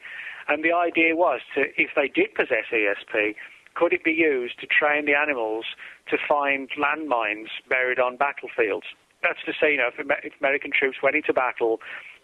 And the idea was if they did possess ESP, could it be used to train the animals to find landmines buried on battlefields? That's to say, if American troops went into battle,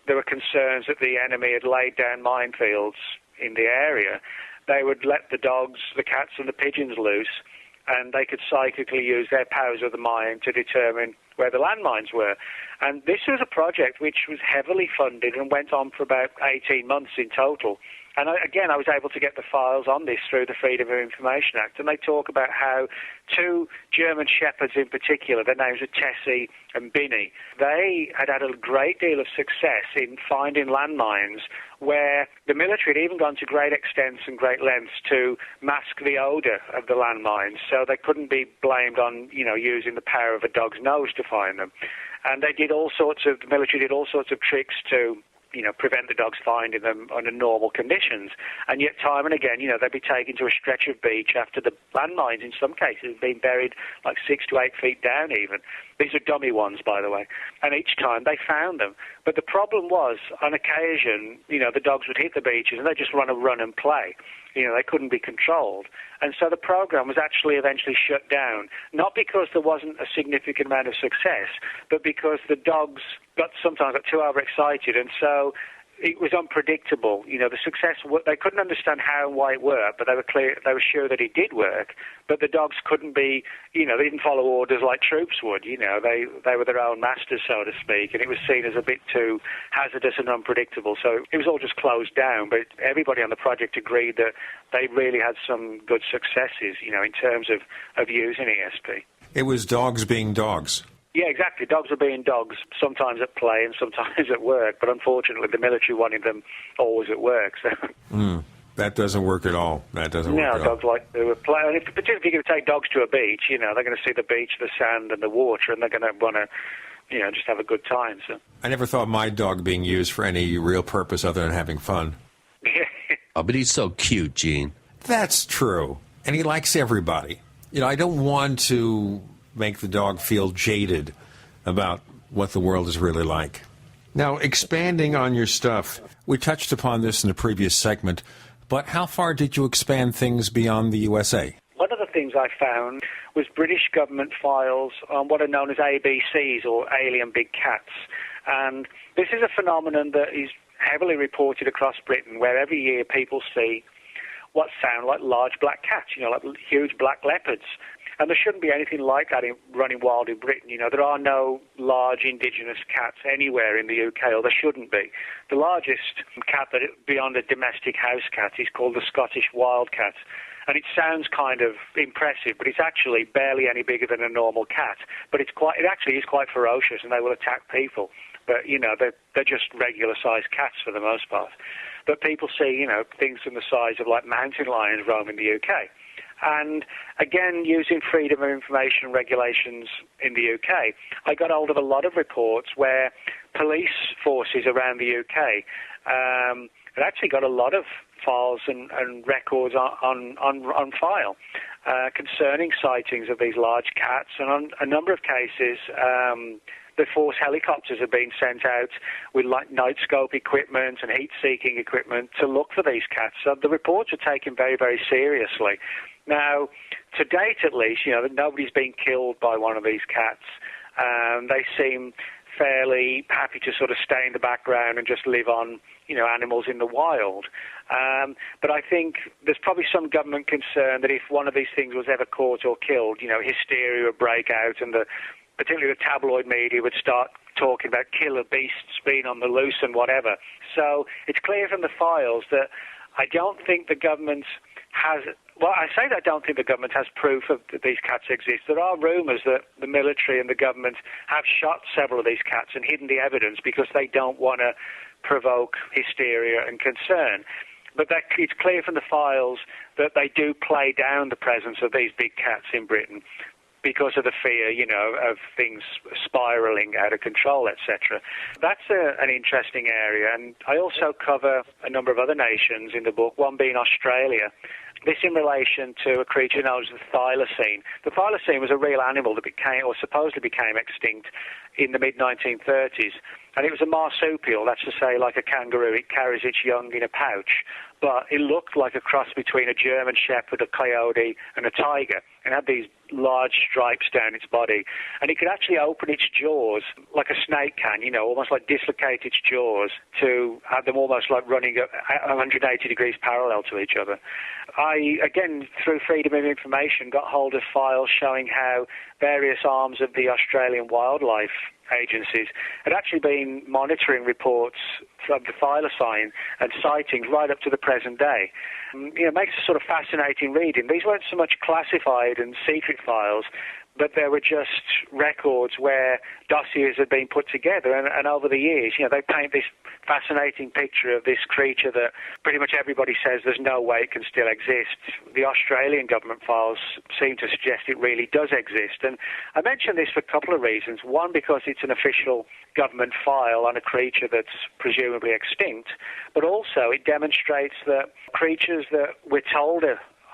there were concerns that the enemy had laid down minefields in the area. They would let the dogs, the cats, and the pigeons loose, and they could psychically use their powers of the mind to determine where the landmines were. And this was a project which was heavily funded and went on for about 18 months in total. And I was able to get the files on this through the Freedom of Information Act, and they talk about how two German shepherds in particular, their names are Tessie and Binny, they had a great deal of success in finding landmines where the military had even gone to great extents and great lengths to mask the odour of the landmines, so they couldn't be blamed on, using the power of a dog's nose to find them. And the military did all sorts of tricks to prevent the dogs finding them under normal conditions. And yet time and again, they'd be taken to a stretch of beach after the landmines, in some cases, had been buried like 6 to 8 feet down even. These are dummy ones, by the way. And each time they found them. But the problem was, on occasion, the dogs would hit the beaches and they'd just run and play. They couldn't be controlled. And so the program was actually eventually shut down, not because there wasn't a significant amount of success, but because the dogs sometimes got too overexcited, and so it was unpredictable. The success, they couldn't understand how and why it worked, but they were sure that it did work. But the dogs couldn't be, they didn't follow orders like troops would. They were their own masters, so to speak, and it was seen as a bit too hazardous and unpredictable. So it was all just closed down. But everybody on the project agreed that they really had some good successes, in terms of using ESP. It was dogs being dogs. Yeah, exactly. Dogs were being dogs, sometimes at play and sometimes at work, but unfortunately the military wanted them always at work. So. That doesn't work at all. That doesn't work at all. Dogs like to play. And particularly if you're going to take dogs to a beach, they're going to see the beach, the sand and the water, and they're going to want to, just have a good time. So. I never thought my dog being used for any real purpose other than having fun. Oh, but he's so cute, Gene. That's true. And he likes everybody. I don't want to make the dog feel jaded about what the world is really like. Now, expanding on your stuff, we touched upon this in the previous segment, but how far did you expand things beyond the USA? One of the things I found was British government files on what are known as ABCs, or alien big cats. And this is a phenomenon that is heavily reported across Britain, where every year people see what sound like large black cats, like huge black leopards. And there shouldn't be anything like that running wild in Britain. There are no large indigenous cats anywhere in the UK, or there shouldn't be. The largest cat beyond a domestic house cat is called the Scottish wildcat. And it sounds kind of impressive, but it's actually barely any bigger than a normal cat. But it actually is quite ferocious, and they will attack people. But, they're just regular-sized cats for the most part. But people see, things from the size of like mountain lions roam in the UK. And again, using freedom of information regulations in the UK, I got hold of a lot of reports where police forces around the UK had actually got a lot of files and records on file concerning sightings of these large cats. And on a number of cases, the force helicopters have been sent out with night scope equipment and heat-seeking equipment to look for these cats. So the reports are taken very, very seriously. Now, to date at least, nobody's been killed by one of these cats. They seem fairly happy to sort of stay in the background and just live on, animals in the wild. But I think there's probably some government concern that if one of these things was ever caught or killed, hysteria would break out, and particularly the tabloid media would start talking about killer beasts being on the loose and whatever. So it's clear from the files that I don't think the government has... Well, I say that I don't think the government has proof that these cats exist. There are rumours that the military and the government have shot several of these cats and hidden the evidence because they don't want to provoke hysteria and concern. But it's clear from the files that they do play down the presence of these big cats in Britain because of the fear, of things spiralling out of control, etc. That's an interesting area. And I also cover a number of other nations in the book, one being Australia. This in relation to a creature known as the thylacine. The thylacine was a real animal that supposedly became extinct in the mid-1930s. And it was a marsupial, that's to say, like a kangaroo. It carries its young in a pouch. But it looked like a cross between a German shepherd, a coyote, and a tiger. And had these large stripes down its body. And it could actually open its jaws like a snake can, almost like dislocate its jaws to have them almost like running 180 degrees parallel to each other. I, again, through freedom of information, got hold of files showing how various arms of the Australian wildlife agencies had actually been monitoring reports from the thylacine and sightings right up to the present day. It makes a sort of fascinating reading. These weren't so much classified and secret files, but there were just records where dossiers had been put together, and over the years, they paint this fascinating picture of this creature that pretty much everybody says there's no way it can still exist. The Australian government files seem to suggest it really does exist, and I mention this for a couple of reasons. One, because it's an official government file on a creature that's presumably extinct, but also it demonstrates that creatures that we're told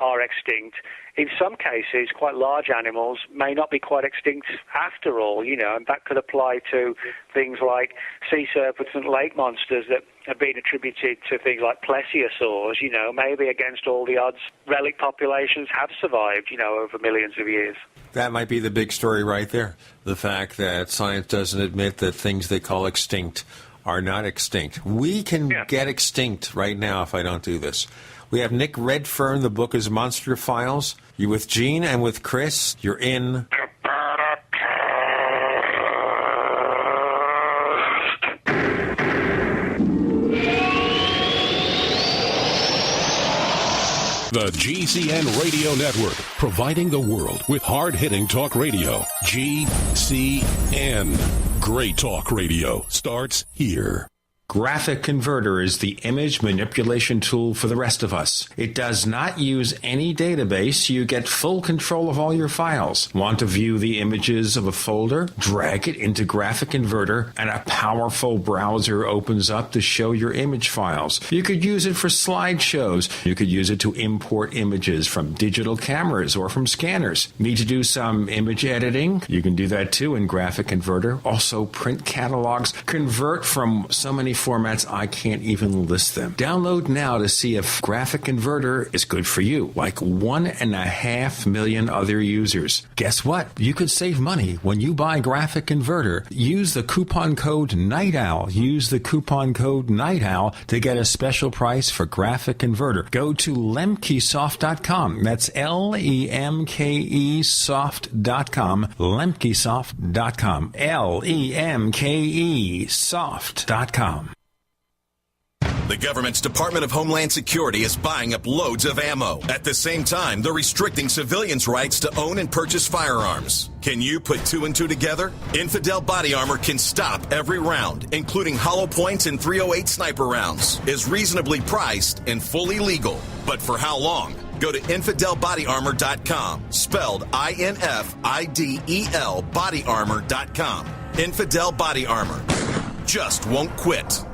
are extinct, in some cases, quite large animals may not be quite extinct after all, and that could apply to things like sea serpents and lake monsters that have been attributed to things like plesiosaurs, maybe against all the odds, relic populations have survived, over millions of years. That might be the big story right there. The fact that science doesn't admit that things they call extinct are not extinct. We can get extinct right now if I don't do this. We have Nick Redfern. The book is Monster Files. You're with Gene and with Chris. You're in... The GCN Radio Network, providing the world with hard-hitting talk radio. GCN. Great talk radio starts here. Graphic Converter is the image manipulation tool for the rest of us. It does not use any database. You get full control of all your files. Want to view the images of a folder? Drag it into Graphic Converter, and a powerful browser opens up to show your image files. You could use it for slideshows. You could use it to import images from digital cameras or from scanners. Need to do some image editing? You can do that too in Graphic Converter. Also print catalogs. Convert from so many formats I can't even list them. Download now to see if Graphic Converter is good for you, like 1.5 million other users. Guess what? You could save money when you buy Graphic Converter. Use the coupon code Night Owl. Use the coupon code Night Owl to get a special price for Graphic Converter. Go to lemkesoft.com. That's LEMKE soft.com. lemkesoft.com. LEMKE soft.com. The government's Department of Homeland Security is buying up loads of ammo. At the same time, they're restricting civilians' rights to own and purchase firearms. Can you put two and two together? Infidel body armor can stop every round, including hollow points and .308 sniper rounds. Is reasonably priced and fully legal. But for how long? Go to InfidelBodyArmor.com, spelled INFIDEL bodyarmor.com. Infidel Body Armor. Just won't quit.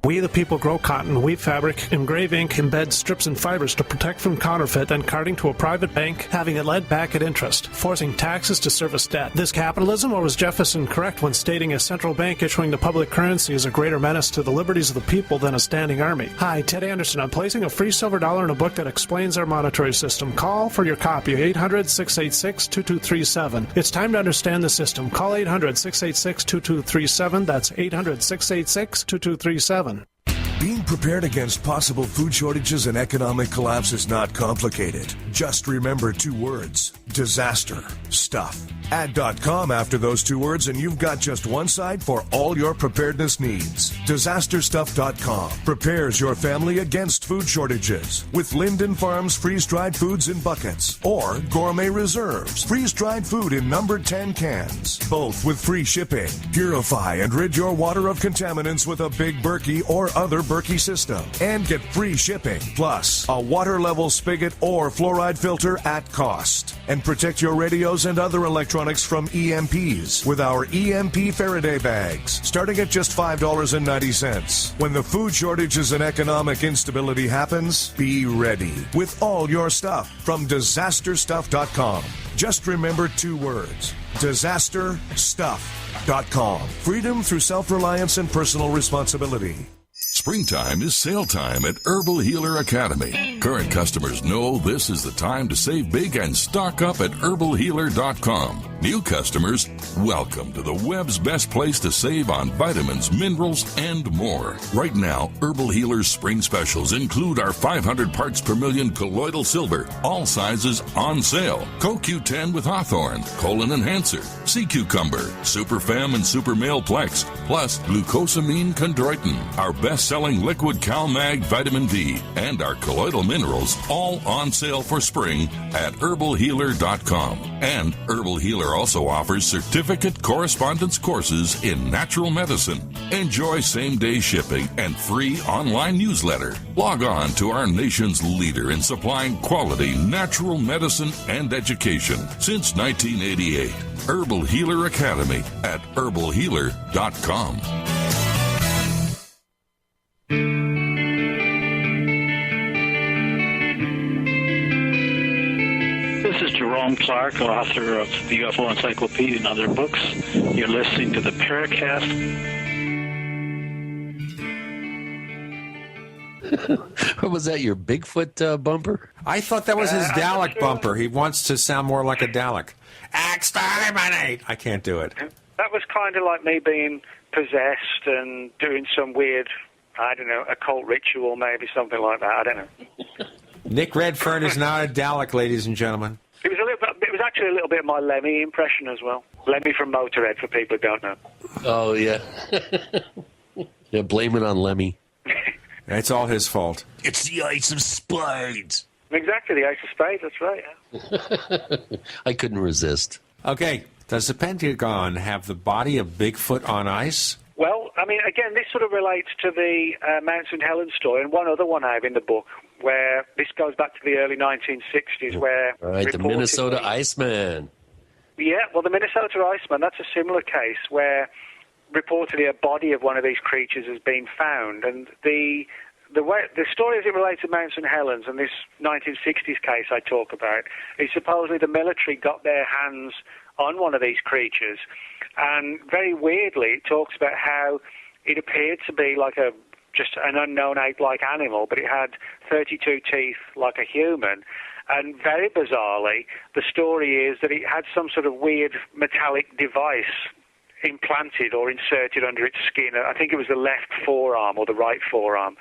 We the people grow cotton, weave fabric, engrave ink, embed strips and fibers to protect from counterfeit, then carting to a private bank, having it led back at interest, forcing taxes to service debt. This capitalism, or was Jefferson correct when stating a central bank issuing the public currency is a greater menace to the liberties of the people than a standing army? Hi, Ted Anderson. I'm placing a free silver dollar in a book that explains our monetary system. Call for your copy, 800-686-2237. It's time to understand the system. Call 800-686-2237. That's 800-686-2237. Being prepared against possible food shortages and economic collapse is not complicated. Just remember 2 words: disaster stuff. Add .com after those 2 words and you've got just one site for all your preparedness needs. Disasterstuff.com prepares your family against food shortages with Linden Farms freeze-dried foods in buckets or Gourmet Reserves freeze-dried food in numbered 10 cans, both with free shipping. Purify and rid your water of contaminants with a Big Berkey or other Berkey system and get free shipping, plus a water level spigot or fluoride filter at cost. And protect your radios and other electronics from EMPs with our EMP Faraday bags, starting at just $5.90. When the food shortages and economic instability happens, be ready with all your stuff from disasterstuff.com. Just remember 2 words: disasterstuff.com. Freedom through self-reliance and personal responsibility. Springtime is sale time at Herbal Healer Academy. Current customers know this is the time to save big and stock up at herbalhealer.com. New customers, welcome to the web's best place to save on vitamins, minerals, and more. Right now, Herbal Healer's spring specials include our 500 parts per million colloidal silver, all sizes on sale. CoQ10 with Hawthorne, Colon Enhancer, Sea Cucumber, Super Fem and Super Male Plex, plus glucosamine chondroitin, our best-selling liquid CalMag Vitamin D, and our colloidal minerals, all on sale for spring at herbalhealer.com. And Herbal Healer also offers certificate correspondence courses in natural medicine. Enjoy same-day shipping and free online newsletter. Log on to our nation's leader in supplying quality natural medicine and education since 1988. Herbal Healer Academy at herbalhealer.com. This is Jerome Clark, author of the UFO Encyclopedia and other books. You're listening to the Paracast. Was that your Bigfoot bumper? I thought that was his Dalek bumper. He wants to sound more like a Dalek. Exterminate! I can't do it. That was kind of like me being possessed and doing some weird, I don't know, occult ritual, maybe something like that. I don't know. Nick Redfern is not a Dalek, ladies and gentlemen. It was actually a little bit of my Lemmy impression as well. Lemmy from Motorhead, for people who don't know. Oh, yeah. Yeah, blame it on Lemmy. It's all his fault. It's the Ace of Spades. Exactly, the Ace of Spades, that's right, yeah. I couldn't resist. Okay, does the Pentagon have the body of Bigfoot on ice? Well, I mean, again, this sort of relates to the Mount St. Helens story, and one other one I have in the book, where this goes back to the early 1960s, where... Right, the Minnesota Iceman. Yeah, well, the Minnesota Iceman, that's a similar case where reportedly a body of one of these creatures has been found, and the story as it relates to Mount St. Helens and this 1960s case I talk about is supposedly the military got their hands on one of these creatures, and very weirdly it talks about how it appeared to be like just an unknown ape-like animal, but it had 32 teeth like a human. And very bizarrely, the story is that it had some sort of weird metallic device implanted or inserted under its skin. I think it was the left forearm or the right forearm.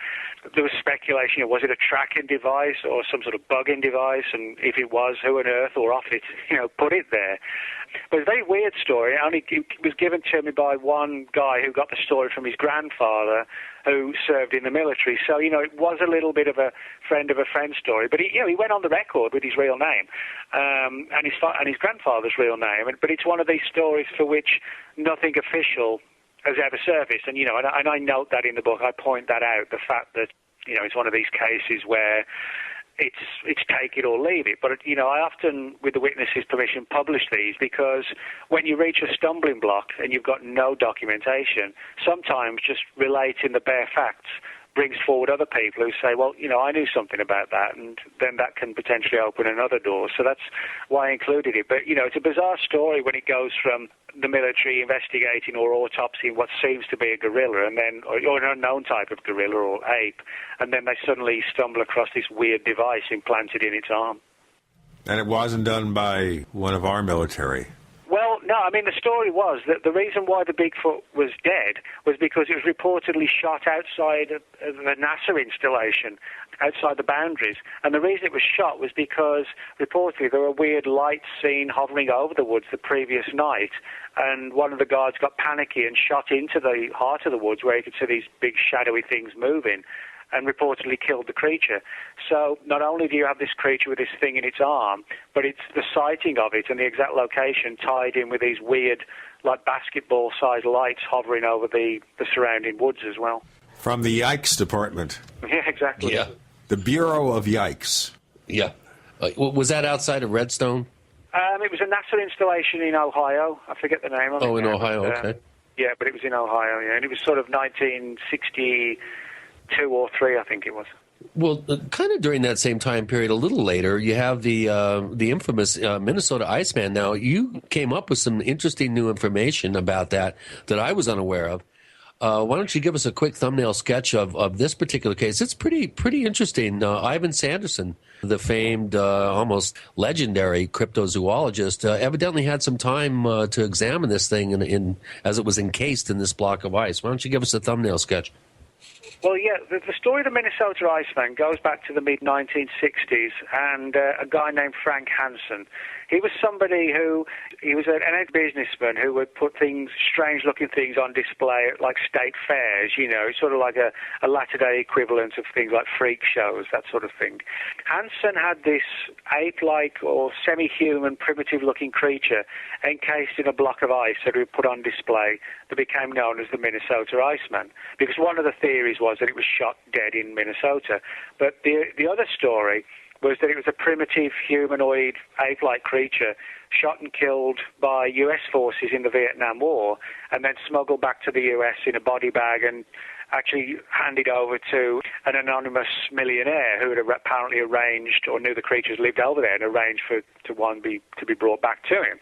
There was speculation, was it a tracking device or some sort of bugging device? And if it was, who on earth or off it, put it there? But it's a very weird story. It was given to me by one guy who got the story from his grandfather who served in the military. So, it was a little bit of a friend story. But, he went on the record with his real name and his grandfather's real name. But it's one of these stories for which nothing official has ever surfaced. And, and I note that in the book. I point that out, the fact that, it's one of these cases where it's take it or leave it. But, I often, with the witness's permission, publish these because when you reach a stumbling block and you've got no documentation, sometimes just relating the bare facts brings forward other people who say, well, I knew something about that, and then that can potentially open another door. So that's why I included it. But, it's a bizarre story when it goes from the military investigating or autopsying what seems to be a gorilla, and then or an unknown type of gorilla or ape, and then they suddenly stumble across this weird device implanted in its arm. And it wasn't done by one of our military. Well, no, the story was that the reason why the Bigfoot was dead was because it was reportedly shot outside of the NASA installation, outside the boundaries. And the reason it was shot was because reportedly there were weird lights seen hovering over the woods the previous night, and one of the guards got panicky and shot into the heart of the woods where you could see these big shadowy things moving, and reportedly killed the creature. So not only do you have this creature with this thing in its arm, but it's the sighting of it and the exact location tied in with these weird, like basketball-sized lights hovering over the surrounding woods as well. From the Yikes Department. Yeah, exactly. Yeah. The Bureau of Yikes. Yeah. Was that outside of Redstone? It was a NASA installation in Ohio. I forget the name of it. Oh, in Ohio, okay. Yeah, but it was in Ohio, yeah. And it was sort of 1962 or 3, I think it was. Well, kind of during that same time period, a little later, you have the infamous Minnesota Iceman. Now, you came up with some interesting new information about that I was unaware of. Why don't you give us a quick thumbnail sketch of this particular case? It's pretty interesting. Ivan Sanderson, the famed, almost legendary cryptozoologist, evidently had some time to examine this thing as it was encased in this block of ice. Why don't you give us a thumbnail sketch? Well, yeah, the story of the Minnesota Iceman goes back to the mid-1960s, and a guy named Frank Hansen. He was somebody he was an ex-businessman who would put strange-looking things on display at, like, state fairs, sort of like a latter-day equivalent of things like freak shows, that sort of thing. Hansen had this ape-like or semi-human, primitive-looking creature encased in a block of ice that he would put on display that became known as the Minnesota Iceman, because one of the theories was that it was shot dead in Minnesota. But the other story was that it was a primitive humanoid ape-like creature shot and killed by U.S. forces in the Vietnam War and then smuggled back to the U.S. in a body bag and actually handed over to an anonymous millionaire who had apparently arranged or knew the creatures lived over there and arranged to be brought back to him.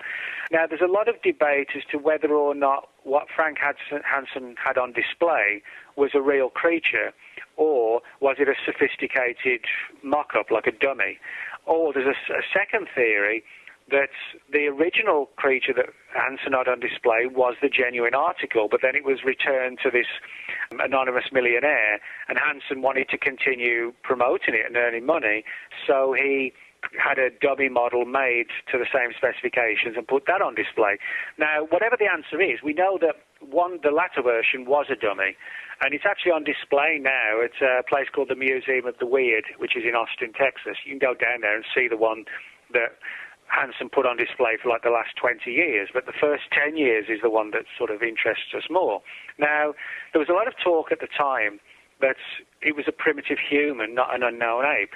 Now, there's a lot of debate as to whether or not what Frank Hansen had on display was a real creature, or was it a sophisticated mock-up, like a dummy? Or there's a second theory that the original creature that Hansen had on display was the genuine article, but then it was returned to this anonymous millionaire, and Hansen wanted to continue promoting it and earning money, so he had a dummy model made to the same specifications and put that on display. Now, whatever the answer is, we know that the latter version was a dummy, and it's actually on display now. It's a place called the Museum of the Weird, which is in Austin, Texas. You can go down there and see the one that Hansen put on display for like the last 20 years, but the first 10 years is the one that sort of interests us more. Now, there was a lot of talk at the time that it was a primitive human, not an unknown ape.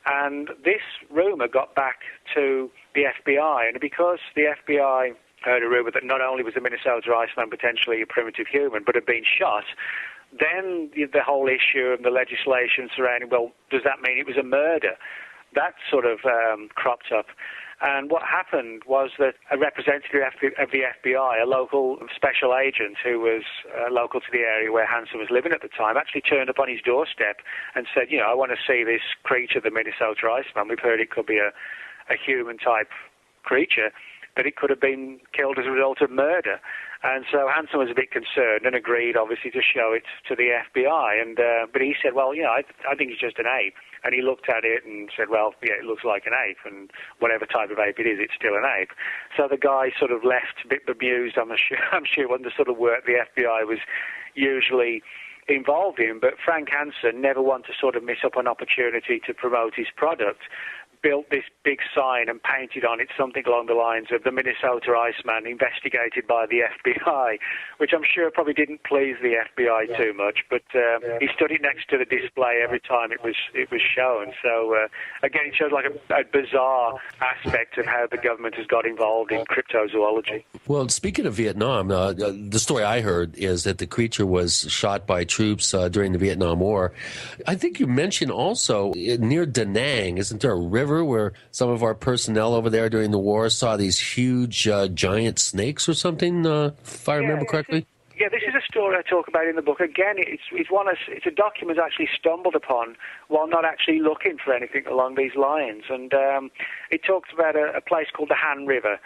And this rumor got back to the FBI, and because the FBI heard a rumor that not only was the Minnesota Iceman potentially a primitive human, but had been shot, then the whole issue and the legislation surrounding, well, does that mean it was a murder? That sort of cropped up. And what happened was that a representative of the FBI, a local special agent who was local to the area where Hansen was living at the time, actually turned up on his doorstep and said, I want to see this creature, the Minnesota Iceman. We've heard it could be a human-type creature, but it could have been killed as a result of murder. And so Hansen was a bit concerned and agreed, obviously, to show it to the FBI. And but he said, well, I think it's just an ape. And he looked at it and said, well, yeah, it looks like an ape, and whatever type of ape it is, it's still an ape. So the guy sort of left a bit bemused, I'm sure, on the sort of work the FBI was usually involved in. But Frank Hansen never wanted to sort of miss up an opportunity to promote his product, built this big sign and painted on it something along the lines of the Minnesota Iceman investigated by the FBI, which I'm sure probably didn't please the FBI too much, but he stood it next to the display every time it was shown. So again, it shows like a bizarre aspect of how the government has got involved in cryptozoology. Well, speaking of Vietnam, the story I heard is that the creature was shot by troops during the Vietnam War. I think you mentioned also near Da Nang, isn't there a river where some of our personnel over there during the war saw these huge giant snakes or something, if I remember correctly? Yeah, this is a story I talk about in the book. Again, it's a document I actually stumbled upon while not actually looking for anything along these lines. And it talks about a place called the Han River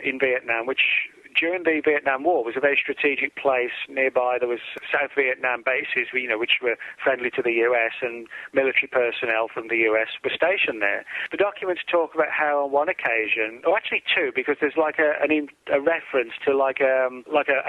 in Vietnam, which during the Vietnam War was a very strategic place. Nearby there was South Vietnam bases, which were friendly to the U.S., and military personnel from the U.S. were stationed there. The documents talk about how on one occasion, or actually two, because there's like a reference to like a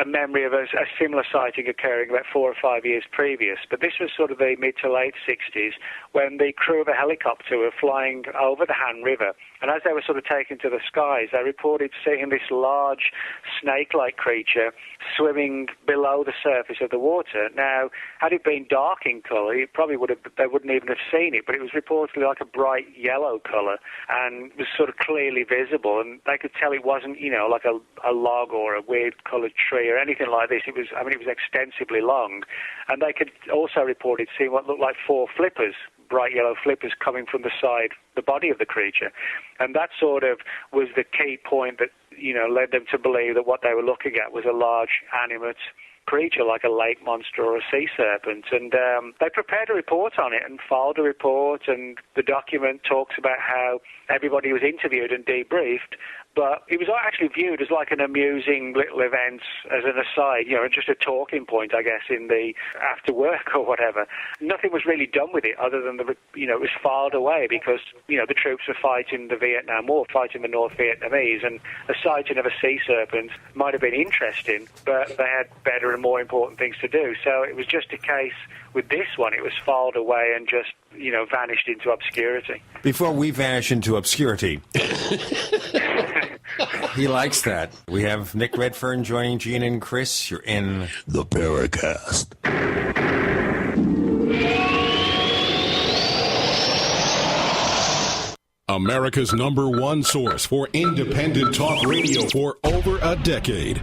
memory of a similar sighting occurring about 4 or 5 years previous. But this was sort of the mid to late 60s when the crew of a helicopter were flying over the Han River. And as they were sort of taken to the skies, they reported seeing this large snake-like creature swimming below the surface of the water. Now, had it been dark in colour, they wouldn't even have seen it, but it was reportedly like a bright yellow colour and was sort of clearly visible, and they could tell it wasn't, like a log or a weird-coloured tree or anything like this. It was extensively long, and they could also report it seeing what looked like 4 flippers, bright yellow flippers coming from the side, the body of the creature. And that sort of was the key point that, led them to believe that what they were looking at was a large animate creature like a lake monster or a sea serpent. And they prepared a report on it and filed a report, and the document talks about how everybody was interviewed and debriefed, but it was actually viewed as like an amusing little event as an aside, just a talking point, I guess, in the after work or whatever. Nothing was really done with it other than it was filed away because, the troops were fighting the Vietnam War, fighting the North Vietnamese, and a sighting of a sea serpent might have been interesting, but they had better and more important things to do. So it was just a case with this one. It was filed away and just, vanished into obscurity. Before we vanish into obscurity, he likes that. We have Nick Redfern joining Gene and Chris. You're in the Paracast. America's #1 source for independent talk radio for over a decade.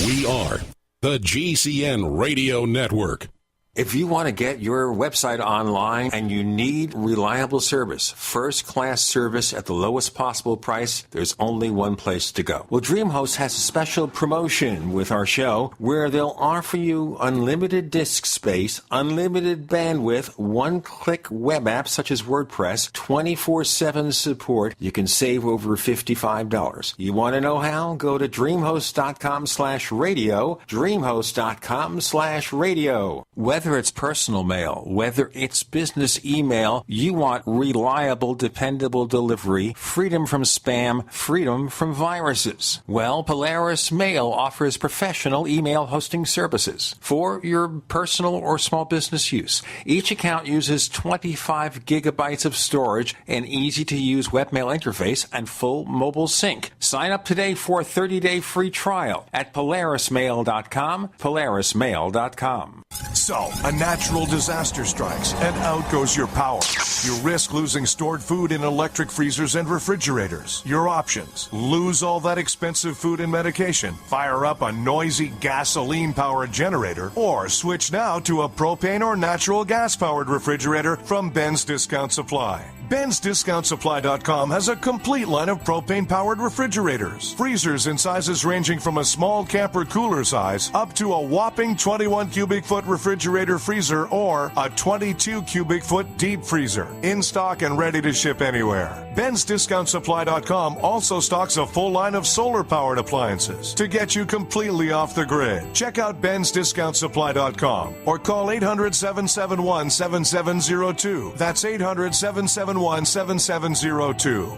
We are the GCN Radio Network. If you want to get your website online and you need reliable service, first-class service at the lowest possible price, there's only one place to go. Well, DreamHost has a special promotion with our show where they'll offer you unlimited disk space, unlimited bandwidth, one-click web apps such as WordPress, 24/7 support. You can save over $55. You want to know how? Go to dreamhost.com/radio, dreamhost.com/radio. Whether it's personal mail, whether it's business email, you want reliable, dependable delivery, freedom from spam, freedom from viruses. Well, Polaris Mail offers professional email hosting services for your personal or small business use. Each account uses 25 gigabytes of storage, an easy-to-use webmail interface, and full mobile sync. Sign up today for a 30-day free trial at polarismail.com, polarismail.com. So, a natural disaster strikes, and out goes your power. You risk losing stored food in electric freezers and refrigerators. Your options: lose all that expensive food and medication, fire up a noisy gasoline-powered generator, or switch now to a propane or natural gas-powered refrigerator from Ben's Discount Supply. Ben'sDiscountSupply.com has a complete line of propane-powered refrigerators. Freezers in sizes ranging from a small camper cooler size up to a whopping 21 cubic foot refrigerator freezer or a 22 cubic foot deep freezer. In stock and ready to ship anywhere. Ben'sDiscountSupply.com also stocks a full line of solar-powered appliances to get you completely off the grid. Check out Ben'sDiscountSupply.com or call 800-771-7702. That's 800-771-7702.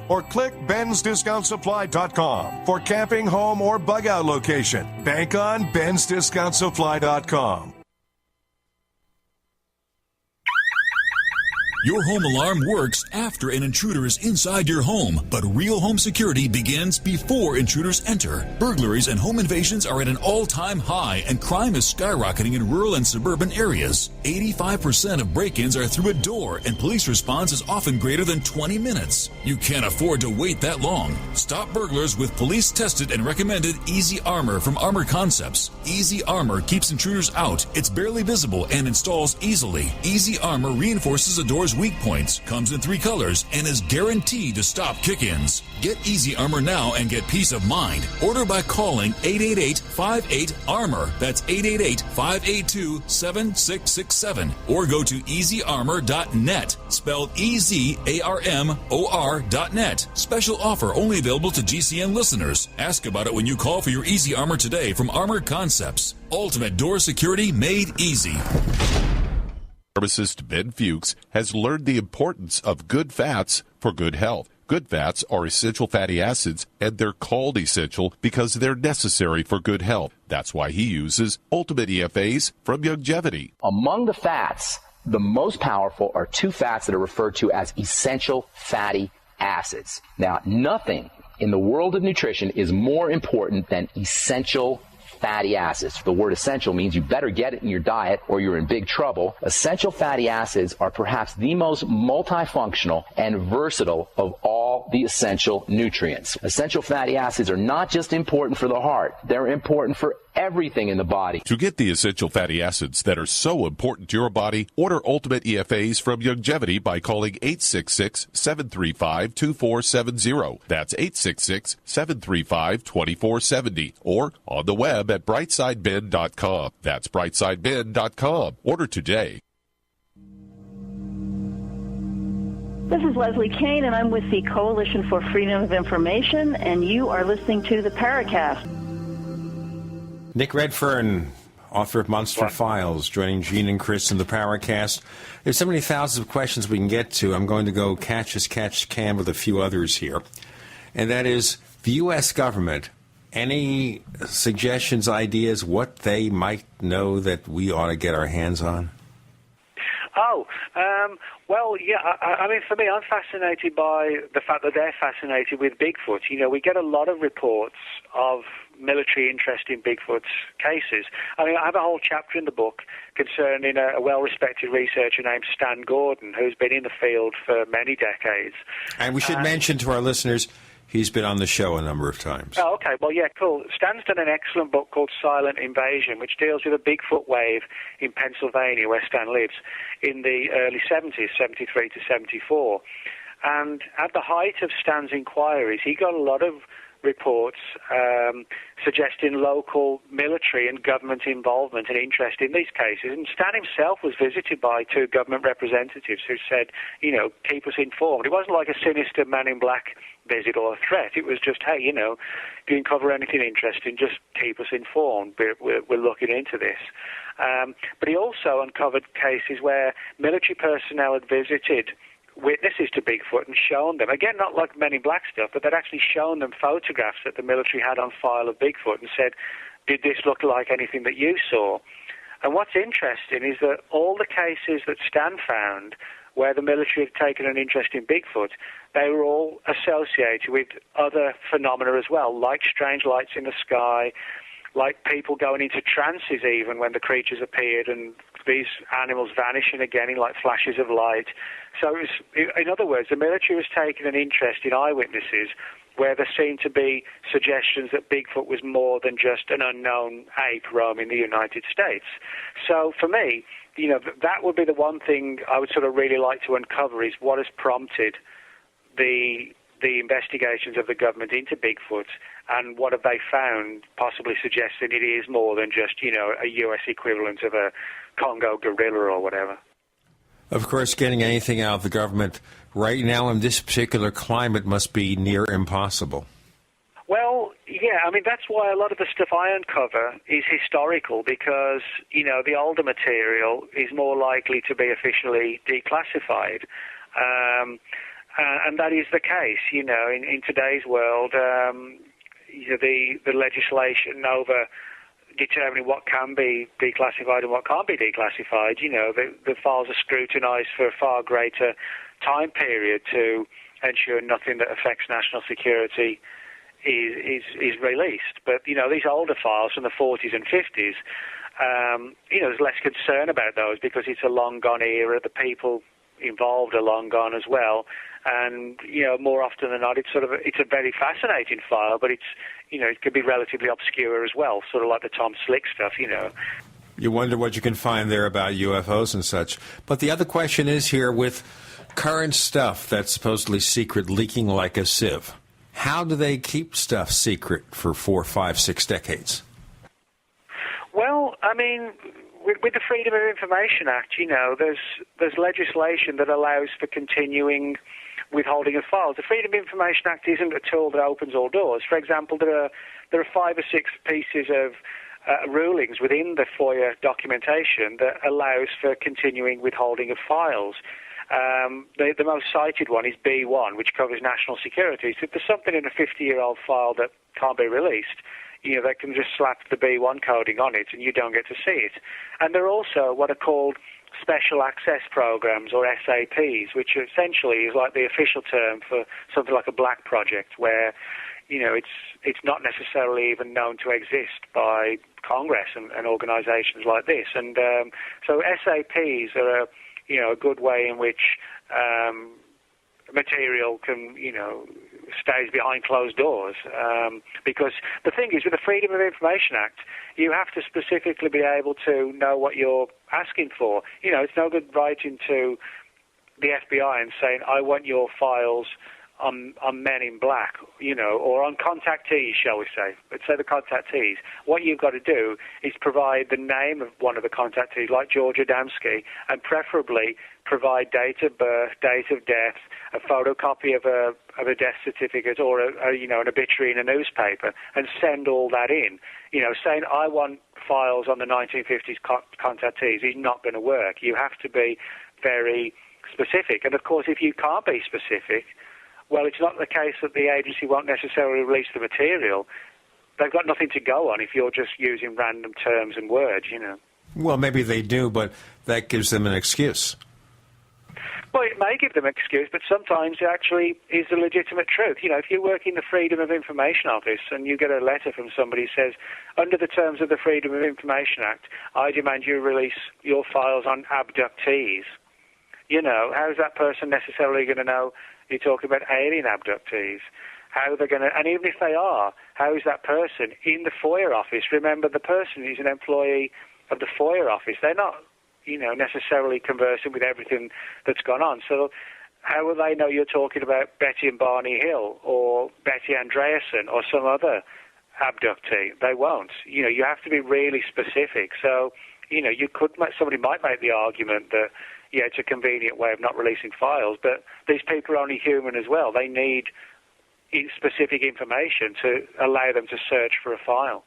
Or click Ben'sDiscountSupply.com for camping, home, or bug-out location. Bank on Ben'sDiscountSupply.com. Your home alarm works after an intruder is inside your home, but real home security begins before intruders enter. Burglaries and home invasions are at an all-time high, and crime is skyrocketing in rural and suburban areas. 85% of break-ins are through a door, and police response is often greater than 20 minutes. You can't afford to wait that long. Stop burglars with police-tested and recommended Easy Armor from Armor Concepts. Easy Armor keeps intruders out. It's barely visible and installs easily. Easy Armor reinforces a door's weak points, comes in 3 colors, and is guaranteed to stop kick-ins. Get Easy Armor now and get peace of mind. Order by calling 888-58-ARMOR. That's 888-582-7667. Or go to easyarmor.net. Spelled EZARMOR.net. Special offer only available to GCN listeners. Ask about it when you call for your Easy Armor today from Armor Concepts. Ultimate door security made easy. Pharmacist Ben Fuchs has learned the importance of good fats for good health. Good fats are essential fatty acids, and they're called essential because they're necessary for good health. That's why he uses Ultimate EFAs from Longevity. Among the fats, the most powerful are 2 fats that are referred to as essential fatty acids. Now, nothing in the world of nutrition is more important than essential fatty acids. The word essential means you better get it in your diet or you're in big trouble. Essential fatty acids are perhaps the most multifunctional and versatile of all the essential nutrients. Essential fatty acids are not just important for the heart, they're important for everything in the body. To get the essential fatty acids that are so important to your body, order Ultimate EFAs from Longevity by calling 866-735-2470. That's 866-735-2470. Or on the web at brightsideben.com. That's brightsideben.com. Order today. This is Leslie Kane, and I'm with the Coalition for Freedom of Information, and you are listening to the Paracast. Nick Redfern, author of Monster Files, joining Gene and Chris in the Paracast. There's so many thousands of questions we can get to. I'm going to go catch as catch can with a few others here. And that is, the U.S. government, any suggestions, ideas, what they might know that we ought to get our hands on? Well, yeah, I mean, for me, I'm fascinated by the fact that they're fascinated with Bigfoot. You know, we get a lot of reports of military interest in Bigfoot's cases. I mean, I have a whole chapter in the book concerning a well-respected researcher named Stan Gordon, who's been in the field for many decades. And we should mention to our listeners, he's been on the show a number of times. Oh, okay. Well, yeah, cool. Stan's done an excellent book called Silent Invasion, which deals with a Bigfoot wave in Pennsylvania, where Stan lives, in the early 70s, 73 to 74. And at the height of Stan's inquiries, he got a lot of reports suggesting local military and government involvement and interest in these cases. And Stan himself was visited by 2 government representatives who said, you know, keep us informed. It wasn't like a sinister Man in Black visit or a threat. It was just, hey, you know, if you uncover anything interesting, just keep us informed. We're looking into this. But he also uncovered cases where military personnel had visited witnesses to Bigfoot and shown them, again, not like Men in Black stuff, but they'd actually shown them photographs that the military had on file of Bigfoot and said, did this look like anything that you saw? And what's interesting is that all the cases that Stan found where the military had taken an interest in Bigfoot, they were all associated with other phenomena as well, like strange lights in the sky, like people going into trances even when the creatures appeared, and these animals vanishing again in like flashes of light. So it was, in other words, the military was taking an interest in eyewitnesses where there seemed to be suggestions that Bigfoot was more than just an unknown ape roaming the United States. So for me, you know, that would be the one thing I would sort of really like to uncover, is what has prompted the investigations of the government into Bigfoot, and what have they found possibly suggesting it is more than just, you know, a U.S. equivalent of a Congo gorilla or whatever. Of course, getting anything out of the government right now in this particular climate must be near impossible. Well, yeah, I mean, that's why a lot of the stuff I uncover is historical, because, you know, the older material is more likely to be officially declassified. And that is the case, you know, in today's world. You know, the legislation over determining what can be declassified and what can't be declassified. You know, the files are scrutinized for a far greater time period to ensure nothing that affects national security is released. But, you know, these older files from the 40s and 50s, you know, there's less concern about those because it's a long-gone era. The people involved are long gone as well. And, you know, more often than not, it's a very fascinating file, but it's, you know, it can be relatively obscure as well, sort of like the Tom Slick stuff, you know. You wonder what you can find there about UFOs and such. But the other question is here, with current stuff that's supposedly secret leaking like a sieve, how do they keep stuff secret for 4, 5, 6 decades? Well, I mean, with the Freedom of Information Act, you know, there's legislation that allows for continuing withholding of files. The Freedom of Information Act isn't a tool that opens all doors. For example, there are 5 or 6 pieces of rulings within the FOIA documentation that allows for continuing withholding of files. The most cited one is B1, which covers national security. So if there's something in a 50-year-old file that can't be released, you know, they can just slap the B1 coding on it and you don't get to see it. And there are also what are called special access programs, or SAPs, which essentially is like the official term for something like a black project, where, you know, it's not necessarily even known to exist by Congress and organizations like this. And so SAPs are a good way in which material can, you know, stays behind closed doors. Because the thing is, with the Freedom of Information Act, you have to specifically be able to know what you're asking for. You know, it's no good writing to the FBI and saying, I want your files on men in black, you know, or on contactees, shall we say. Let's say the contactees. What you've got to do is provide the name of one of the contactees, like George Adamski, and preferably provide date of birth, date of death, a photocopy of a death certificate, or an obituary in a newspaper, and send all that in. You know, saying I want files on the 1950s contactees is not going to work. You have to be very specific. And of course, if you can't be specific, well, it's not the case that the agency won't necessarily release the material. They've got nothing to go on if you're just using random terms and words, you know. Well, maybe they do, but that gives them an excuse. Well, it may give them an excuse, but sometimes it actually is the legitimate truth. You know, if you work in the Freedom of Information Office and you get a letter from somebody who says, under the terms of the Freedom of Information Act, I demand you release your files on abductees. You know, how is that person necessarily going to know you're talking about alien abductees? How they're going to, and even if they are, how is that person in the FOIA office? Remember, the person is an employee of the FOIA office. They're not, you know, necessarily conversing with everything that's gone on. So how will they know you're talking about Betty and Barney Hill or Betty Andreasen or some other abductee? They won't. You know, you have to be really specific. So, you know, somebody might make the argument that, yeah, it's a convenient way of not releasing files, but these people are only human as well. They need specific information to allow them to search for a file.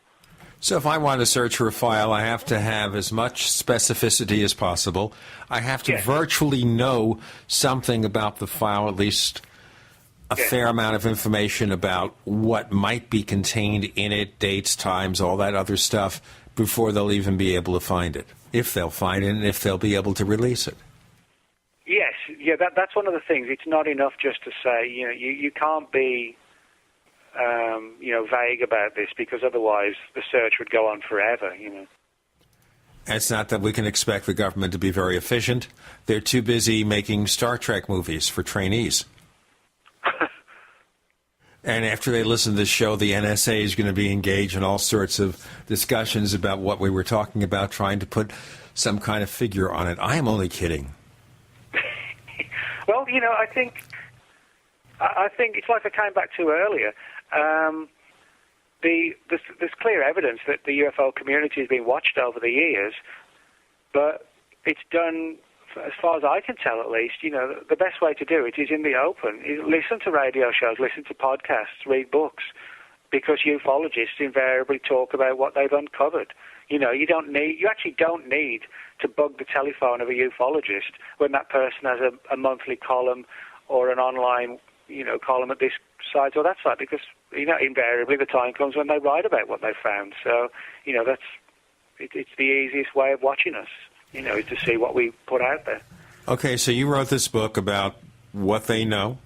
So if I want to search for a file, I have to have as much specificity as possible. I have to virtually know something about the file, at least a fair amount of information about what might be contained in it, dates, times, all that other stuff, before they'll even be able to find it. If they'll find it and if they'll be able to release it. Yes, yeah, that's one of the things. It's not enough just to say, you know, you can't be, vague about this, because otherwise the search would go on forever, you know. It's not that we can expect the government to be very efficient. They're too busy making Star Trek movies for trainees. And after they listen to this show, the NSA is going to be engaged in all sorts of discussions about what we were talking about, trying to put some kind of figure on it. I am only kidding. Well, you know, I think it's like I came back to earlier. There's clear evidence that the UFO community has been watched over the years, but it's done, as far as I can tell at least, you know, the best way to do it is in the open. Listen to radio shows, listen to podcasts, read books, because ufologists invariably talk about what they've uncovered. You know, you actually don't need to bug the telephone of a ufologist when that person has a monthly column or an online column at this site or that site, because, invariably the time comes when they write about what they found. So, it's the easiest way of watching us, is to see what we put out there. Okay, so you wrote this book about what they know,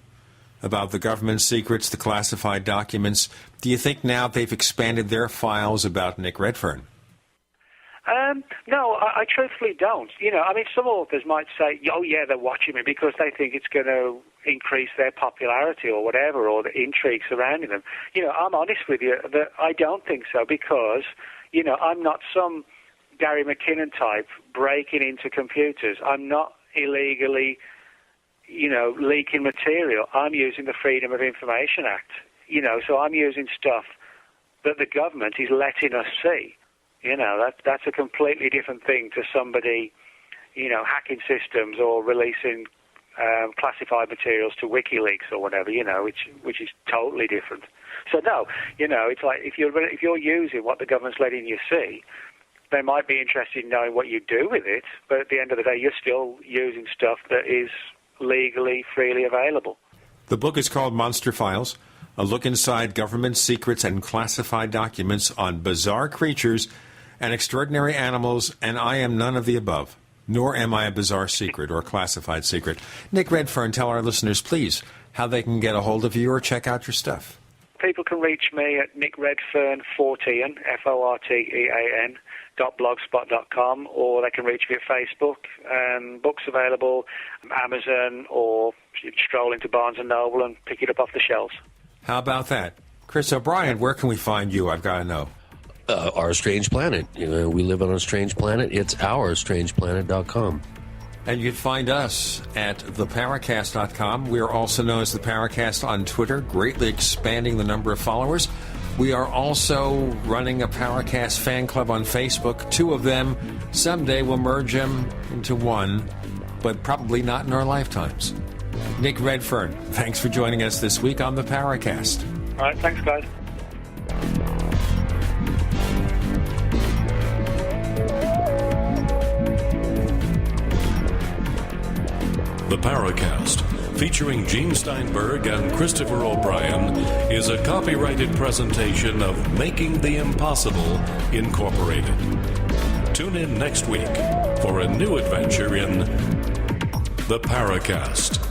about the government secrets, the classified documents. Do you think now they've expanded their files about Nick Redfern? No, I truthfully don't. Some authors might say, oh, yeah, they're watching me because they think it's going to increase their popularity or whatever, or the intrigue surrounding them. I'm honest with you that I don't think so, because, I'm not some Gary McKinnon type breaking into computers. I'm not illegally, leaking material. I'm using the Freedom of Information Act, so I'm using stuff that the government is letting us see. That's a completely different thing to somebody, hacking systems or releasing classified materials to WikiLeaks or whatever, which is totally different. So no, it's like if you're using what the government's letting you see, they might be interested in knowing what you do with it, but at the end of the day, you're still using stuff that is legally, freely available. The book is called Monster Files, a look inside government secrets and classified documents on bizarre creatures and extraordinary animals, and I am none of the above, nor am I a bizarre secret or classified secret. Nick Redfern, tell our listeners, please, how they can get a hold of you or check out your stuff. People can reach me at Nick Redfern, Fortean, Fortean, .blogspot.com, or they can reach me at Facebook. Books available Amazon, or you can stroll into Barnes & Noble and pick it up off the shelves. How about that? Chris O'Brien, where can we find you? I've got to know. Our Strange Planet. We live on a strange planet. It's ourstrangeplanet.com. And you can find us at theparacast.com. We are also known as the Paracast on Twitter, greatly expanding the number of followers. We are also running a Paracast fan club on Facebook. 2 of them. Someday we'll merge them into one, but probably not in our lifetimes. Nick Redfern, thanks for joining us this week on the Paracast. All right, thanks, guys. The Paracast, featuring Gene Steinberg and Christopher O'Brien, is a copyrighted presentation of Making the Impossible, Incorporated. Tune in next week for a new adventure in The Paracast.